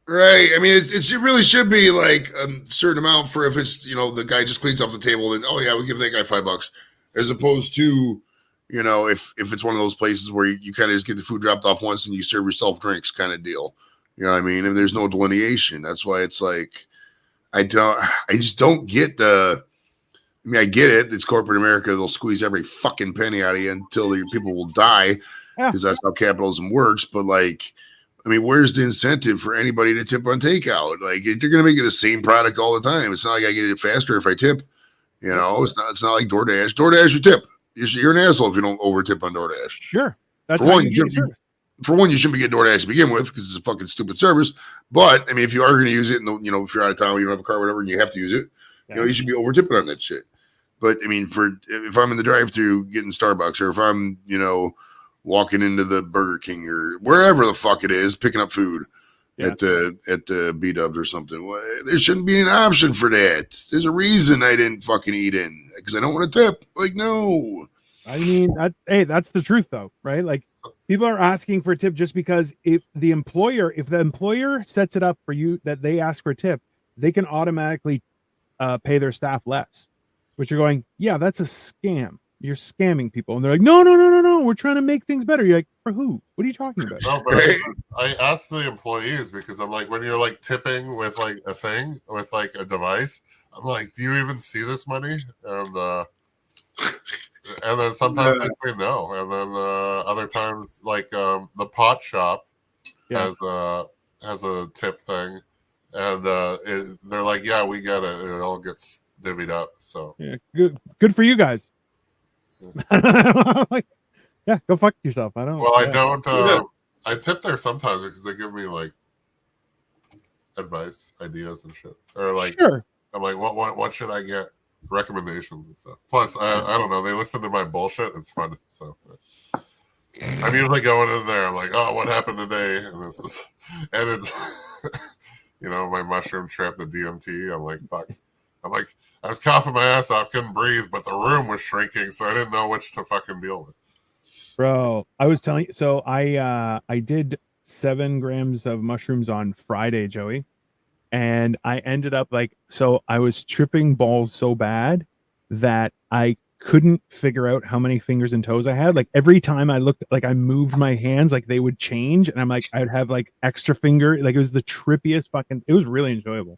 Right. I mean, it really should be like a certain amount for if it's, the guy just cleans off the table and, we give that guy $5, as opposed to, if it's one of those places where you kind of just get the food dropped off once and you serve yourself drinks kind of deal. You know what I mean? And there's no delineation. That's why it's like, I just don't get I get it. It's corporate America. They'll squeeze every fucking penny out of you until your people will die because that's how capitalism works. But like, I mean, where's the incentive for anybody to tip on takeout? Like, they're going to make it the same product all the time. It's not like I get it faster if I tip. It's not like DoorDash. DoorDash, you tip. You're an asshole if you don't over tip on DoorDash. Sure. That's For one, you shouldn't be getting DoorDash to begin with because it's a fucking stupid service. But I mean, if you are going to use it, and if you're out of town, you don't have a car, whatever, and you have to use it, you should be over tipping on that shit. But I mean, if I'm in the drive-thru getting Starbucks, or if I'm walking into the Burger King or wherever the fuck it is, picking up food at the B-Dubs or something, there shouldn't be an option for that. There's a reason I didn't fucking eat in because I don't want to tip. Like, no. I mean, that's the truth, though, right? Like, people are asking for a tip just because if the employer sets it up for you that they ask for a tip, they can automatically pay their staff less. Which you're going, yeah, that's a scam. You're scamming people, and they're like, no, we're trying to make things better. You're like, for who? What are you talking about? No, but I asked the employees because I'm like, when you're like tipping with like a thing with like a device, I'm like, do you even see this money? And then sometimes they say no, and then other times, like the pot shop has a tip thing, and they're like, "Yeah, we get it. It all gets divvied up." So good for you guys. Like, go fuck yourself. I don't. Well, I don't. I tip there sometimes because they give me like advice, ideas, and shit, or like I'm like, what should I get? Recommendations and stuff. Plus, I don't know. They listen to my bullshit. It's fun. So I'm usually going in there. I'm like, oh, what happened today? And it's my mushroom trip, the DMT. I'm like, fuck. I'm like, I was coughing my ass off, couldn't breathe, but the room was shrinking, so I didn't know which to fucking deal with. Bro, I was telling you. So I did 7 grams of mushrooms on Friday, Joey. And I ended up I was tripping balls so bad that I couldn't figure out how many fingers and toes I had. Like every time I looked, like I moved my hands, like they would change. And I'm like, I'd have like extra finger. Like it was the trippiest it was really enjoyable.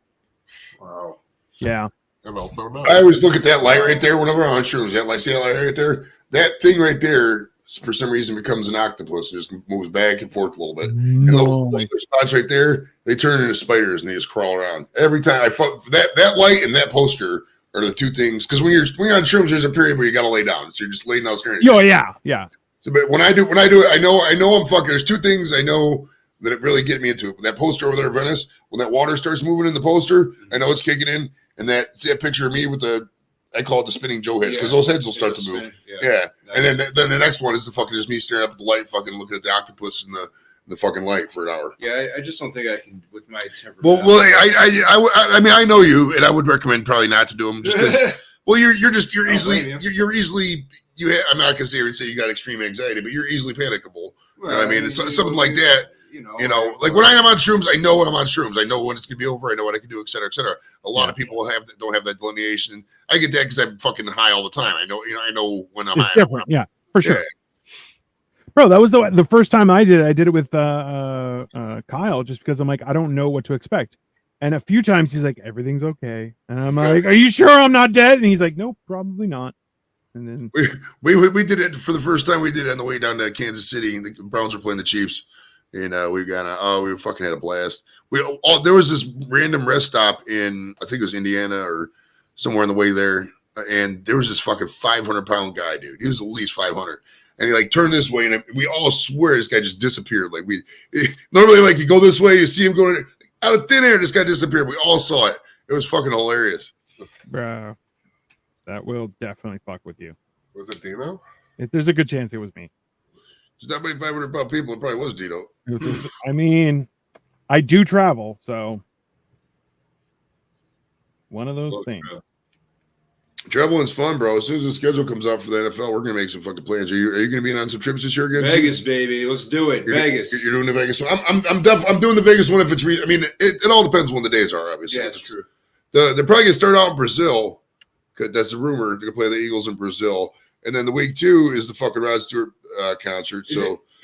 Wow. Yeah. And also, I always look at that light right there whenever I'm on shrooms. See that light right there? That thing right there, for some reason, becomes an octopus and just moves back and forth a little bit. And those spots right there, they turn into spiders and they just crawl around. Every time that light and that poster are the two things. Because when you're on shrooms, there's a period where you got to lay down. So you're just laying down staring. Oh yeah. So, but when I do it, I know I'm fucking. There's 2 things I know that it really get me into it. That poster over there, Venice, when that water starts moving in the poster, I know it's kicking in. And that picture of me with I call it the spinning Joe heads because those heads will start to move. Yeah. And then the next one is just me staring up at the light, fucking looking at the octopus and the fucking light for an hour. Yeah, I just don't think I can with my temper. Well, I mean, I know you, and I would recommend probably not to do them just because. Well, you're easily. I'm not gonna say you got extreme anxiety, but you're easily panicable. You know what I mean? It's something like that. like when I'm on shrooms, I know when I'm on shrooms. I know when it's gonna be over. I know what I can do, et cetera, et cetera. A lot of people don't have that delineation. I get that because I'm fucking high all the time. I know when I'm high. Different, yeah, for sure. Yeah. Bro, that was the first time I did it. I did it with Kyle, just because I'm like, I don't know what to expect. And a few times he's like, everything's okay, and I'm like, are you sure I'm not dead? And he's like, nope, probably not. And then we did it for the first time. We did it on the way down to Kansas City. The Browns were playing the Chiefs, and we fucking had a blast. There was this random rest stop in, I think it was Indiana or somewhere on the way there, and there was this fucking 500-pound guy, dude. He was at least 500, and he like turned this way, and we all swear this guy just disappeared. Like normally, like you go this way, you see him going out of thin air. This guy disappeared. We all saw it. It was fucking hilarious, bro. That will definitely fuck with you. Was it Dino? There's a good chance it was me. There's not many 500-pound people. It probably was Dino. I mean, I do travel, so one of those things. Traveling's fun, bro. As soon as the schedule comes out for the NFL, we're gonna make some fucking plans. Are you going to be on some trips this year again? Vegas, baby. Let's do it. Vegas. You're doing the Vegas one. I'm doing the Vegas one if it's. I mean, it all depends when the days are. Obviously, yeah, that's true. They're probably gonna start out in Brazil. That's the rumor. They're gonna play the Eagles in Brazil, and then the week 2 is the fucking Rod Stewart concert.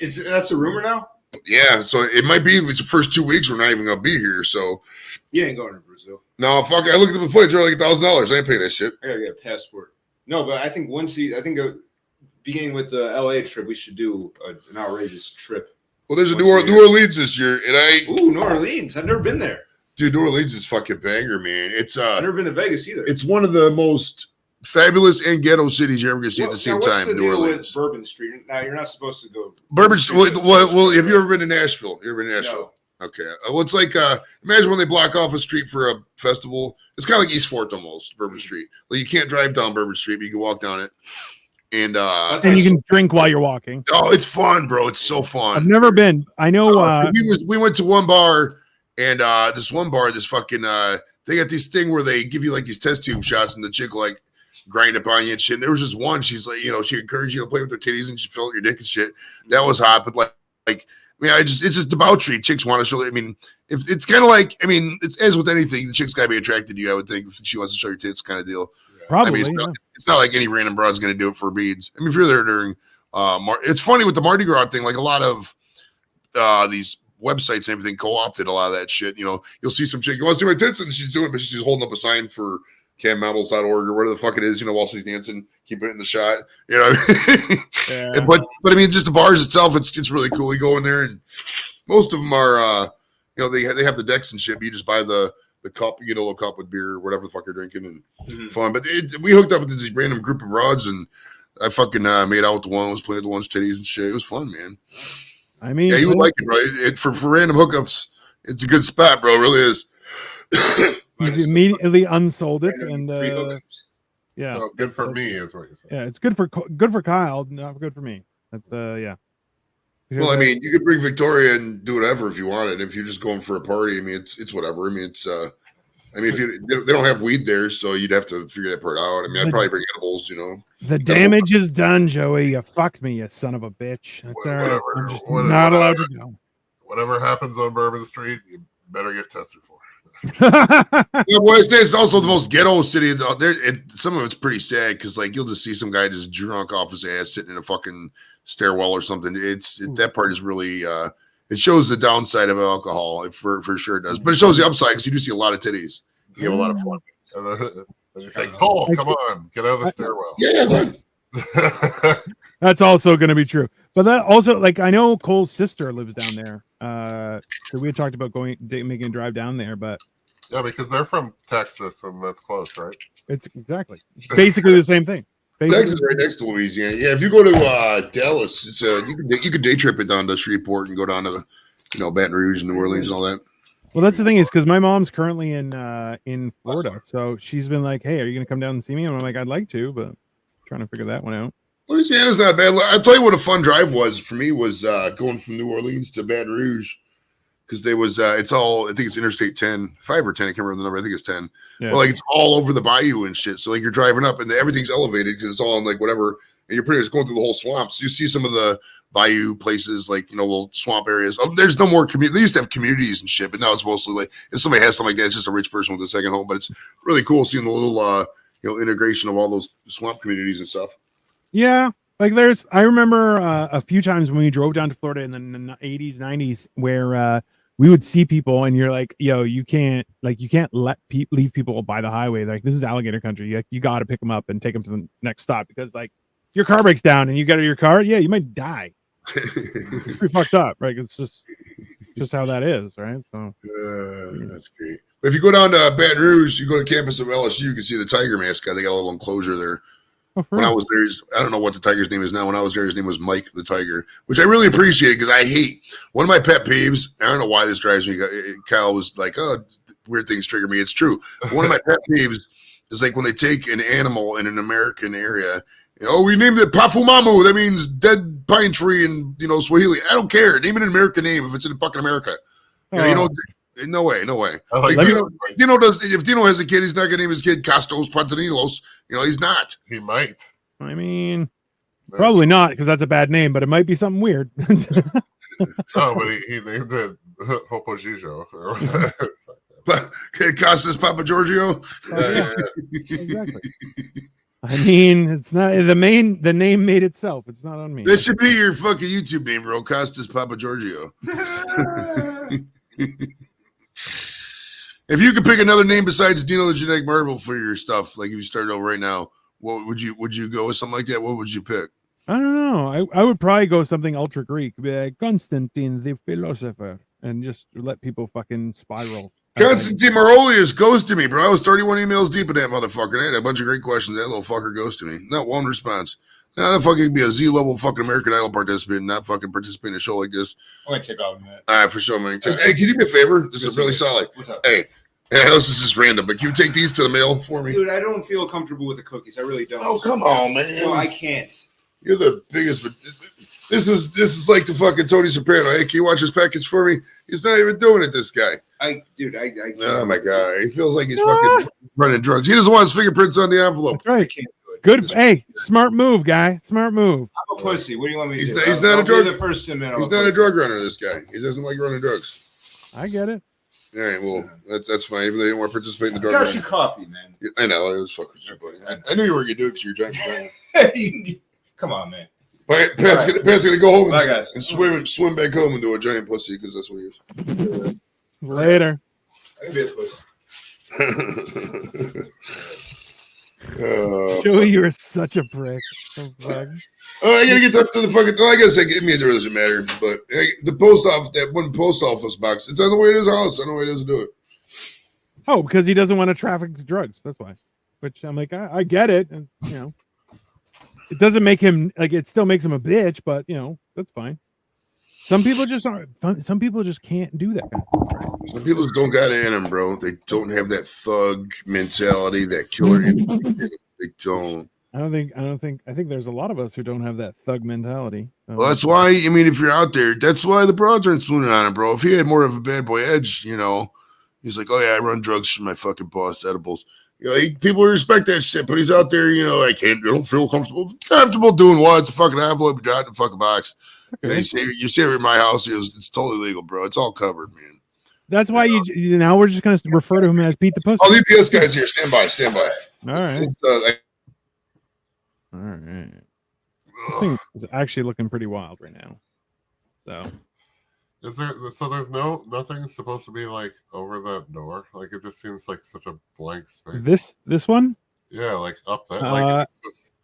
That's a rumor now? Yeah, so it might be. It's the first 2 weeks we're not even gonna be here. So you ain't going to Brazil. No, fuck. I looked at the flights. They're like $1,000. I ain't paying that shit. I gotta get a passport. No, but I think beginning with the LA trip, we should do an outrageous trip. Well, there's a New Orleans this year, and New Orleans. I've never been there. Dude, New Orleans is fucking banger, man. I've never been to Vegas either. It's one of the most fabulous and ghetto cities you're ever gonna see at the same time. What's the deal with Bourbon Street? Now you're not supposed to go. Bourbon Street. Well, have you ever been to Nashville? You ever been to Nashville? No. Okay. Well, it's like imagine when they block off a street for a festival. It's kind of like East Fort almost. Bourbon Street. Like you can't drive down Bourbon Street, but you can walk down it. And you can drink while you're walking. Oh, it's fun, bro. It's so fun. I've never been. I know. We went to one bar. And this one bar, this fucking they got this thing where they give you like these test tube shots, and the chick like grind up on you and shit. And there was just one. She's like, she encouraged you to play with her titties, and she felt your dick and shit. That was hot, but like I mean, it's just debauchery. Chicks want to show. I mean, if it's kind of like, I mean, it's as with anything, the chick's got to be attracted to you. I would think if she wants to show your tits, kind of deal. Probably. I mean, it's not like any random broad's going to do it for beads. I mean, if you're there during, it's funny with the Mardi Gras thing. Like a lot of these websites and everything co-opted a lot of that shit. You'll see some chick who wants to do my tits, and she's doing it, but she's holding up a sign for cammodels.org or whatever the fuck it is, while she's dancing, keeping it in the shot. Yeah. But I mean, just the bars itself, it's really cool. You go in there, and most of them are they have the decks and shit, but you just buy the cup, you get a little cup with beer or whatever the fuck you're drinking, and fun. But we hooked up with this random group of rods, and I fucking made out with the one, was playing with the one's titties and shit. It was fun, man. I mean, yeah, you would like it, bro. For random hookups, it's a good spot, bro. It really is. You immediately unsold it, and yeah, so good for me is what you said. Yeah, it's good for Kyle, not good for me. That's yeah. Well, I mean, you could bring Victoria and do whatever if you wanted. If you're just going for a party, I mean, it's whatever. I mean, it's if they don't have weed there, so you'd have to figure that part out. I mean, I'd probably bring edibles, The damage is done, Joey. You fucked me, you son of a bitch. That's all right. I'm just not allowed to go. Whatever happens on Bourbon Street, you better get tested for. Yeah, what I say, it's also the most ghetto city out there. Some of it's pretty sad because, like, you'll just see some guy just drunk off his ass sitting in a fucking stairwell or something. That part is really it shows the downside of alcohol. For sure it does, but it shows the upside because you do see a lot of titties. You have a lot of fun. And you say, Cole, come on, get out of the stairwell. Yeah. That's also going to be true. But that also, like, I know Cole's sister lives down there. So we had talked about making a drive down there, but yeah, because they're from Texas and that's close, right? It's basically the same thing. Texas is right next to Louisiana. Yeah, if you go to Dallas, it's you could day trip it down to Shreveport and go down to Baton Rouge and New Orleans and all that. Well, that's the thing is because my mom's currently in Florida, so she's been like, "Hey, are you going to come down and see me?" And I'm like, "I'd like to, but I'm trying to figure that one out." Louisiana's not bad. I'll tell you what a fun drive was for me was going from New Orleans to Baton Rouge because there was it's all, I think it's Interstate 10, 5 or 10, I can't remember the number. I think it's 10. Yeah. Well, like it's all over the bayou and shit. So like you're driving up and everything's elevated because it's all in like whatever. and you're pretty much going through the whole swamps. You see some of the bayou places, like, little swamp areas. Oh, there's no more community. They used to have communities and shit, but now it's mostly like if somebody has something like that, it's just a rich person with a second home. But it's really cool seeing the little integration of all those swamp communities and stuff. Yeah, like I remember a few times when we drove down to Florida in the 80s, 90s, where we would see people, and you're like, yo, you can't leave people by the highway. Like, this is alligator country. You got to pick them up and take them to the next stop, because like your car breaks down and you get out of your car, yeah, you might die. It's pretty fucked up, right? It's just how that is, right? So that's great. But if you go down to Baton Rouge, you go to campus of LSU, you can see the tiger mascot. They got a little enclosure there. When I was there, I don't know what the tiger's name is now. When I was there, his name was Mike the Tiger, which I really appreciate because I hate one of my pet peeves. I don't know why this drives me. Kyle was like, "Oh, weird things trigger me." It's true. One of my pet peeves is like when they take an animal in an American area. We named it Pafumamu. That means dead pine tree in Swahili. I don't care. Name it an American name if it's in fucking America. No way. Like if Dino has a kid, he's not gonna name his kid Costos Pantanilos. He's not. He might. I mean, probably not, because that's a bad name, but it might be something weird. No, but he named it Hopo Gijo. Costas Papa Giorgio. Yeah. Exactly. I mean, it's not the name made itself. It's not on me. That should be your fucking YouTube name, bro. Costas Papa Giorgio. If you could pick another name besides Dino the Genetic Marvel for your stuff, like if you started over right now, what would you go with something like that? What would you pick? I don't know. I would probably go something ultra Greek, be like Constantine the philosopher, and just let people fucking spiral. Constantine Marolius ghosted me, bro. I was 31 emails deep in that motherfucker. I had a bunch of great questions. That little fucker ghosted me. Not one response. Now that fucking be a Z-level fucking American Idol participant, not fucking participate in a show like this. I'm gonna take off a minute. All right, for sure, man. Hey, can you do me a favor? This is really solid. What's up? Hey, I know this is just random, but can you take these to the mail for me? Dude, I don't feel comfortable with the cookies. I really don't. Oh, come on, man. No, I can't. You're the biggest. This is like the fucking Tony Soprano. Hey, can you watch this package for me? He's not even doing it, this guy. I Oh, my God. He feels like he's fucking running drugs. He doesn't want his fingerprints on the envelope. That's right. I can't do it. Good. Hey, smart move, guy. Smart move. I'm a pussy. What do you want me to do? He's not a drug. The first He's not a drug runner, this guy. He doesn't like running drugs. I get it. All right, well, that's fine. Even though they didn't want to participate in the drug got run. your coffee, man. I know. It was fucking shit, buddy. I knew you were going to do it because you're drinking. Come on, man. Pat's going to go home and swim back home and do a giant pussy because that's what he is. Later. I can be a pussy. Joey, you are such a prick. So I gotta get up to the fucking. I gotta say, it doesn't matter. But the post office, that one post office box, it's on the way to his house. I don't know why he doesn't do it. Oh, because he doesn't want to traffic to drugs. That's why. Which I'm like, I get it, and it doesn't make him like. It still makes him a bitch, but that's fine. Some people just aren't. Some people just can't do that kind of stuff. Right? Some people just don't got it in them, bro. They don't have that thug mentality, that killer instinct. They don't. I think there's a lot of us who don't have that thug mentality. Well, that's why. I mean, if you're out there, that's why the broads aren't swooning on him, bro. If he had more of a bad boy edge, he's like, oh yeah, I run drugs for my fucking boss, edibles. People respect that shit, but he's out there, I don't feel comfortable doing what? It's a fucking envelope, you drop in a fucking box. Okay. You see it in my house, it's totally legal, bro. It's all covered, man. That's why now we're just going to refer to him as Pete the Pussy. Oh, the UPS guy's here. Stand by. All right. All right. This thing is actually looking pretty wild right now. So. There's nothing supposed to be like over that door? Like it just seems like such a blank space. This one? Yeah, like up there. Like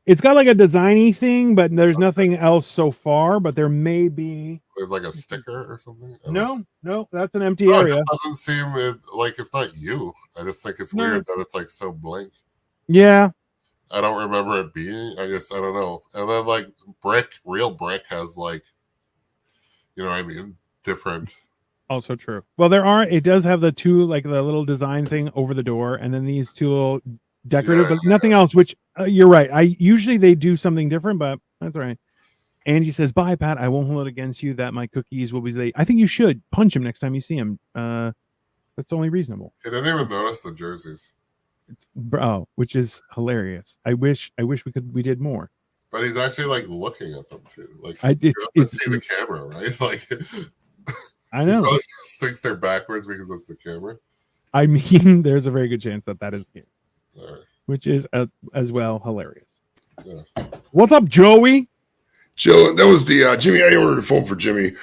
it's got like a designy thing, but there's nothing else so far. But there may be. There's like a sticker or something. No, that's an empty area. It doesn't seem like it's not you. I just think it's weird that it's like so blank. Yeah. I don't remember it being. I guess I don't know. And then like real brick has like, different. Also true. Well, it does have the two, like the little design thing over the door, and then these two little decorative, but nothing else, which you're right. Usually they do something different, but that's all right. Angie says, bye, Pat. I won't hold it against you that my cookies will be late. I think you should punch him next time you see him. That's only reasonable. I didn't even notice the jerseys. Which is hilarious. I wish we did more. But he's actually like looking at them too. Like it's see the camera, right? Like I know. He probably just thinks they're backwards because that's the camera. I mean, there's a very good chance that is the case, Right. which is as well hilarious. Yeah. What's up, Joey? Joe, that was the Jimmy. I ordered a phone for Jimmy, and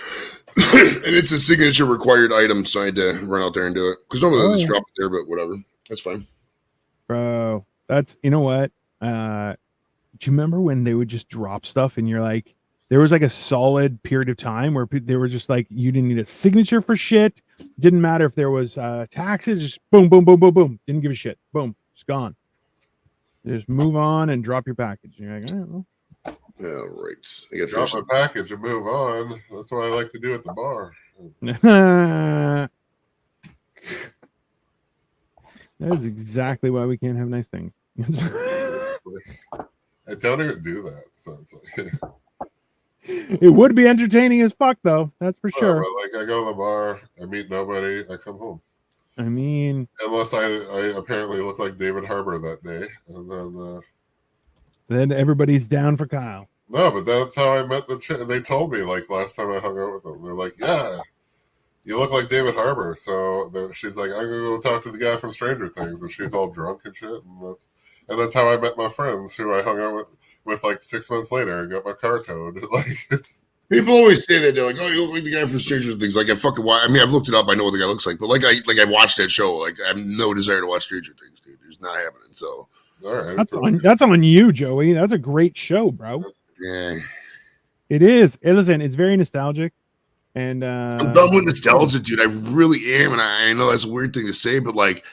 it's a signature required item, so I had to run out there and do it. Because normally they just drop it there, but whatever, that's fine. Bro, that's you know what? Do you remember when they would just drop stuff and you're like, there was like a solid period of time where they were just like, you didn't need a signature for shit. Didn't matter if there was taxes, just boom, boom, boom, boom, boom. Didn't give a shit. Boom, it's gone. Just move on and drop your package. You're like, all right, well. Yeah, right. I got drop a package and move on. That's what I like to do at the bar. That is exactly why we can't have nice things. I don't even do that. So it's like it would be entertaining as fuck, though. That's for sure. But like I go to the bar, I meet nobody, I come home. I mean, unless I apparently look like David Harbour that day, and then everybody's down for Kyle. No, but that's how I met the chick. They told me like last time I hung out with them. They're like, "Yeah, you look like David Harbour." So she's like, "I'm gonna go talk to the guy from Stranger Things," and she's all drunk and shit. And that's how I met my friends, who I hung out with like 6 months later and got my car towed. Like it's. People always say that they're like, "Oh, you look like the guy from Stranger Things." Like I fucking watch. I mean, I've looked it up. I know what the guy looks like, but I watched that show. Like I have no desire to watch Stranger Things, dude. It's not happening. So all right, that's on you, Joey. That's a great show, bro. Yeah, it is. Listen, it's very nostalgic, and I'm done with nostalgia, dude. I really am, and I know that's a weird thing to say, but like.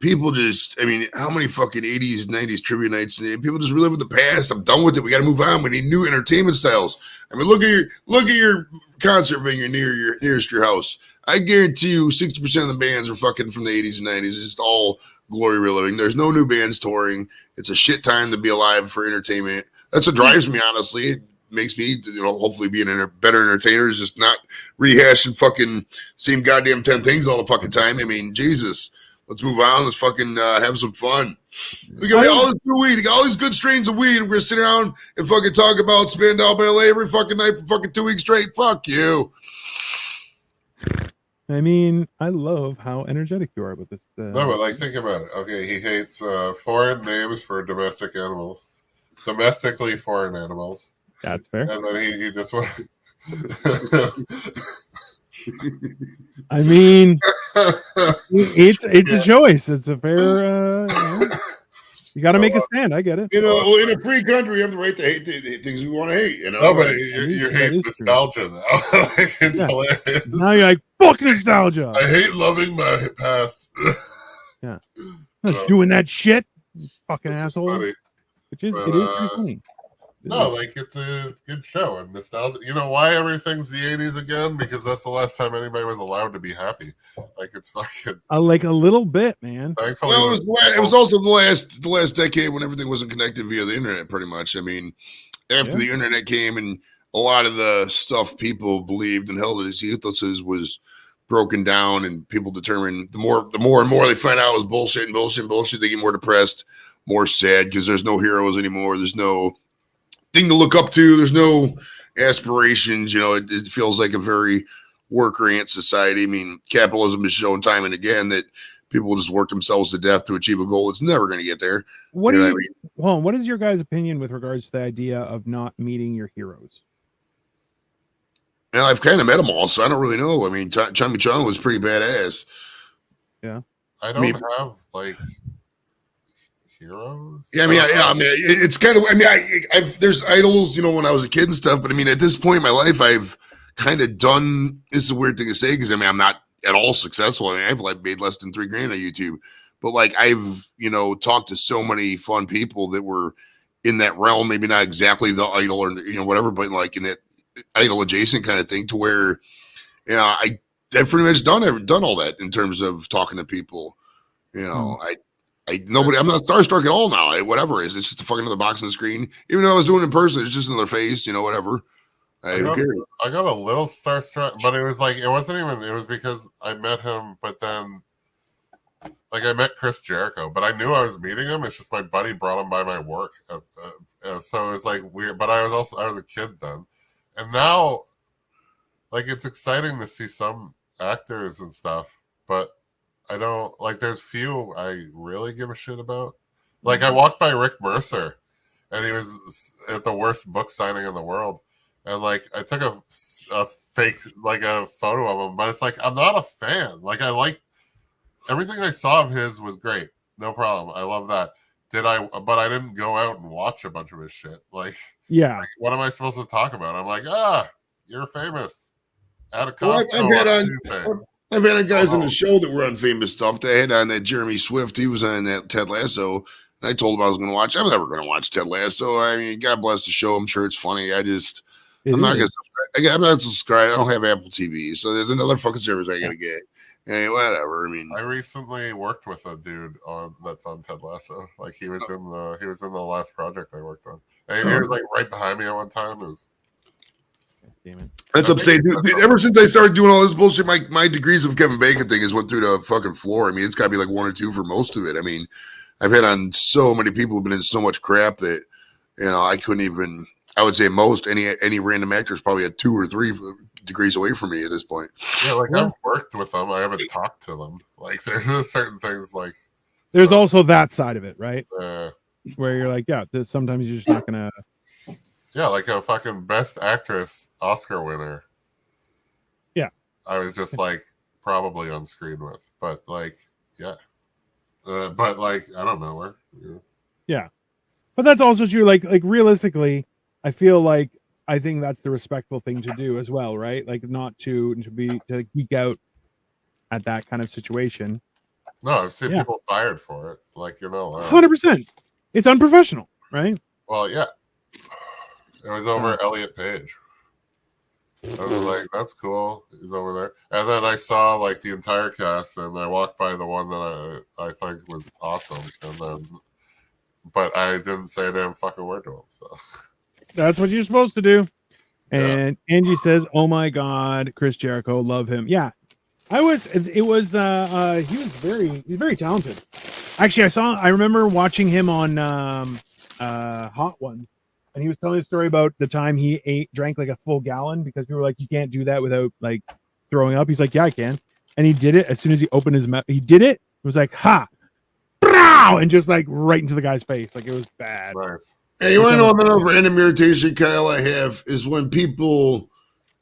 People just, I mean, how many fucking 80s, 90s trivia nights? People just relive the past. I'm done with it. We got to move on. We need new entertainment styles. I mean, look at your concert venue nearest your house. I guarantee you 60% of the bands are fucking from the 80s and 90s. It's just all glory reliving. There's no new bands touring. It's a shit time to be alive for entertainment. That's what drives me, honestly. It makes me, hopefully be a better entertainer, is just not rehashing fucking same goddamn 10 things all the fucking time. I mean, Jesus. Let's move on. Let's fucking have some fun. We got all this good weed. We got all these good strains of weed. And we're going to sit around and fucking talk about Spandau Ballet every fucking night for fucking 2 weeks straight. Fuck you. I mean, I love how energetic you are with this. No, but like, think about it. Okay, he hates foreign names for domestic animals. Domestically foreign animals. That's fair. And then he just wants... I mean, it's a choice. It's a fair. You got to make a stand. I get it. In a free country, we have the right to hate the things we want to hate. No, but you hate nostalgia now. It's hilarious. Now you're like, fuck nostalgia. I hate loving my past. Yeah, doing that shit, you fucking asshole. Funny. It is pretty funny. No, like it's a good show and nostalgia. You know why everything's the 80s again? Because that's the last time anybody was allowed to be happy. Like it's fucking like a little bit, man. Thankfully, well, it was also the last decade when everything wasn't connected via the internet, pretty much. I mean, after the internet came and a lot of the stuff people believed and held as ethoses was broken down, and people determined the more and more they find out it was bullshit, they get more depressed, more sad because there's no heroes anymore. There's no thing to look up to. There's no aspirations. It feels like a very worker ant society. I mean, capitalism has shown time and again that people just work themselves to death to achieve a goal. It's never going to get there. What is your guys' opinion with regards to the idea of not meeting your heroes? And I've kind of met them all, so I don't really know. I mean, Chummy Chung was pretty badass. Yeah. I don't have like heroes. Yeah, I mean, it's kind of. I mean, there's idols, when I was a kid and stuff. But I mean, at this point in my life, I've kind of done. This is a weird thing to say because I mean, I'm not at all successful. I mean, I've made less than $3,000 on YouTube, but like I've talked to so many fun people that were in that realm. Maybe not exactly the idol or whatever, but like in that idol adjacent kind of thing, to where I've pretty much done all that in terms of talking to people. Nobody. I'm not starstruck at all now. Whatever it is, it's just a fucking another box on the screen. Even though I was doing it in person, it's just another face. Whatever. I got a little starstruck, but it was like it wasn't even. It was because I met him, but then like I met Chris Jericho, but I knew I was meeting him. It's just my buddy brought him by my work so it was like weird. But I was a kid then, and now, like, it's exciting to see some actors and stuff, but I don't like. There's few I really give a shit about. Like, I walked by Rick Mercer, and he was at the worst book signing in the world, and like I took a fake, like, a photo of him, but it's like I'm not a fan. Like, I like everything I saw of his was great, no problem. I love that. But I didn't go out and watch a bunch of his shit. Like, Yeah. what am I supposed to talk about? I'm like, you're famous at a Well, Costco. I've had guys on the show that were on famous stuff. They had on that Jeremy Swift. He was on that Ted Lasso. And I told him I was going to watch. I was never going to watch Ted Lasso. I mean, God bless the show. I'm sure it's funny. I'm not going to. I'm not subscribed. I don't have Apple TV, so there's another fucking service I got to get. Hey, whatever. I mean, I recently worked with a dude that's on Ted Lasso. Like, he was in the last project I worked on. And he was like right behind me at one time. It was. Damn it. That's what I'm saying, dude. Ever since I started doing all this bullshit, my degrees of Kevin Bacon thing has went through the fucking floor. I mean, it's got to be like 1 or 2 for most of it. I mean, I've had on so many people who've been in so much crap that, I couldn't even. I would say most any random actor is probably at 2 or 3 degrees away from me at this point. Yeah, like, I've worked with them. I haven't talked to them. Like, there's certain things like. There's also that side of it, right? Where you're like, yeah, sometimes you're just not gonna. Yeah, like a fucking Best Actress Oscar winner. Yeah. I was just like probably on screen with, but like, yeah. But like, I don't know where. Yeah. But that's also true. Like realistically, I feel like I think that's the respectful thing to do as well, right? Like, not to geek out at that kind of situation. No, I've seen people fired for it. Like, 100%. It's unprofessional, right? Well, yeah. It was over Elliot Page. I was like, that's cool. He's over there. And then I saw like the entire cast, and I walked by the one that I think was awesome. And then, but I didn't say a damn fucking word to him. So that's what you're supposed to do. And Angie says, "Oh my God, Chris Jericho, love him." Yeah, he's very talented. Actually, I remember watching him on Hot Ones. And he was telling a story about the time he drank like a full gallon because people were like, you can't do that without like throwing up. He's like, yeah, I can. And he did it as soon as he opened his mouth. He did it. It was like, ha, and just like right into the guy's face. Like, it was bad. Right. Hey, you want to know another random irritation, Kyle, I have is when people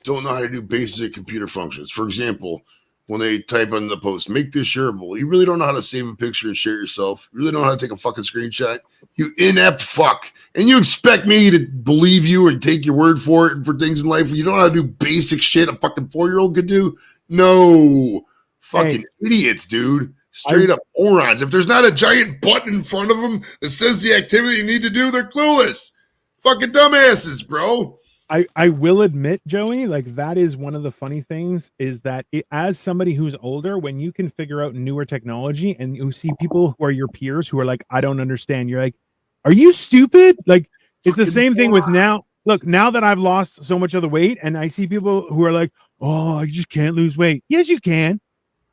don't know how to do basic computer functions. For example, when they type on the post, make this shareable. You really don't know how to save a picture and share yourself. You really don't know how to take a fucking screenshot. You inept fuck. And you expect me to believe you and take your word for it and for things in life. You don't know how to do basic shit a fucking 4-year-old could do? No. Fucking idiots, dude. Straight up morons. If there's not a giant button in front of them that says the activity you need to do, they're clueless. Fucking dumbasses, bro. I will admit, Joey, like, that is one of the funny things is that as somebody who's older, when you can figure out newer technology and you see people who are your peers who are like, I don't understand. You're like, are you stupid? Like, it's the same thing with now. Look, now that I've lost so much of the weight and I see people who are like, oh, I just can't lose weight. Yes, you can.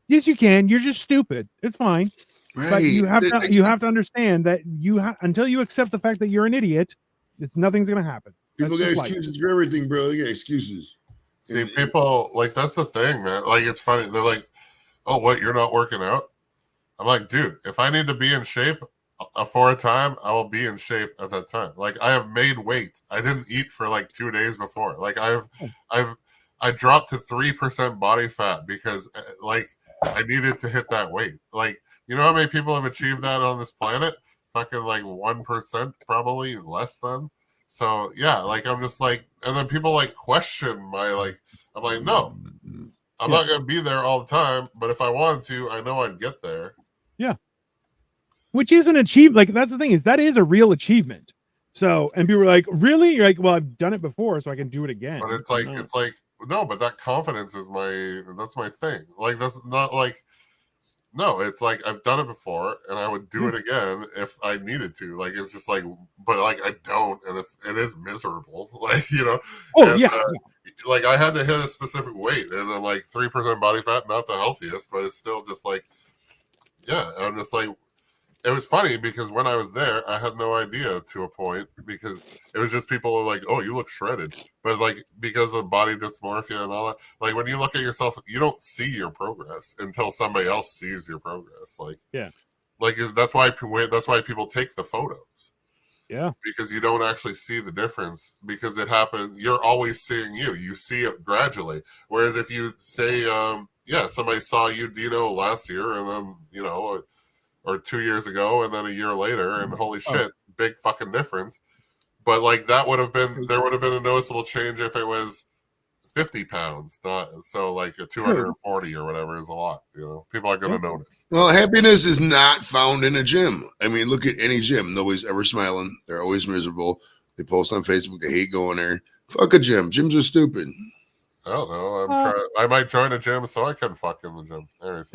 Yes, you can. You're just stupid. It's fine. Right. But you have to understand that until you accept the fact that you're an idiot, nothing's going to happen. People got excuses for everything, bro. They got excuses. See, people, like, that's the thing, man. Like, it's funny. They're like, oh, what, you're not working out? I'm like, dude, if I need to be in shape for a time, I will be in shape at that time. Like, I have made weight. I didn't eat for like 2 days before. Like, I dropped to 3% body fat because, like, I needed to hit that weight. Like, you know how many people have achieved that on this planet? Fucking like 1%, probably less than. So yeah, like, I'm just like, and then people like question my, like, I'm like, no, I'm not gonna be there all the time, but if I wanted to, I know I'd get there. Yeah, which is an achievement. Like, that's the thing, is that is a real achievement. So, and people are like, really? You're like, well, I've done it before, so I can do it again. But it's like, no, but that confidence is that's my thing. Like, that's not like, no, it's like, I've done it before and I would do it again if I needed to. Like, it's just like, but like, I don't, and it is miserable. Like, you know, like, I had to hit a specific weight, and then like 3% body fat, not the healthiest, but it's still just like, yeah, I'm just like, it was funny because when I was there, I had no idea to a point because it was just people are like, "Oh, you look shredded," but like because of body dysmorphia and all that, like when you look at yourself, you don't see your progress until somebody else sees your progress. Like, Yeah. like that's why people take the photos. Yeah. Because you don't actually see the difference because it happens. You're always seeing you see it gradually. Whereas if you say, somebody saw you, Dino, last year and then, or 2 years ago and then a year later and holy shit, big fucking difference. But like there would have been a noticeable change if it was 50 pounds, not so like a 240 or whatever is a lot. People are going to notice. Well, happiness is not found in a gym. I mean, look at any gym. Nobody's ever smiling. They're always miserable. They post on Facebook. They hate going there. Fuck a gym. Gyms are stupid. I don't know. I might join a gym so I can fuck in the gym. Anyways,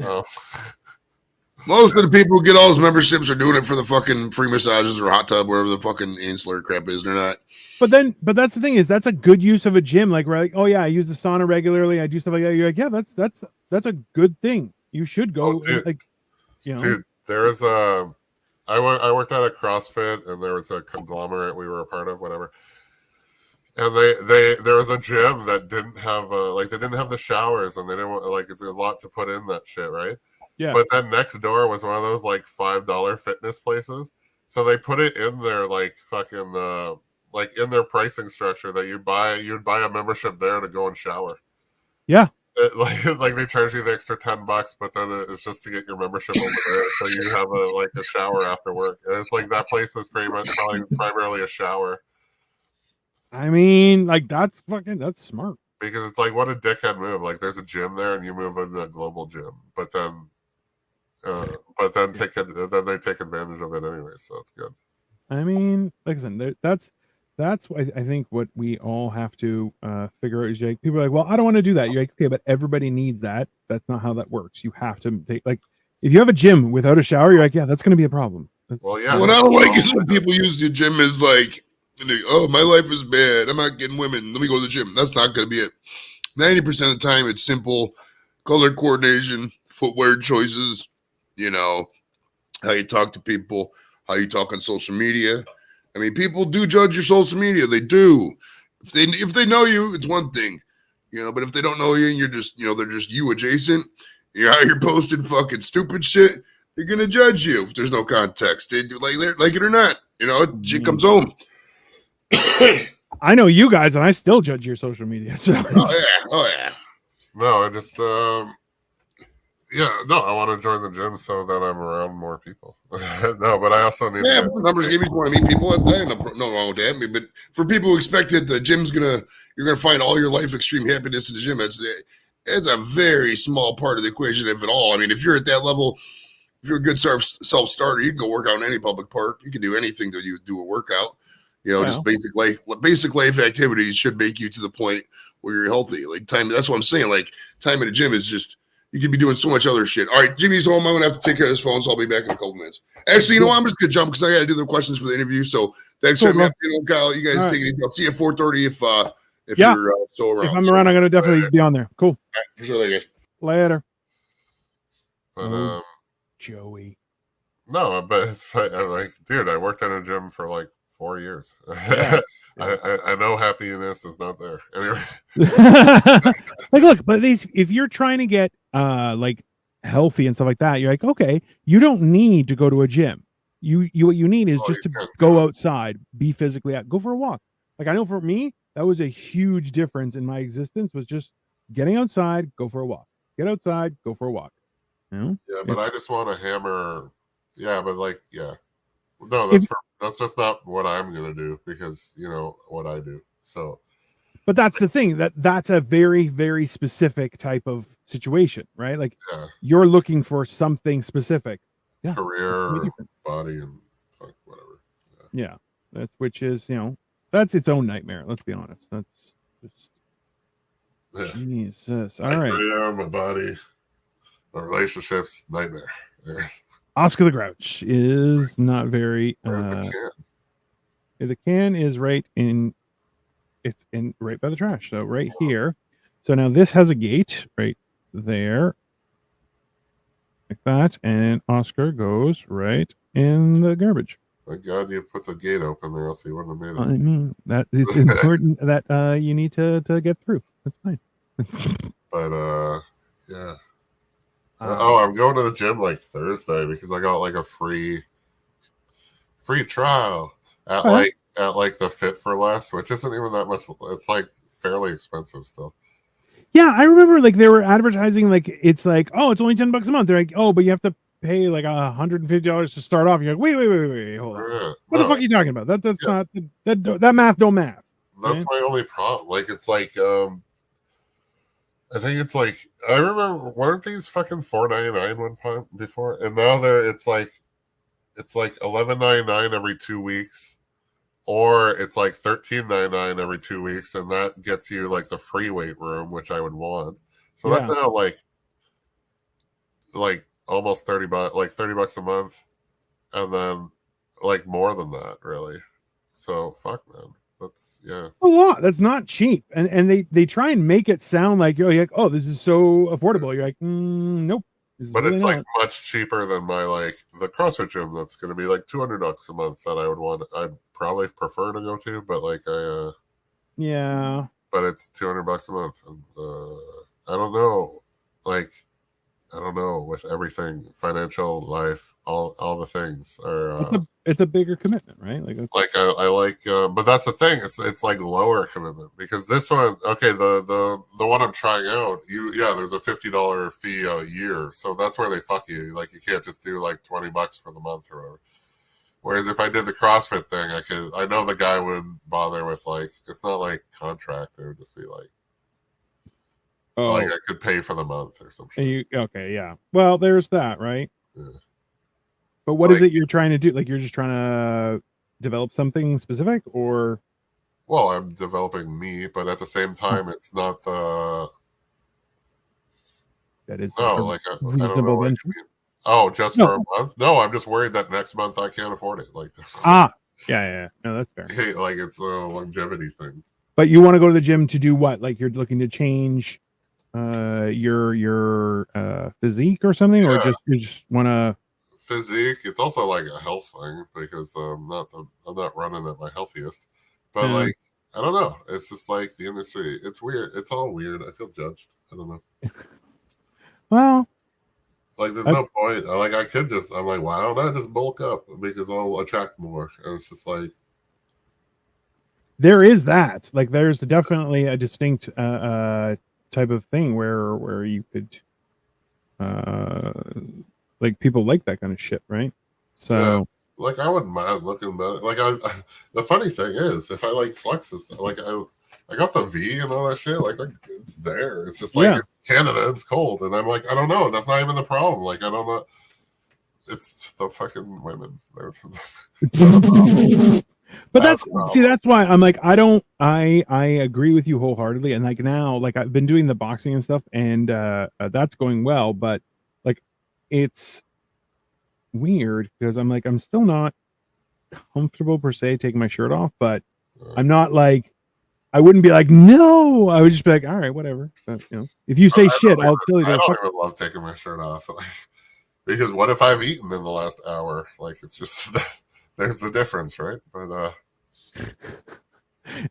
Most of the people who get all those memberships are doing it for the fucking free massages or hot tub, wherever the fucking ancillary crap is. They're not. But that's the thing is that's a good use of a gym. Like, we're like, oh yeah, I use the sauna regularly. I do stuff like that. You're like, yeah, that's a good thing. You should go. Dude, there is I worked at a CrossFit and there was a conglomerate we were a part of, whatever. And there was a gym that didn't have they didn't have the showers and they didn't it's a lot to put in that shit, right? Yeah. But then next door was one of those like $5 fitness places. So they put it in their like fucking in their pricing structure that you'd buy a membership there to go and shower. Yeah. Like they charge you the extra $10, but then it's just to get your membership over there, so you have a shower after work. And it's like that place was pretty much primarily a shower. I mean, like that's smart. Because it's like, what a dickhead move! Like there's a gym there, and you move into a global gym, but then they take advantage of it anyway, so it's good. I mean, like I said, that's what I think what we all have to figure out is like people are like, well, I don't want to do that. You're like, okay, but everybody needs that. That's not how that works. You have to take if you have a gym without a shower, you're like, yeah, that's going to be a problem. What I don't like is when people use the gym as like, oh, my life is bad. I'm not getting women. Let me go to the gym. That's not going to be it. 90% of the time, it's simple color coordination, footwear choices, how you talk to people, how you talk on social media. I mean, people do judge your social media. They do. If they know you, it's one thing, but if they don't know you and you're just, they're just you adjacent, you're out here posting fucking stupid shit, they're going to judge you if there's no context. They do like it or not. Shit comes home. I know you guys, and I still judge your social media. So. Oh yeah. No, I just I want to join the gym so that I'm around more people. No, but I also need numbers give you want to meet people. No wrong with that. But for people who expect that the gym's you're gonna find all your life extreme happiness in the gym, it's a very small part of the equation, if at all. I mean, if you're at that level, if you're a good self-starter, you can go work out in any public park. You can do anything to do a workout. Just basic life activities should make you to the point where you're healthy. Like time, that's what I'm saying. Like time in the gym is just, you could be doing so much other shit. All right, Jimmy's home. I'm gonna have to take care of his phone, so I'll be back in a couple minutes. Actually, I'm just gonna jump because I got to do the questions for the interview. So thanks for Matt, Kyle. You guys take it easy. I'll see you at 4:30 if you're still around. If I'm around, I'm gonna definitely be on there. Cool. Right, for sure, later. But Joey. No, but it's like, dude, I worked at a gym for like 4 years. Yeah. I know happiness is not there. Anyway. Look, but if you're trying to get healthy and stuff like that, you're like, okay, you don't need to go to a gym. What you need is just to go outside, be physically out, go for a walk. Like I know for me, that was a huge difference in my existence, was just getting outside, go for a walk. Get outside, go for a walk. Yeah, but I just want to hammer. Yeah, but no, that's just not what I'm gonna do because what I do. So, but that's the thing that's a very, very specific type of situation, right? Like you're looking for something specific, career, body, and whatever. Yeah, which is that's its own nightmare. Let's be honest. That's just Jesus. All right, career, my body, my relationships, nightmare. Oscar the Grouch is not very. Where's the can? The can is right by the trash. So right here. So now this has a gate right there, like that, and Oscar goes right in the garbage. Thank God you put the gate open there, else you wouldn't have made I it. mean, that it's important that you need to get through. That's fine. But yeah. I'm going to the gym like Thursday because I got like a free trial at like the Fit for Less, which isn't even that much. It's like fairly expensive still. Yeah, I remember like they were advertising like it's like, oh, it's only $10 a month. They're like, oh, but you have to pay like $150 to start off. You're like, wait, hold on. What the fuck are you talking about? That's not that math don't math. That's my only problem. Like it's like I think it's like I remember weren't these fucking $4.99 one time before, and now it's like $11.99 every 2 weeks, or it's like $13.99 every 2 weeks, and that gets you like the free weight room, which I would want. So that's now like almost $30, like $30 a month, and then like more than that, really. So fuck, man. That's a lot. That's not cheap, and they try and make it sound like you're like, oh, this is so affordable. You're like, nope. But really it's not. Like much cheaper than my the CrossFit gym. That's going to be like $200 a month that I would want. I'd probably prefer to go to, but like yeah. But it's $200 a month, and I don't know. Like I don't know, with everything, financial, life, all the things are. It's a bigger commitment, right? I like, but that's the thing. It's like lower commitment because this one, okay, the one I'm trying out, there's a $50 fee a year, so that's where they fuck you. Like you can't just do like $20 for the month or whatever. Whereas if I did the CrossFit thing, I know the guy wouldn't bother with like, it's not like contract. It would just be like. Oh. Like I could pay for the month or something. Okay, yeah. Well, there's that, right? Yeah. But what is it you're trying to do? Like you're just trying to develop something specific, or? Well, I'm developing me, but at the same time, it's not the. That is reasonable. Just for a month? No, I'm just worried that next month I can't afford it. Like. Yeah. No, that's fair. Hey, like it's a longevity thing. But you want to go to the gym to do what? Like you're looking to change your physique or something, or you just want to physique. It's also like a health thing because I'm not running at my healthiest, but like I don't know, it's just like the industry, it's weird, it's all weird. I feel judged. I don't know. Well, like there's no point. I could just, I'm like, why don't I just bulk up because I'll attract more, and it's just like there is that, like there's definitely a distinct type of thing where you could like people like that kind of shit, right? So like I wouldn't mind looking better. Like the funny thing is, if I like flex this, like I got the V and all that shit, like it's there. It's just like it's Canada, it's cold, and I'm like, I don't know. That's not even the problem. Like I don't know. It's the fucking women. But that's why I'm like, I agree with you wholeheartedly. And like now, like I've been doing the boxing and stuff, and that's going well, but like it's weird because I'm like, I'm still not comfortable per se taking my shirt off, but I'm not like, I wouldn't be like, no, I would just be like, all right, whatever. But, if you say shit, I'll tell you. I don't even love taking my shirt off, because what if I've eaten in the last hour? Like it's just there's the difference, right? But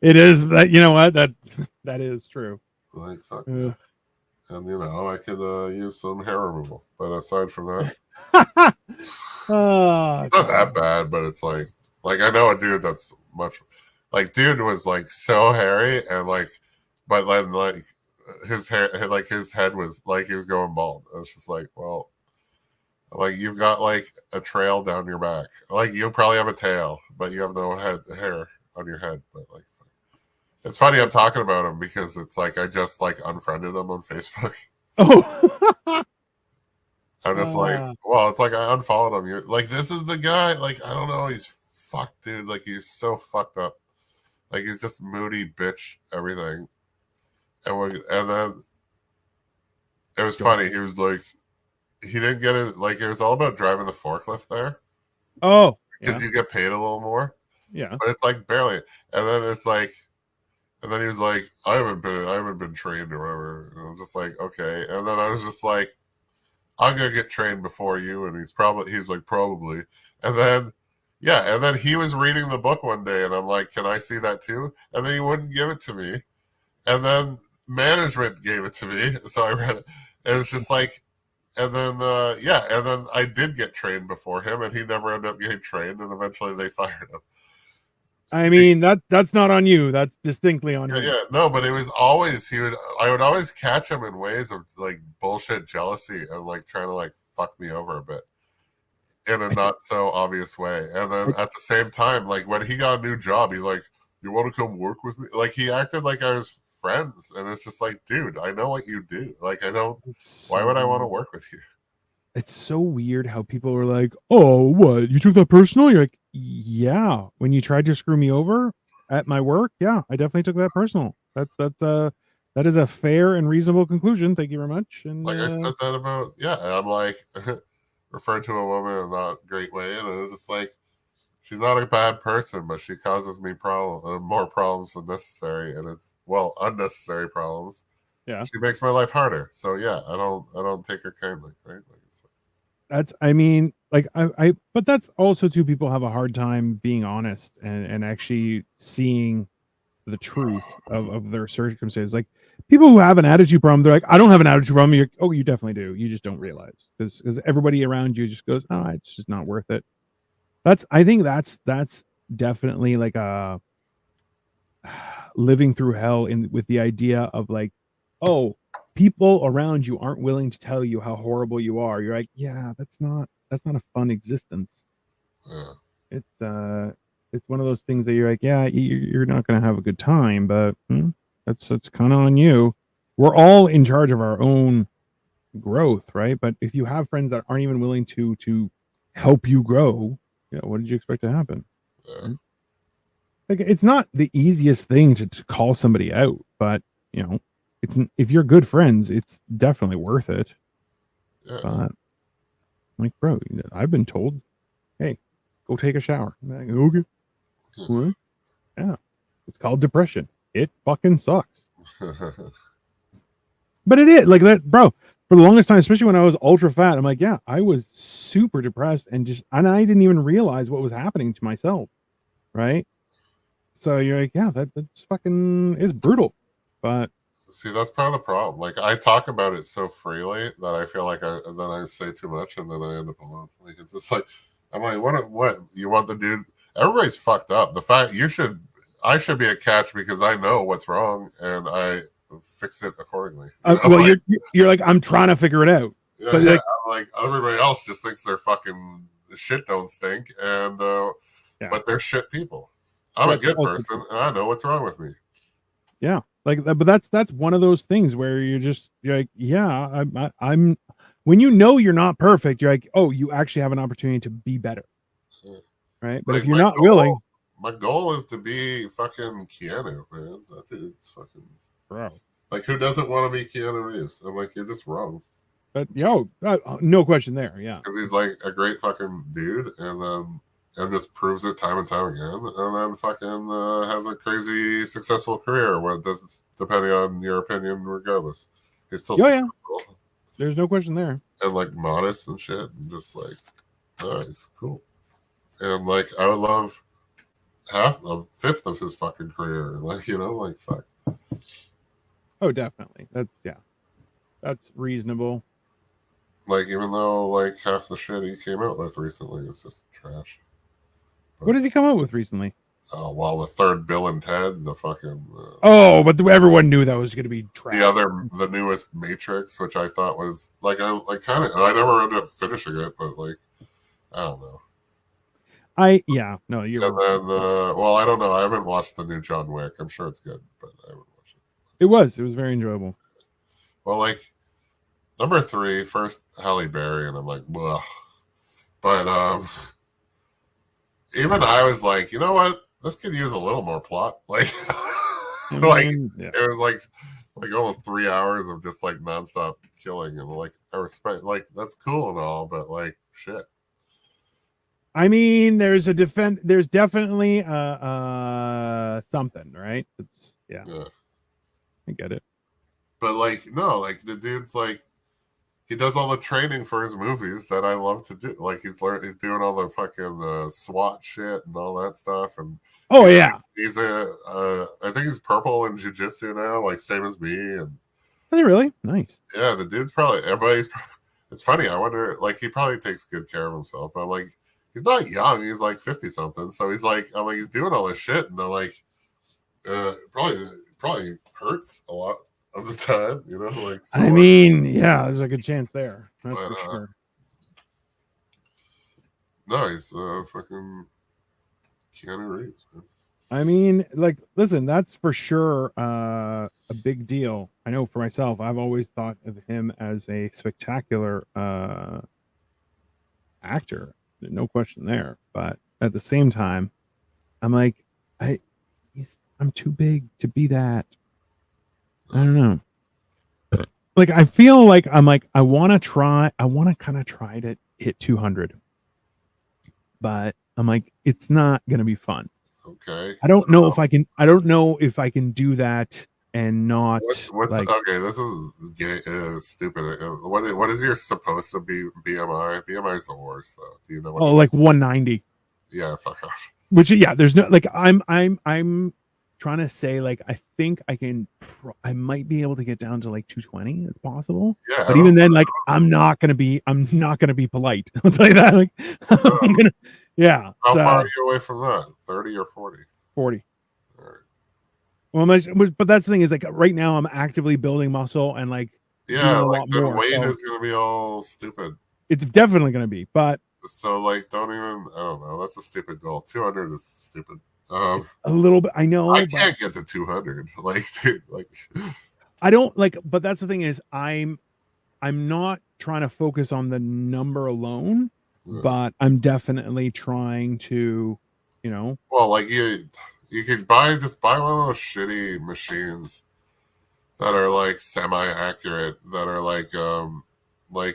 it is that, you know what, that is true. Like fuck. And I could use some hair removal, but aside from that, it's not that bad. But it's like I know a dude that's much like dude was like so hairy and like, but then like his hair, like his head was like he was going bald. It's just like, well, like you've got like a trail down your back. Like you probably have a tail, but you have no hair on your head. But like, it's funny I'm talking about him because it's like I just like unfriended him on Facebook. Oh, I'm just like, well, it's like I unfollowed him. You're like, this is the guy. Like I don't know, he's fucked, dude. Like he's so fucked up. Like he's just moody bitch everything. And then it was funny. He was like, he didn't get it. Like it was all about driving the forklift there. Oh, because you get paid a little more. Yeah, but it's like barely. And then it's like, and then he was like, I haven't been trained or whatever. And I'm just like, okay. And then I was just like, I'm gonna get trained before you, and he's like probably, and then and then he was reading the book one day, and I'm like, can I see that too? And then he wouldn't give it to me, and then management gave it to me, so I read it. And it's just like, and then and then I did get trained before him, and he never ended up getting trained, and eventually they fired him. I mean, that's not on you. That's distinctly on him. Yeah, no, but it was always I would always catch him in ways of like bullshit jealousy and like trying to like fuck me over a bit in a not so obvious way. And then at the same time, like when he got a new job, he like, you want to come work with me? Like he acted like I was friends, and it's just like, dude, I know what you do. Like I don't. Why would I want to work with you? It's so weird how people are like, oh, what? You took that personal? You're like, yeah. When you tried to screw me over at my work, yeah, I definitely took that personal. That is a fair and reasonable conclusion. Thank you very much. And like I said that about I'm like referred to a woman in a not great way, and it was just like, she's not a bad person, but she causes me more problems than necessary, and it's unnecessary problems. Yeah, she makes my life harder. So yeah, I don't take her kindly, right? Like that's, I mean, like I but that's also too, people have a hard time being honest and actually seeing the truth of their circumstances. Like people who have an attitude problem, they're like, I don't have an attitude problem. You're, oh, you definitely do. You just don't realize, because everybody around you just goes, oh, it's just not worth it. I think that's definitely like a living through hell with the idea of like, oh, people around you aren't willing to tell you how horrible you are. You're like, yeah, that's not a fun existence. yeah. It's one of those things that you're like, yeah, you're not going to have a good time, but that's kind of on you. We're all in charge of our own growth, right? But if you have friends that aren't even willing to help you grow, what did you expect to happen? Yeah. Like, it's not the easiest thing to call somebody out, but it's, if you're good friends, it's definitely worth it. Yeah. But like, bro, I've been told, hey, go take a shower. I'm like, okay. What? Yeah, it's called depression. It fucking sucks. But it is like that, bro. For the longest time, especially when I was ultra fat, I'm like, yeah, I was super depressed and I didn't even realize what was happening to myself, right? So you're like, yeah, that's fucking is brutal. But see, that's part of the problem. Like I talk about it so freely that I feel like I say too much, and then I end up alone. Like it's just like, I'm like, what you want the dude? Everybody's fucked up. The fact I should be a catch because I know what's wrong and I fix it accordingly. Well, like, you're like, I'm trying to figure it out. Yeah, but yeah, like everybody else just thinks their fucking shit don't stink, and but they're shit people. I'm a good person, and I know what's wrong with me. Yeah, like, but that's one of those things where you're like, yeah, I'm. When you're not perfect, you're like, oh, you actually have an opportunity to be better, right? But like, if you're not willing, my goal is to be fucking Keanu, man. That dude's fucking bro. Like, who doesn't want to be Keanu Reeves? I'm like, you're just wrong. But no question there. Yeah, because he's like a great fucking dude, and just proves it time and time again, and then fucking has a crazy successful career. What does, depending on your opinion, regardless, he's still successful. Yeah. There's no question there. And like modest and shit, and just like, nice, cool. And like, I would love a fifth of his fucking career. Like, like fuck. Oh, definitely. That's reasonable. Like, even though like half the shit he came out with recently is just trash. But, what did he come out with recently? Oh, well, the third Bill and Ted, the fucking. But everyone knew that was going to be trash. The newest Matrix, which I thought was like, I never ended up finishing it, but like, I don't know. You're. And then, well, I don't know. I haven't watched the new John Wick. I'm sure it's good, but I haven't watched it. It was very enjoyable. Well, like number 3, first Halle Berry, and I'm like, ugh. But even I was like, you know what? This could use a little more plot. Like, it was like almost 3 hours of just like nonstop killing, and like I respect, like that's cool and all, but like shit. I mean, there's definitely something, right? It's yeah. I get it. But like, no, like the dude's like, he does all the training for his movies that I love to do. Like he's doing all the fucking SWAT shit and all that stuff. And he's I think he's purple in jiu-jitsu now, like same as me. And is it really nice? Yeah, the dude's probably everybody's. It's funny. I wonder, like, he probably takes good care of himself, but like, he's not young. He's like 50 something. So he's like, I'm like, he's doing all this shit, and I'm like, probably hurts a lot of the time, you know. Like, I mean, yeah, there's a good chance there. That's for sure. No, he's fucking Keanu Reeves, man. I mean, like, listen, that's for sure a big deal. I know for myself, I've always thought of him as a spectacular actor, no question there. But at the same time, I'm like, I'm too big to be that. I don't know. Like, I feel like I want to kind of try to hit 200, but I'm like, it's not gonna be fun. Okay. I don't know if I can. I don't know if I can do that and not. What's like, okay? This is stupid. What is your supposed to be BMI? BMI is the worst, though. Do you know what? Oh, like 190. Yeah, fuck off. Which, yeah, there's no like. I'm trying to say, like, I think I can. I might be able to get down to like 220. It's possible. Yeah, but even then, like, I'm not gonna be polite. I'll tell you that. Like, I'm gonna. Yeah. How far are you away from that? 30 or 40? 40. All right. Well, but that's the thing is, like, right now I'm actively building muscle and like, yeah, like the more, weight so is gonna be all stupid. It's definitely gonna be, but so like, don't even. I don't know. That's a stupid goal. 200 is stupid. A little bit. I know. I can't get to 200. Like, dude, like, I don't like. But that's the thing is, I'm not trying to focus on the number alone. But I'm definitely trying to, you know. Well, like you could just buy one of those shitty machines that are like semi-accurate, that are like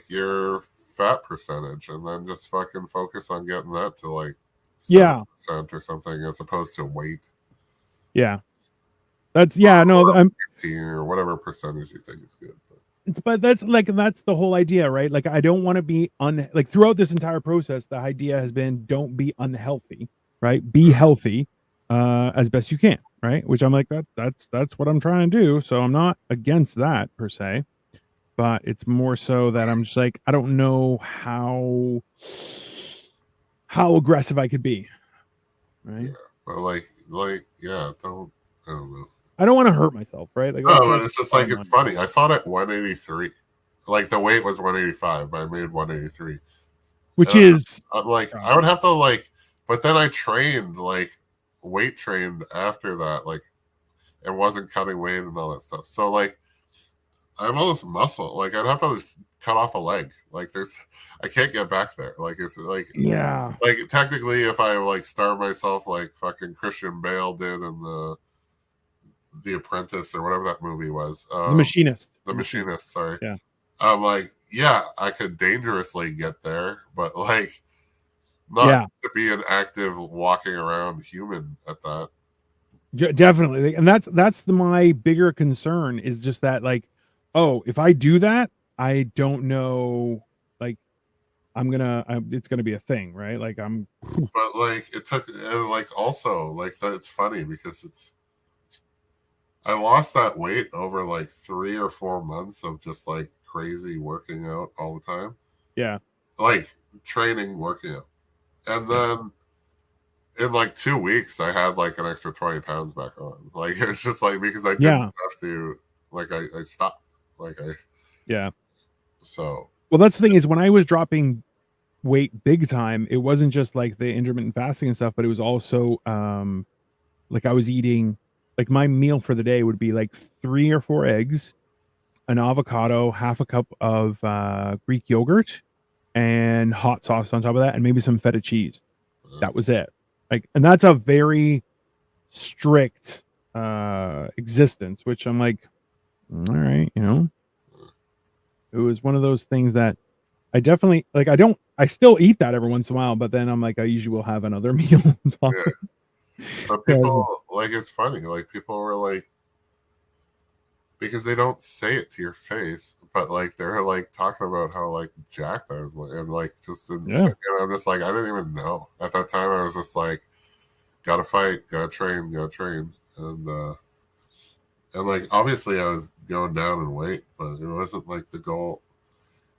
your fat percentage, and then just fucking focus on getting that to like 7% or something, as opposed to weight. Yeah, that's no. I'm 15 or whatever percentage you think is good. But that's the whole idea, right? Like, I don't want to be like, throughout this entire process, the idea has been, don't be unhealthy, right? Be healthy as best you can, right? Which I'm like, that's what I'm trying to do. So I'm not against that per se, but it's more so that I'm just like, I don't know how aggressive I could be, right? Yeah, but like yeah, I don't know. I don't want to hurt myself, right? Like, no, but it's just like, it's funny. I fought at 183. Like, the weight was 185, but I made 183. Which is like, I would have to like, but then I trained, like, weight trained after that, like, it wasn't cutting weight and all that stuff. So like, I have all this muscle. Like, I'd have to just cut off a leg. Like, I can't get back there. Like, it's like, yeah. Like, technically, if I like starve myself like fucking Christian Bale did in the Apprentice or whatever that movie was, The Machinist. Sorry. Yeah. I'm like, yeah, I could dangerously get there, but like, not to be an active walking around human at that. Definitely, and that's my bigger concern, is just that, like, oh, if I do that, I don't know, like, it's gonna be a thing, right? Like, but like, it took, and like, also like, it's funny because I lost that weight over like 3 or 4 months of just like crazy working out all the time. Yeah. Like, training, working out. And then in like 2 weeks, I had like an extra 20 pounds back on. Like, it's just like, because I didn't have to, like, I stopped. Like, so. Well, that's the thing is, when I was dropping weight big time, it wasn't just like the intermittent fasting and stuff, but it was also like, I was eating, like, my meal for the day would be like 3 or 4 eggs, an avocado, half a cup of Greek yogurt, and hot sauce on top of that, and maybe some feta cheese. That was it. Like, and that's a very strict existence, which I'm like, all right, you know. It was one of those things that I definitely, like, I still eat that every once in a while, but then I'm like, I usually will have another meal. But people, like, it's funny, like, people were like, because they don't say it to your face, but like they're like talking about how like jacked I was, and like just insane. And I'm just like, I didn't even know at that time. I was just like, gotta fight, gotta train, and like obviously I was going down in weight, but it wasn't like the goal.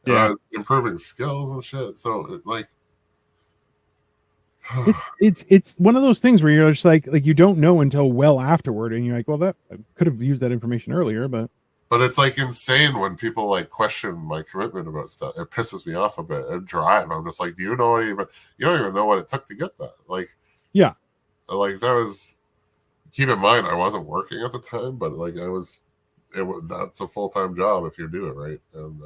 And I was improving skills and shit. So like. It's one of those things where you're just like you don't know until well afterward, and you're like, well, that I could have used that information earlier, but it's like insane when people like question my commitment about stuff. It pisses me off a bit. And drive, I'm just like, do you know you don't even know what it took to get that? Like, yeah, like that was. Keep in mind, I wasn't working at the time, but like that's a full-time job if you do it right, and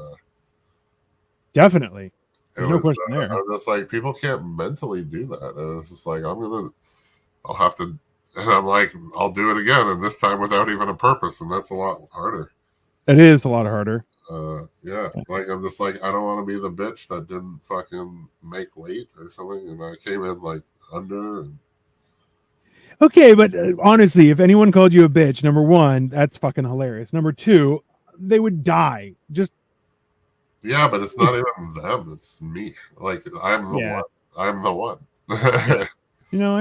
definitely. There's no question there. I'm just like, people can't mentally do that. And it's just like, I'll have to, and I'm like, I'll do it again, and this time without even a purpose, and that's a lot harder. It is a lot harder. Yeah, like I'm just like, I don't want to be the bitch that didn't fucking make weight or something, and I came in like under. Okay, but honestly, if anyone called you a bitch, number one, that's fucking hilarious. Number two, they would die. Just. Yeah, but it's not even them; it's me. Like I'm the one. I'm the one. I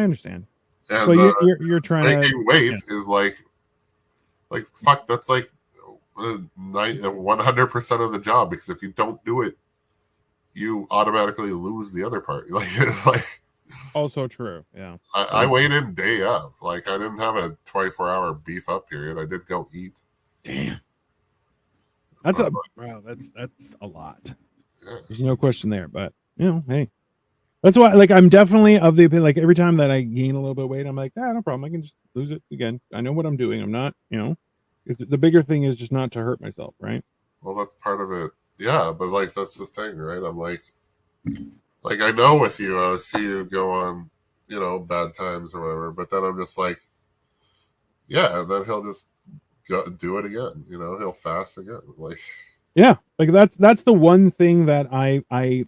understand. And well, you're trying making weight is like fuck. That's like 100% of the job, because if you don't do it, you automatically lose the other part. Like also true. Yeah. I weighed in day of. Like I didn't have a 24-hour beef up period. I did go eat. Damn. That's a lot. Yeah. There's no question there, but hey, that's why. Like, I'm definitely of the opinion. Like, every time that I gain a little bit of weight, I'm like, no problem. I can just lose it again. I know what I'm doing. I'm not, the bigger thing is just not to hurt myself, right? Well, that's part of it. Yeah, but like that's the thing, right? I'm like I know with you, I see you go on, bad times or whatever. But then I'm just like, yeah, and then he'll just do it again. He'll fast again. Like, yeah, like that's the one thing that I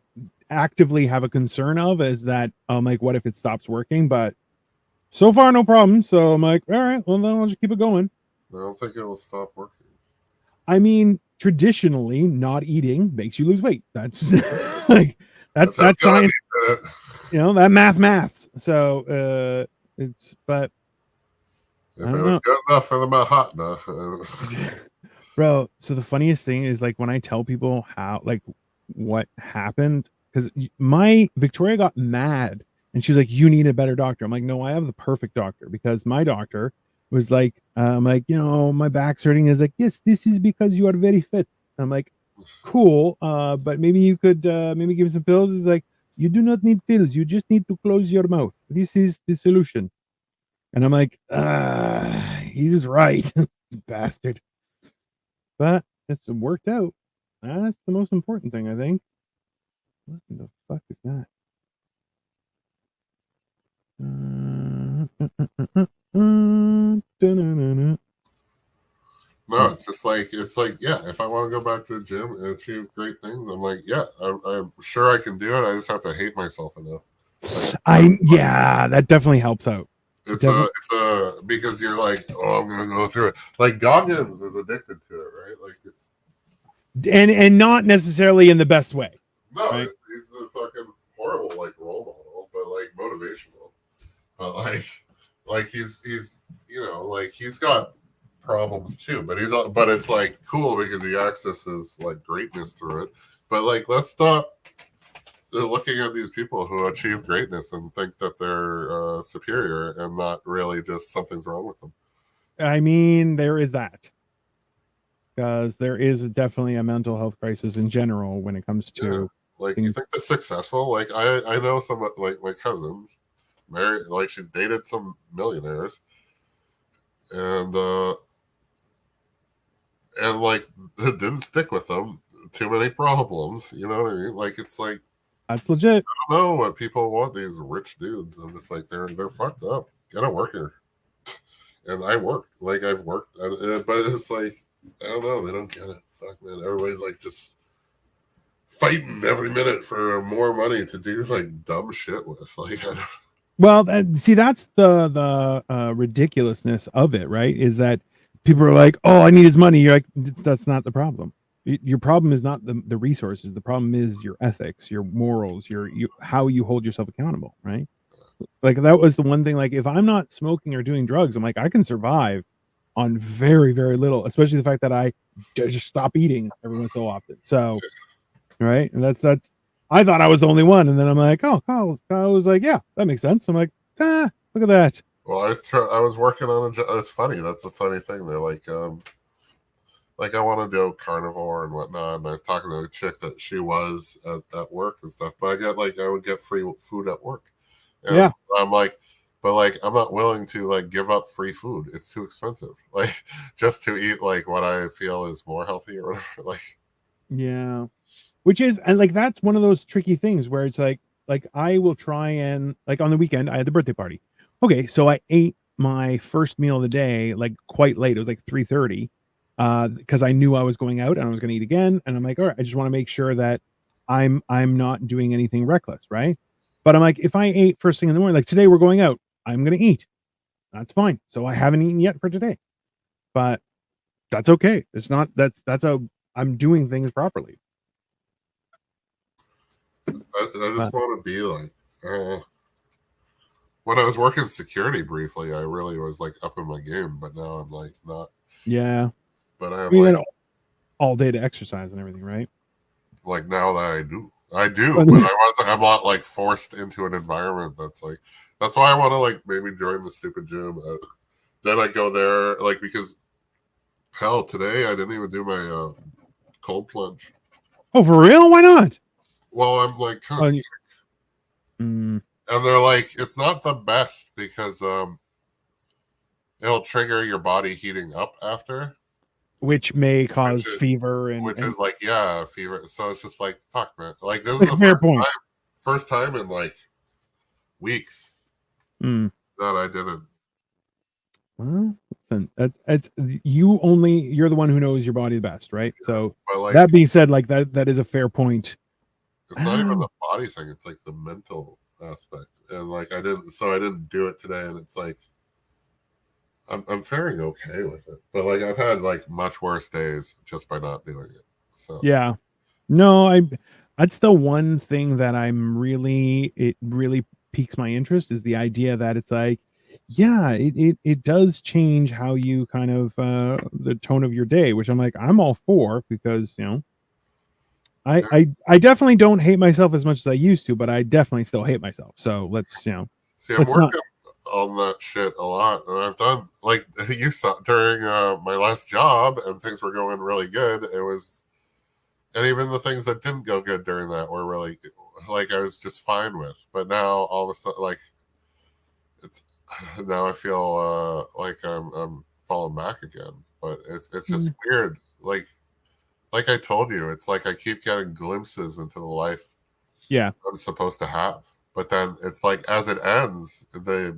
actively have a concern of, is that like, what if it stops working? But so far, no problem. So I'm like, all right, well, then I'll just keep it going. I don't think it will stop working. I mean, traditionally, not eating makes you lose weight. That's like that's science. That maths. So it's but. If it was good enough for the Manhattan. Bro, so the funniest thing is, like, when I tell people what happened, because my Victoria got mad and she's like, you need a better doctor. I'm like, no, I have the perfect doctor, because my doctor was like, my back's hurting. Is like, yes, this is because you are very fit. I'm like, cool, but maybe you could maybe give me some pills. It's like, you do not need pills. You just need to close your mouth. This is the solution. And I'm like, he's right, bastard. But it's worked out. That's the most important thing, I think. What the fuck is that? No, it's just like, yeah, if I want to go back to the gym and achieve great things, I'm like, yeah, I'm sure I can do it. I just have to hate myself enough. That definitely helps out. It's because you're like, oh, I'm gonna go through it. Like Goggins is addicted to it, right? Like it's and not necessarily in the best way. No, right? He's a fucking horrible like role model, but like motivational. But like he's like he's got problems too, but it's like cool because he accesses like greatness through it. But like, let's stop looking at these people who achieve greatness and think that they're superior, and not really just something's wrong with them. I mean, there is that, because there is definitely a mental health crisis in general when it comes to like things. You think they're successful. Like I know some, like my cousin married, like she's dated some millionaires, and like it didn't stick with them. Too many problems, you know what I mean? Like, it's like, that's legit. I don't know what people want, these rich dudes. I'm just like, they're fucked up. Get a worker. And I work. Like, I've worked. But it's like, I don't know. They don't get it. Fuck, man. Everybody's like just fighting every minute for more money to do like dumb shit with. Like, I don't. Well, see, that's the ridiculousness of it, right? Is that people are like, oh, I need his money. You're like, that's not the problem. Your problem is not the resources. The problem is your ethics, your morals, how you hold yourself accountable, right? Like that was the one thing. Like if I'm not smoking or doing drugs, I'm like, I can survive on very, very little, especially the fact that I just stop eating every once so often. So, right. And that's, I thought I was the only one. And then I'm like, oh, Kyle was like, yeah, that makes sense. I'm like, look at that. Well, I was working on it's funny. That's a funny thing. They're like I want to do carnivore and whatnot. And I was talking to a chick that she was at work and stuff, but I would get free food at work. And yeah. I'm like, but like, I'm not willing to like give up free food. It's too expensive. Like just to eat like what I feel is more healthy or whatever. Like, yeah, which is, and like, that's one of those tricky things where it's like I will try and like on the weekend, I had the birthday party. Okay. So I ate my first meal of the day, like quite late. It was like 3:30. Because I knew I was going out and I was going to eat again. And I'm like, all right, I just want to make sure that I'm not doing anything reckless. Right. But I'm like, if I ate first thing in the morning, like today we're going out, I'm going to eat. That's fine. So I haven't eaten yet for today, but that's okay. It's not, I'm doing things properly. I just want to be like, when I was working security briefly, I really was like up in my game, but now I'm like not. Yeah. But I have like all day to exercise and everything, right? Like now that I do, but I'm not like forced into an environment that's like, that's why I want to like maybe join the stupid gym. Then I go there, like, because hell, today I didn't even do my cold plunge. Oh, for real? Why not? Well, I'm like kind of sick. And they're like, it's not the best because it'll trigger your body heating up after. Which may cause fever is like, yeah, fever. So it's just like, fuck, man. Like this is the fair point. First time in like weeks that I didn't. Well, listen, you're the one who knows your body the best, right? Yeah, so like, that being said, like that is a fair point. It's not even the body thing; it's like the mental aspect, and like I didn't do it today, and it's like I'm faring okay with it, but like I've had like much worse days just by not doing it. So yeah, no, that's the one thing that it really piques my interest is the idea that it's like, yeah, it does change how you kind of the tone of your day, which I'm like, I'm all for, because I definitely don't hate myself as much as I used to, but I definitely still hate myself. So let's see, I'm working on that shit a lot, and I've done, like you saw during my last job, and things were going really good. It was, and even the things that didn't go good during that were really, like, I was just fine with. But now all of a sudden, like, it's now I feel like I'm falling back again. But it's just weird. Like I told you, it's like I keep getting glimpses into the life I'm supposed to have. But then it's like as it ends,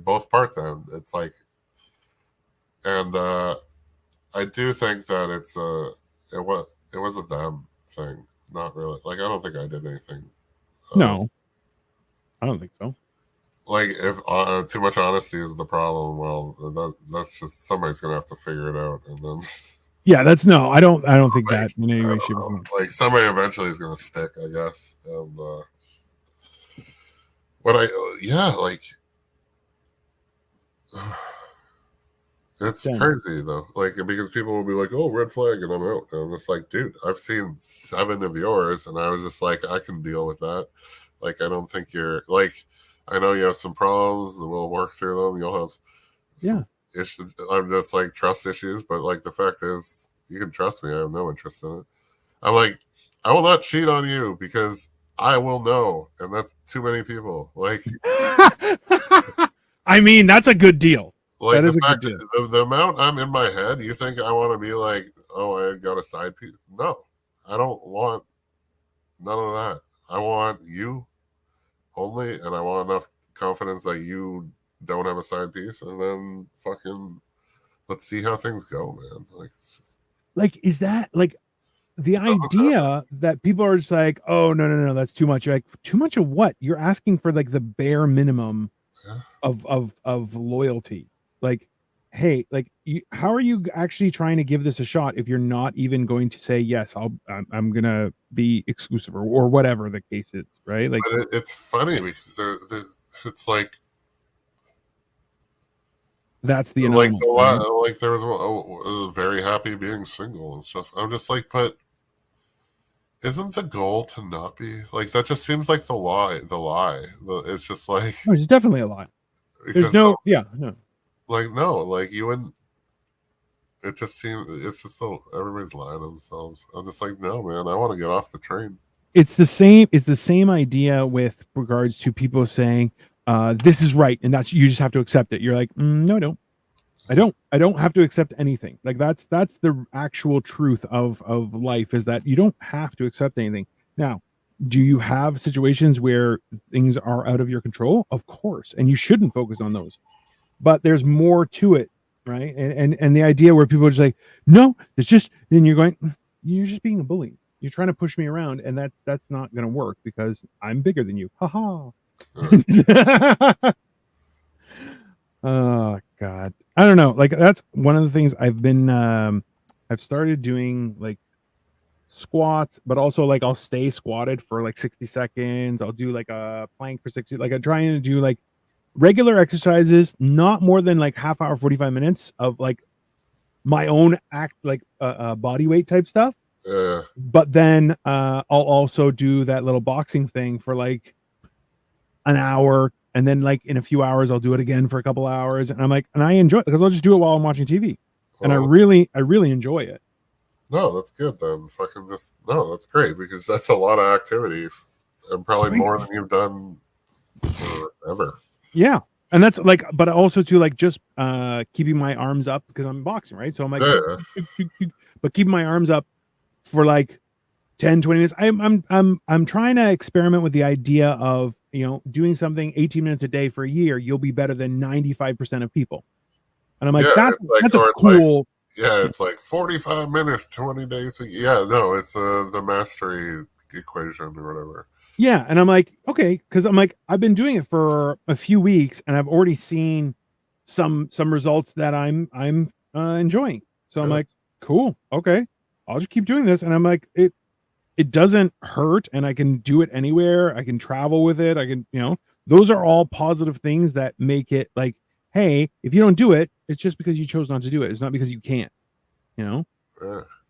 both parts end. It's like, and I do think that it was a them thing, not really. Like I don't think I did anything. No, I don't think so. Like if too much honesty is the problem, well, that's just somebody's gonna have to figure it out, and then. Yeah, I don't think that in any way, shape, or form. Like somebody eventually is gonna stick, I guess. And like it's crazy though. Like because people will be like, "Oh, red flag," and I'm out. And I'm just like, dude, I've seen 7 of yours, and I was just like, I can deal with that. Like, I don't think you're like. I know you have some problems, and we'll work through them. You'll have some issues. I'm just like trust issues, but like the fact is, you can trust me. I have no interest in it. I'm like, I will not cheat on you because I will know, and that's too many people. Like, I mean, that's a good deal. Like that is a good deal. The amount I'm in my head, you think I want to be like, oh, I got a side piece? No, I don't want none of that. I want you only, and I want enough confidence that you don't have a side piece, and then fucking let's see how things go, man. Like, it's just like, is that like the idea that people are just like, oh no, that's too much. You're like, too much of what? You're asking for like the bare minimum of loyalty. Like, hey, like, how are you actually trying to give this a shot if you're not even going to say yes? I'm gonna be exclusive or whatever the case is, right? Like, but it's funny because it's like that's the like anomaly, a right? lot. Like there was very happy being single and stuff. I'm just like, but isn't the goal to not be like that? Just seems like the lie. It's just like No, it's definitely a lot. There's because no, yeah, no. like no, like you wouldn't. It just seems it's just so everybody's lying to themselves. I'm just like, no, man, I want to get off the train. It's the same idea with regards to people saying this is right and that's you just have to accept it. You're like, no, I don't have to accept anything. Like that's the actual truth of life, is that you don't have to accept anything. Now, do you have situations where things are out of your control? Of course, and you shouldn't focus on those, but there's more to it, right? And the idea where people are just like, no, it's just, then you're going, you're just being a bully. You're trying to push me around, and that's not going to work because I'm bigger than you. Ha ha. Oh God, I don't know. Like that's one of the things I've started doing, like squats, but also like I'll stay squatted for like 60 seconds. I'll do like a plank for 60. Like I'm trying to do like regular exercises, not more than like half hour, 45 minutes of like my own act, like body weight type stuff. But then I'll also do that little boxing thing for like an hour, and then like in a few hours I'll do it again for a couple hours, and I'm like, and I enjoy it because I'll just do it while I'm watching TV, and I really enjoy it. No, that's good then. Fucking just no, that's great because that's a lot of activity and probably more than you've done forever. Yeah, and that's like, but also to like just keeping my arms up because I'm boxing, right? So I'm like, but keeping my arms up for like 10, 20 minutes. I'm trying to experiment with the idea of, you know, doing something 18 minutes a day for a year. You'll be better than 95% of people. And I'm like, that's a cool. Like, yeah, it's like 45 minutes, 20 days. Yeah, no, it's the mastery equation or whatever. Yeah, and I'm like, okay, because I'm like, I've been doing it for a few weeks, and I've already seen some results that I'm enjoying. So I'm like, cool, okay, I'll just keep doing this. And I'm like, it doesn't hurt, and I can do it anywhere. I can travel with it. I can, you know, those are all positive things that make it like, hey, if you don't do it, it's just because you chose not to do it. It's not because you can't, you know.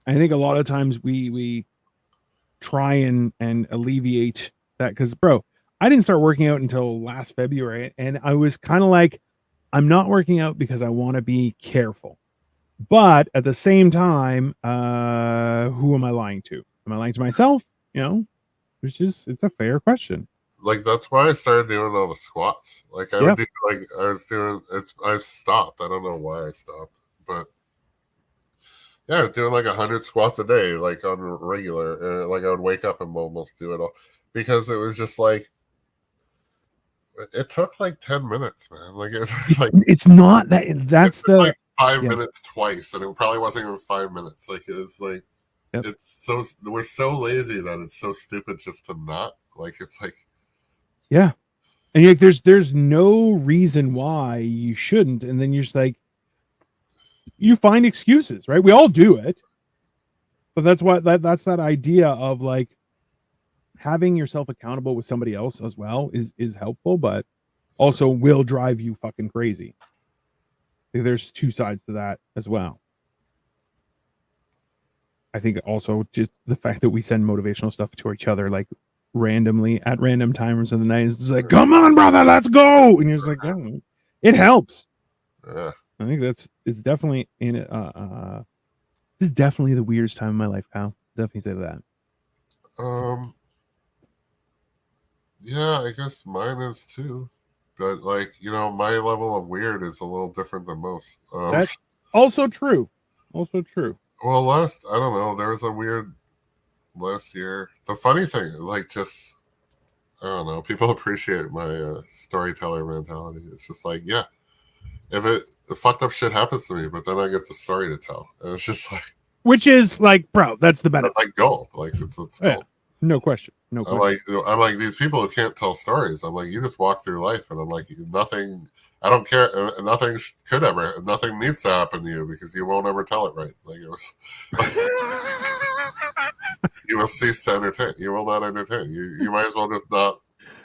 I think a lot of times we try and alleviate that, because bro, I didn't start working out until last February, and I was kind of like, I'm not working out because I want to be careful, but at the same time, who am I lying to? Am I lying to myself? You know, it's a fair question. Like that's why I started doing all the squats. Like I would do, like I was doing. I stopped. I don't know why I stopped, but yeah, I was doing like 100 squats a day, like on regular. Like I would wake up and almost do it all because it was just like it took like 10 minutes, man. Like it's not that. That's the like 5 minutes twice, and it probably wasn't even 5 minutes. Like it was like it's so we're so lazy that it's so stupid just to not like. It's like and like there's no reason why you shouldn't, and then you're just like, you find excuses, right? We all do it, but that's what that's that idea of like having yourself accountable with somebody else as well is helpful, but also will drive you fucking crazy. There's two sides to that as well. I think also just the fact that we send motivational stuff to each other like randomly at random times of the night is like, come on, brother, let's go. And you're just like, oh, it helps. I think it's definitely in it. This is definitely the weirdest time in my life, pal. Definitely say that. Yeah, I guess mine is too. But like, you know, my level of weird is a little different than most. That's also true. Also true. Well, I don't know, there was a weird last year. The funny thing, like, just I don't know, people appreciate my storyteller mentality. It's just like, yeah, if the fucked up shit happens to me, but then I get the story to tell, and it's just like, which is like, bro, that's the benefit. That's like gold. Like it's gold. No question. I'm like these people who can't tell stories. I'm like, you just walk through life, and I'm like, nothing. I don't care. Nothing nothing needs to happen to you because you won't ever tell it right. Like it was. You will cease to entertain. You will not entertain. You might as well just not.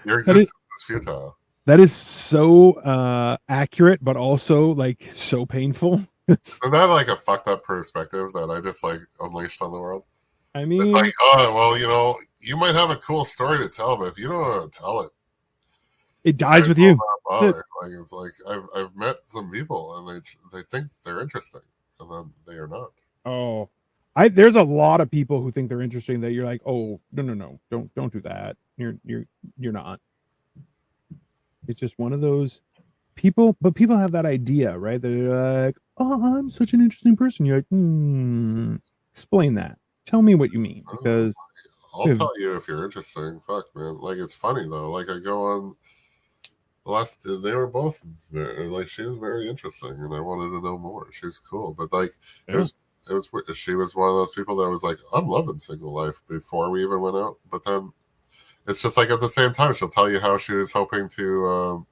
Your existence is futile. That is so accurate, but also like so painful. Isn't that like a fucked up perspective that I just like unleashed on the world? I mean, it's like, oh well, you might have a cool story to tell, but if you don't want to tell it, it dies with you. Like it's like I've met some people and they think they're interesting, and then they are not. Oh, there's a lot of people who think they're interesting that you're like, oh no, don't do that. You're not. It's just one of those people, but people have that idea, right? They're like, oh, I'm such an interesting person. You're like, explain that. Tell me what you mean, because I'll tell you if you're interesting. Fuck, man. Like, it's funny though. Like, I go on they were both she was very interesting, and I wanted to know more. She's cool, but like, she was one of those people that was like, I'm loving single life before we even went out, but then it's just like at the same time she'll tell you how she was hoping to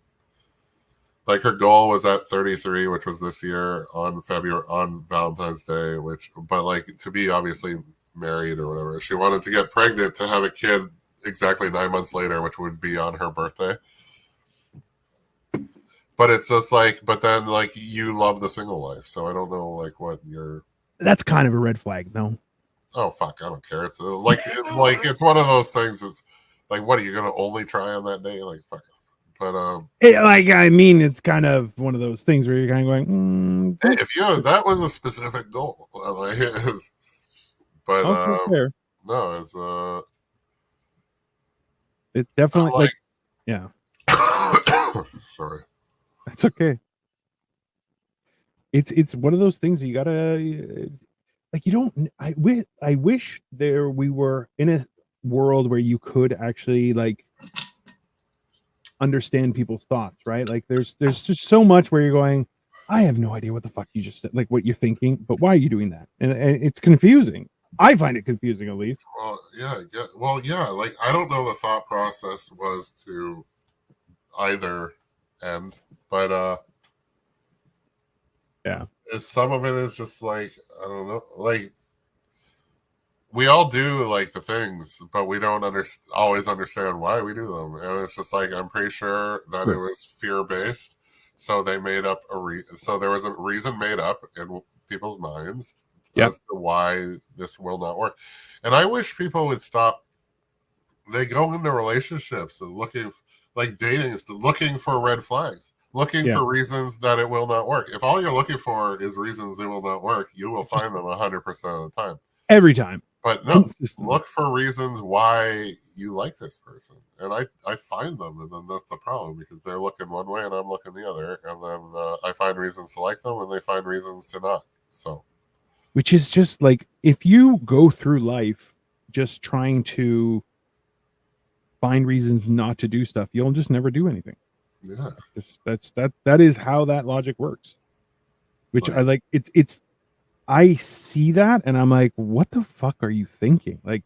like her goal was at 33, which was this year on Valentine's Day, but like to be obviously married or whatever. She wanted to get pregnant to have a kid exactly 9 months later, which would be on her birthday. But it's just like, but then like you love the single life, so I don't know like what you're. That's kind of a red flag, though. Oh fuck, I don't care. It's like it's one of those things. It's like, what are you gonna only try on that day? Like fuck. But it's kind of one of those things where you're kind of going, hey, if that was a specific goal, but no, it's definitely like yeah. Sorry, that's okay. It's one of those things you gotta like. You don't. I wish we were in a world where you could actually like understand people's thoughts, right? Like there's just so much where you're going, I have no idea what the fuck you just said, like what you're thinking, but why are you doing that? And it's confusing. I find it confusing, at least. Well, yeah. Like I don't know the thought process was to either end, but yeah, some of it is just like, I don't know, like we all do like the things, but we don't always understand why we do them. And it's just like, I'm pretty sure that it was fear-based. So they made up so there was a reason made up in people's minds as to why this will not work. And I wish people would stop. They go into relationships and like dating is looking for red flags, looking for reasons that it will not work. If all you're looking for is reasons it will not work, you will find them 100% of the time. Every time. But no, look for reasons why you like this person. And I find them, and then that's the problem, because they're looking one way and I'm looking the other. And then I find reasons to like them and they find reasons to not. So, which is just like, if you go through life just trying to find reasons not to do stuff, you'll just never do anything. Yeah. That is how that logic works. Which I like. It's I see that and I'm like, what the fuck are you thinking? Like,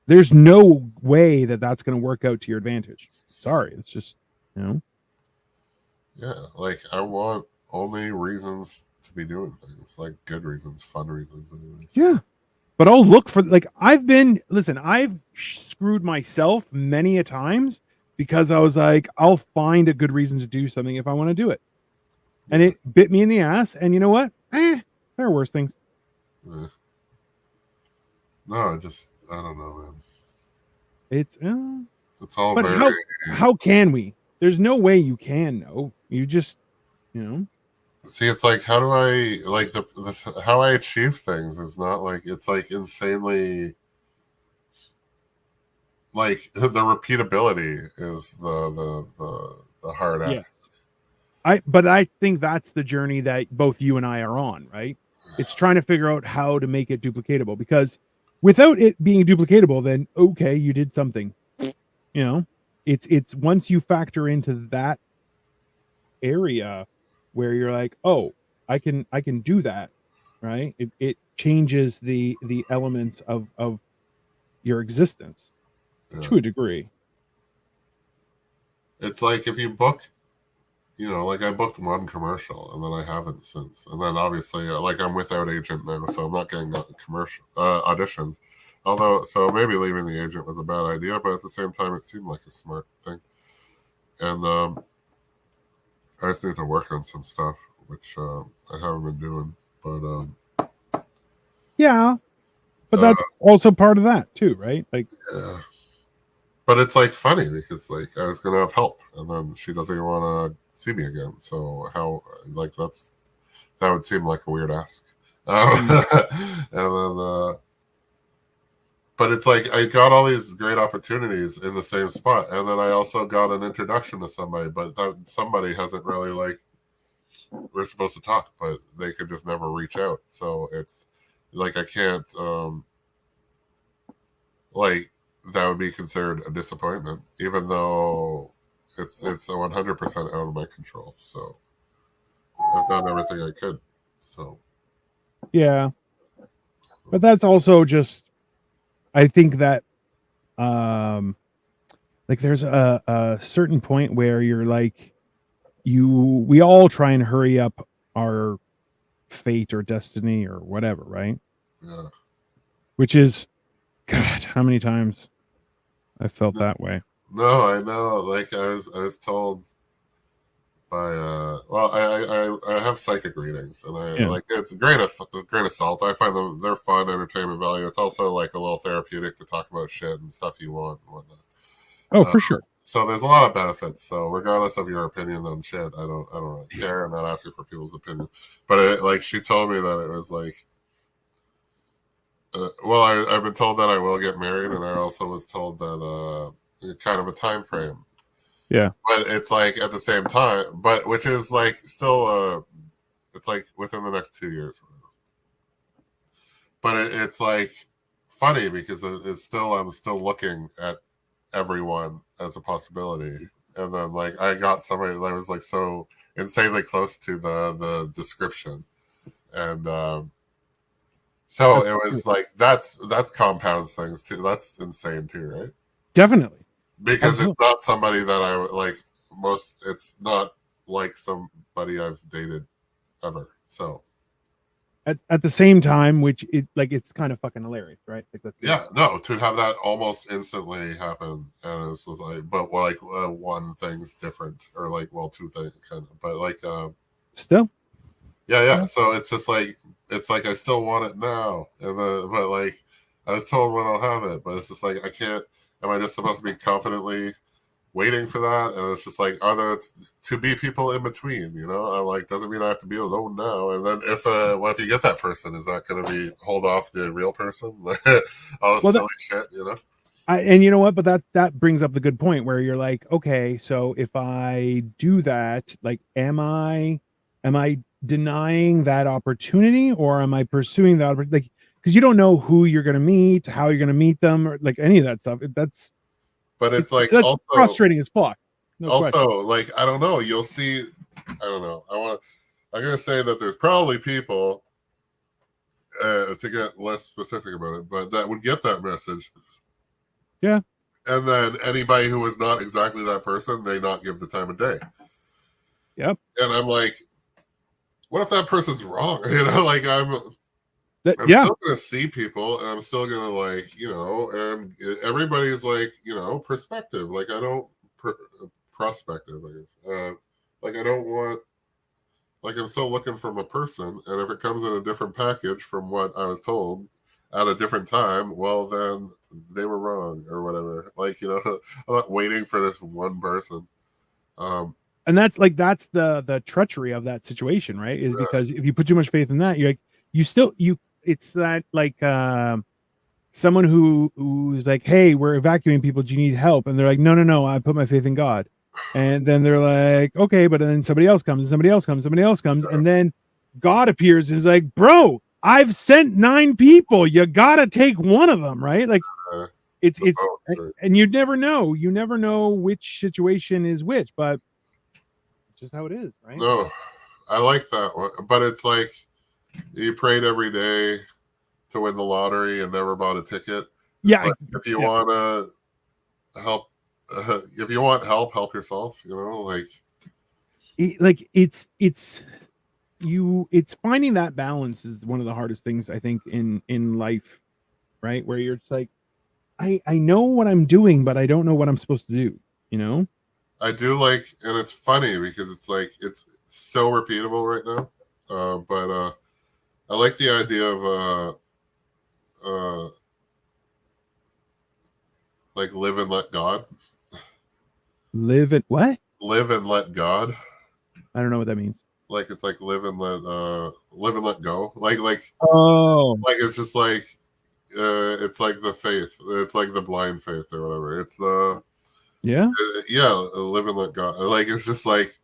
there's no way that that's going to work out to your advantage. Sorry. It's just, Yeah. Like, I want only reasons to be doing things, like good reasons, fun reasons. Anyways. Yeah. But I'll look for, like, I've screwed myself many a times because I was like, I'll find a good reason to do something if I want to do it. And it bit me in the ass. And you know what? There are worse things. No, I don't know, man. It's all but very. How can we? There's no way you can know. You just, See, it's like, how do I like how I achieve things is not like, it's like insanely. Like the repeatability is the hard act. Yes. But I think that's the journey that both you and I are on, right? It's trying to figure out how to make it duplicatable, because without it being duplicatable, then okay, you did something. It's once you factor into that area where you're like, oh, I can do that, right? It changes the elements of your existence to a degree. It's like if you book, like I booked one commercial and then I haven't since. And then obviously, like I'm without agent now, so I'm not getting commercial auditions. Although, so maybe leaving the agent was a bad idea, but at the same time, it seemed like a smart thing. And I just need to work on some stuff, which I haven't been doing. But yeah, but that's also part of that too, right? Like, yeah. But it's like funny because like I was gonna have help, and then she doesn't even want to see me again. So how like that would seem like a weird ask. And then, but it's like I got all these great opportunities in the same spot, and then I also got an introduction to somebody, but that somebody hasn't really like we're supposed to talk, but they could just never reach out. So it's like I can't like. That would be considered a disappointment, even though it's 100% out of my control. So I've done everything I could. So yeah, but that's also just, I think that, like there's a certain point where you're like, we all try and hurry up our fate or destiny or whatever, right? yeah. Which is, God, how many times I felt that way. No, I know. Like I was told by well, I have psychic readings, and I like it's a grain of salt. I find they're fun entertainment value. It's also like a little therapeutic to talk about shit and stuff you want and whatnot. Oh, for sure. So there's a lot of benefits. So regardless of your opinion on shit, I don't really care. I'm not asking for people's opinion. But like she told me that it was like. Well, I've been told that I will get married, and I also was told that kind of a time frame. Yeah, but it's like at the same time, but which is like still, it's like within the next 2 years. But it's like funny because it's still I'm still looking at everyone as a possibility, and then like I got somebody that was like so insanely close to the description, and. So it was like that's compounds things too. That's insane too, right? Definitely. Because it's not somebody that I like most. It's not like somebody I've dated ever. So at the same time, which it's kind of fucking hilarious, right? Like no, to have that almost instantly happen, and it's just like, but like one thing's different, or like two things kind of, but like still. Yeah. So it's just like it's like I still want it now, and but like I was told when I'll have it, but it's just like I can't. Am I just supposed to be confidently waiting for that? And it's just like are there to be people in between? I'm like doesn't mean I have to be alone now. And then what if you get that person? Is that going to be hold off the real person? All this silly shit, and you know what? But that brings up the good point where you're like, okay, so if I do that, like, am I denying that opportunity, or am I pursuing that? Like, because you don't know who you're going to meet, how you're going to meet them, or like any of that stuff. But it's like that's also frustrating as fuck. No also, question. Like I don't know. You'll see. I don't know. I'm gonna say that there's probably people to get less specific about it, but that would get that message. Yeah. And then anybody who is not exactly that person, they not give the time of day. Yep. And I'm like, what if that person's wrong? Like I'm still gonna see people, and I'm still gonna like, and everybody's like, perspective. Like I don't prospective, I guess. Like I don't want. Like I'm still looking from a person, and if it comes in a different package from what I was told at a different time, well then they were wrong or whatever. Like I'm not waiting for this one person. And that's the treachery of that situation, right? Is because if you put too much faith in that, you're like it's that like someone who's like, hey, we're evacuating people, do you need help? And they're like, no, I put my faith in God. And then they're like, okay, but then somebody else comes, and then God appears and is like, bro, I've sent 9 people, you gotta take one of them, right? Like it's and you never know which situation is which, but just how it is, right? No, I like that one, but it's like you prayed every day to win the lottery and never bought a ticket, Yeah, like, if you want to help, if you want help, help yourself. You know, like it's finding that balance is one of the hardest things I think in life, right? Where you're just like, I know what I'm doing, but I don't know what I'm supposed to do. You know? I do like, and it's funny because it's like it's so repeatable right now. But I like the idea of like live and let God. Live and what? Live and let God. I don't know what that means. Like it's like live and let go. Like it's just like it's like the faith. It's like the blind faith or whatever. It's live and let God. Like it's just like,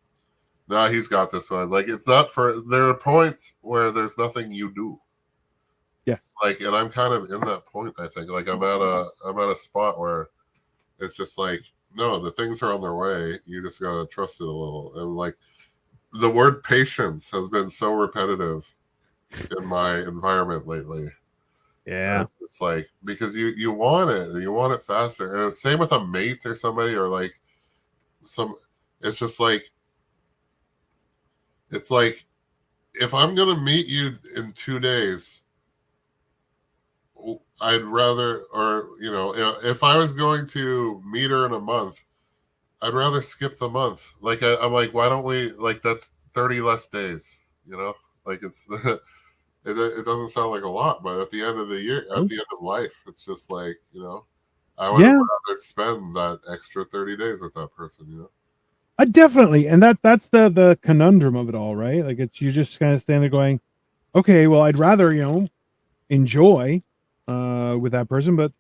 nah, he's got this one. Like it's not for. There are points where there's nothing you do. Yeah. Like, and I'm kind of in that point. I think like I'm at a spot where it's just like, no, the things are on their way. You just gotta trust it a little. And like the word patience has been so repetitive in my environment lately. Yeah. It's like because you want it, you want it faster. And same with a mate or somebody or like some. It's just like it's like if I'm gonna meet you in 2 days, I'd rather, or you know, if I was going to meet her in a month, I'd rather skip the month. Like I'm like, why don't we? Like that's 30 less days. You know, like it's it doesn't sound like a lot, but at the end of the year, at the end of life, it's just like, you know, I would rather spend that extra 30 days with that person. You know. Definitely, and that's the conundrum of it all, right? Like it's you just kind of stand there going, okay, well, I'd rather enjoy with that person, but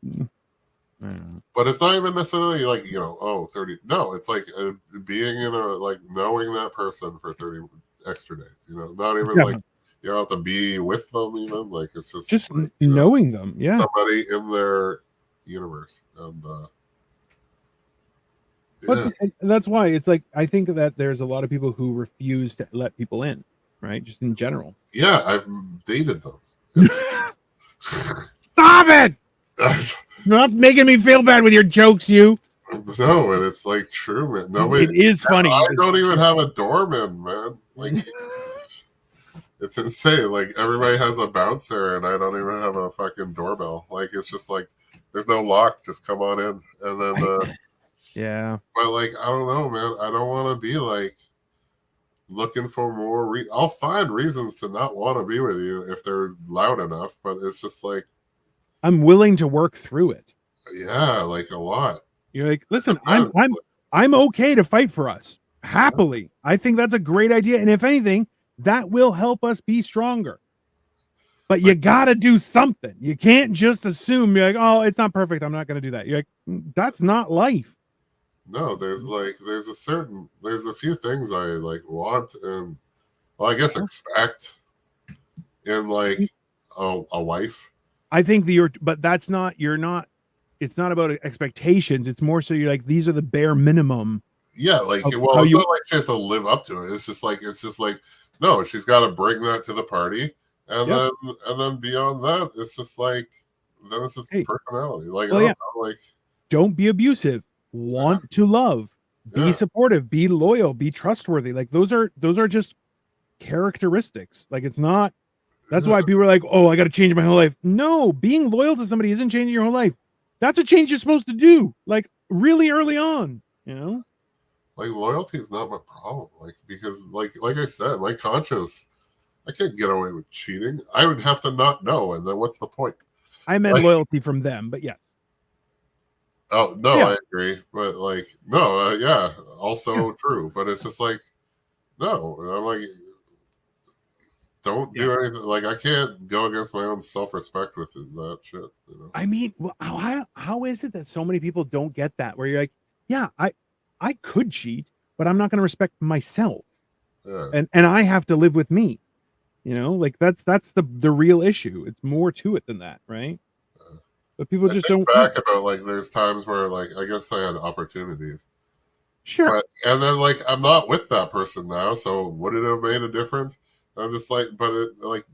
but it's not even necessarily like 30. No, it's like being in a like knowing that person for 30 extra days. You know, not even like you don't have to be with them even. Like it's just like, knowing them. Yeah, somebody in their universe, and but that's why it's like I think that there's a lot of people who refuse to let people in, right? Just in general. Yeah, I've dated them. Stop it! You're not making me feel bad with your jokes, you. No, and it's like true, man. Nobody. It is funny. I don't even have a doorman, man. Like it's insane. Like everybody has a bouncer, and I don't even have a fucking doorbell. Like it's just like there's no lock. Just come on in, and then yeah. But like I don't know, man. I don't want to be like looking for more. I'll find reasons to not want to be with you if they're loud enough. But it's just like I'm willing to work through it. Yeah, like a lot. You're like, listen, I'm okay to fight for us happily. I think that's a great idea, and if anything, that will help us be stronger. But you got to do something. You can't just assume you're like, oh, it's not perfect, I'm not going to do that. You're like, that's not life. No, there's a few things I like want and well, I guess expect in like a wife. I think but that's not, it's not about expectations. It's more so you're like, these are the bare minimum. Yeah, like it's not like she has to live up to it. It's just like no, she's got to bring that to the party, and then beyond that, it's just like then it's just personality. Like I don't know, like don't be abusive. Want to love, be supportive, be loyal, be trustworthy. Like those are just characteristics. Like it's not. That's why people are like, oh, I got to change my whole life. No, being loyal to somebody isn't changing your whole life. That's a change you're supposed to do, like really early on. You know, like loyalty is not my problem. Like because like I said, my conscience, I can't get away with cheating. I would have to not know, and then what's the point? I meant loyalty from them, but yes. Oh no, I agree, but like no, also true. But it's just like no, I'm like don't do anything. Like I can't go against my own self-respect with that shit. You know? I mean, how is it that so many people don't get that? Where you're like, yeah, I could cheat, but I'm not going to respect myself, and I have to live with me. You know, like that's the real issue. It's more to it than that, right? But people just don't back about like there's times where like I guess I had opportunities. Sure. And then like I'm not with that person now, so would it have made a difference? I'm just like, but it like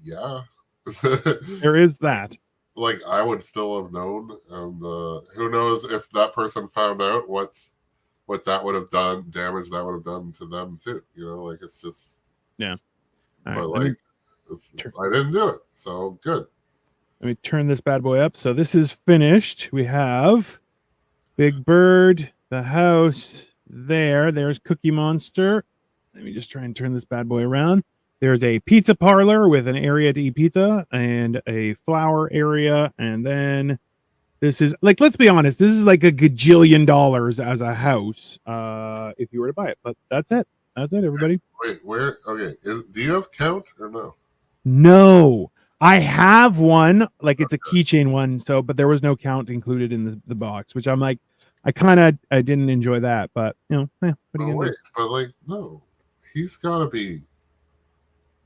there is that. like I would still have known, and who knows if that person found out what that would have done, damage that would have done to them too. You know, like it's just Yeah. All but right, like I didn't do it, so good. Let me turn this bad boy up. So this is finished. We have Big Bird, the house there. There's Cookie Monster. Let me just try and turn this bad boy around. There's a pizza parlor with an area to eat pizza and a flower area. And then this is like, let's be honest, this is like a gajillion dollars as a house if you were to buy it. But that's it. That's it, everybody. Wait, where? Okay, do you have count or no? No, I have one, like it's a keychain one. So, but there was no count included in the box, which I'm like, I didn't enjoy that, but you know, what are you gonna do? But like, no, he's gotta be.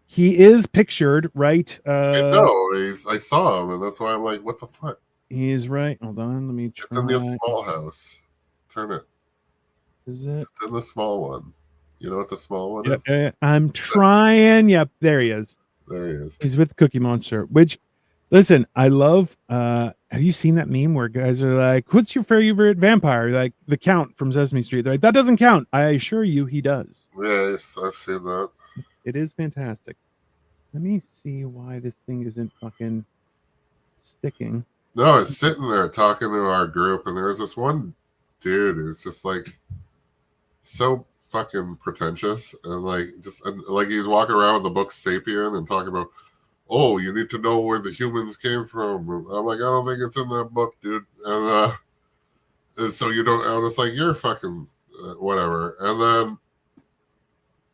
He is pictured, right? I know. I saw him, and that's why I'm like, what the fuck? He is right. Hold on, let me try. It's in the small house. Turn it. Is it? It's in the small one. You know what the small one is? I'm trying. Yep, there he is. There he is. He's with Cookie Monster, which, listen, I love. Have you seen that meme where guys are like, what's your favorite vampire? Like the Count from Sesame Street. They're like, that doesn't count. I assure you he does. Yes, I've seen that. It is fantastic. Let me see why this thing isn't fucking sticking. No, it's sitting there talking to our group, and there's this one dude who's just like so fucking pretentious, and like he's walking around with the book Sapien and talking about, oh, you need to know where the humans came from. I'm like, I don't think it's in that book, dude. And so you don't. I was like, you're fucking whatever. And then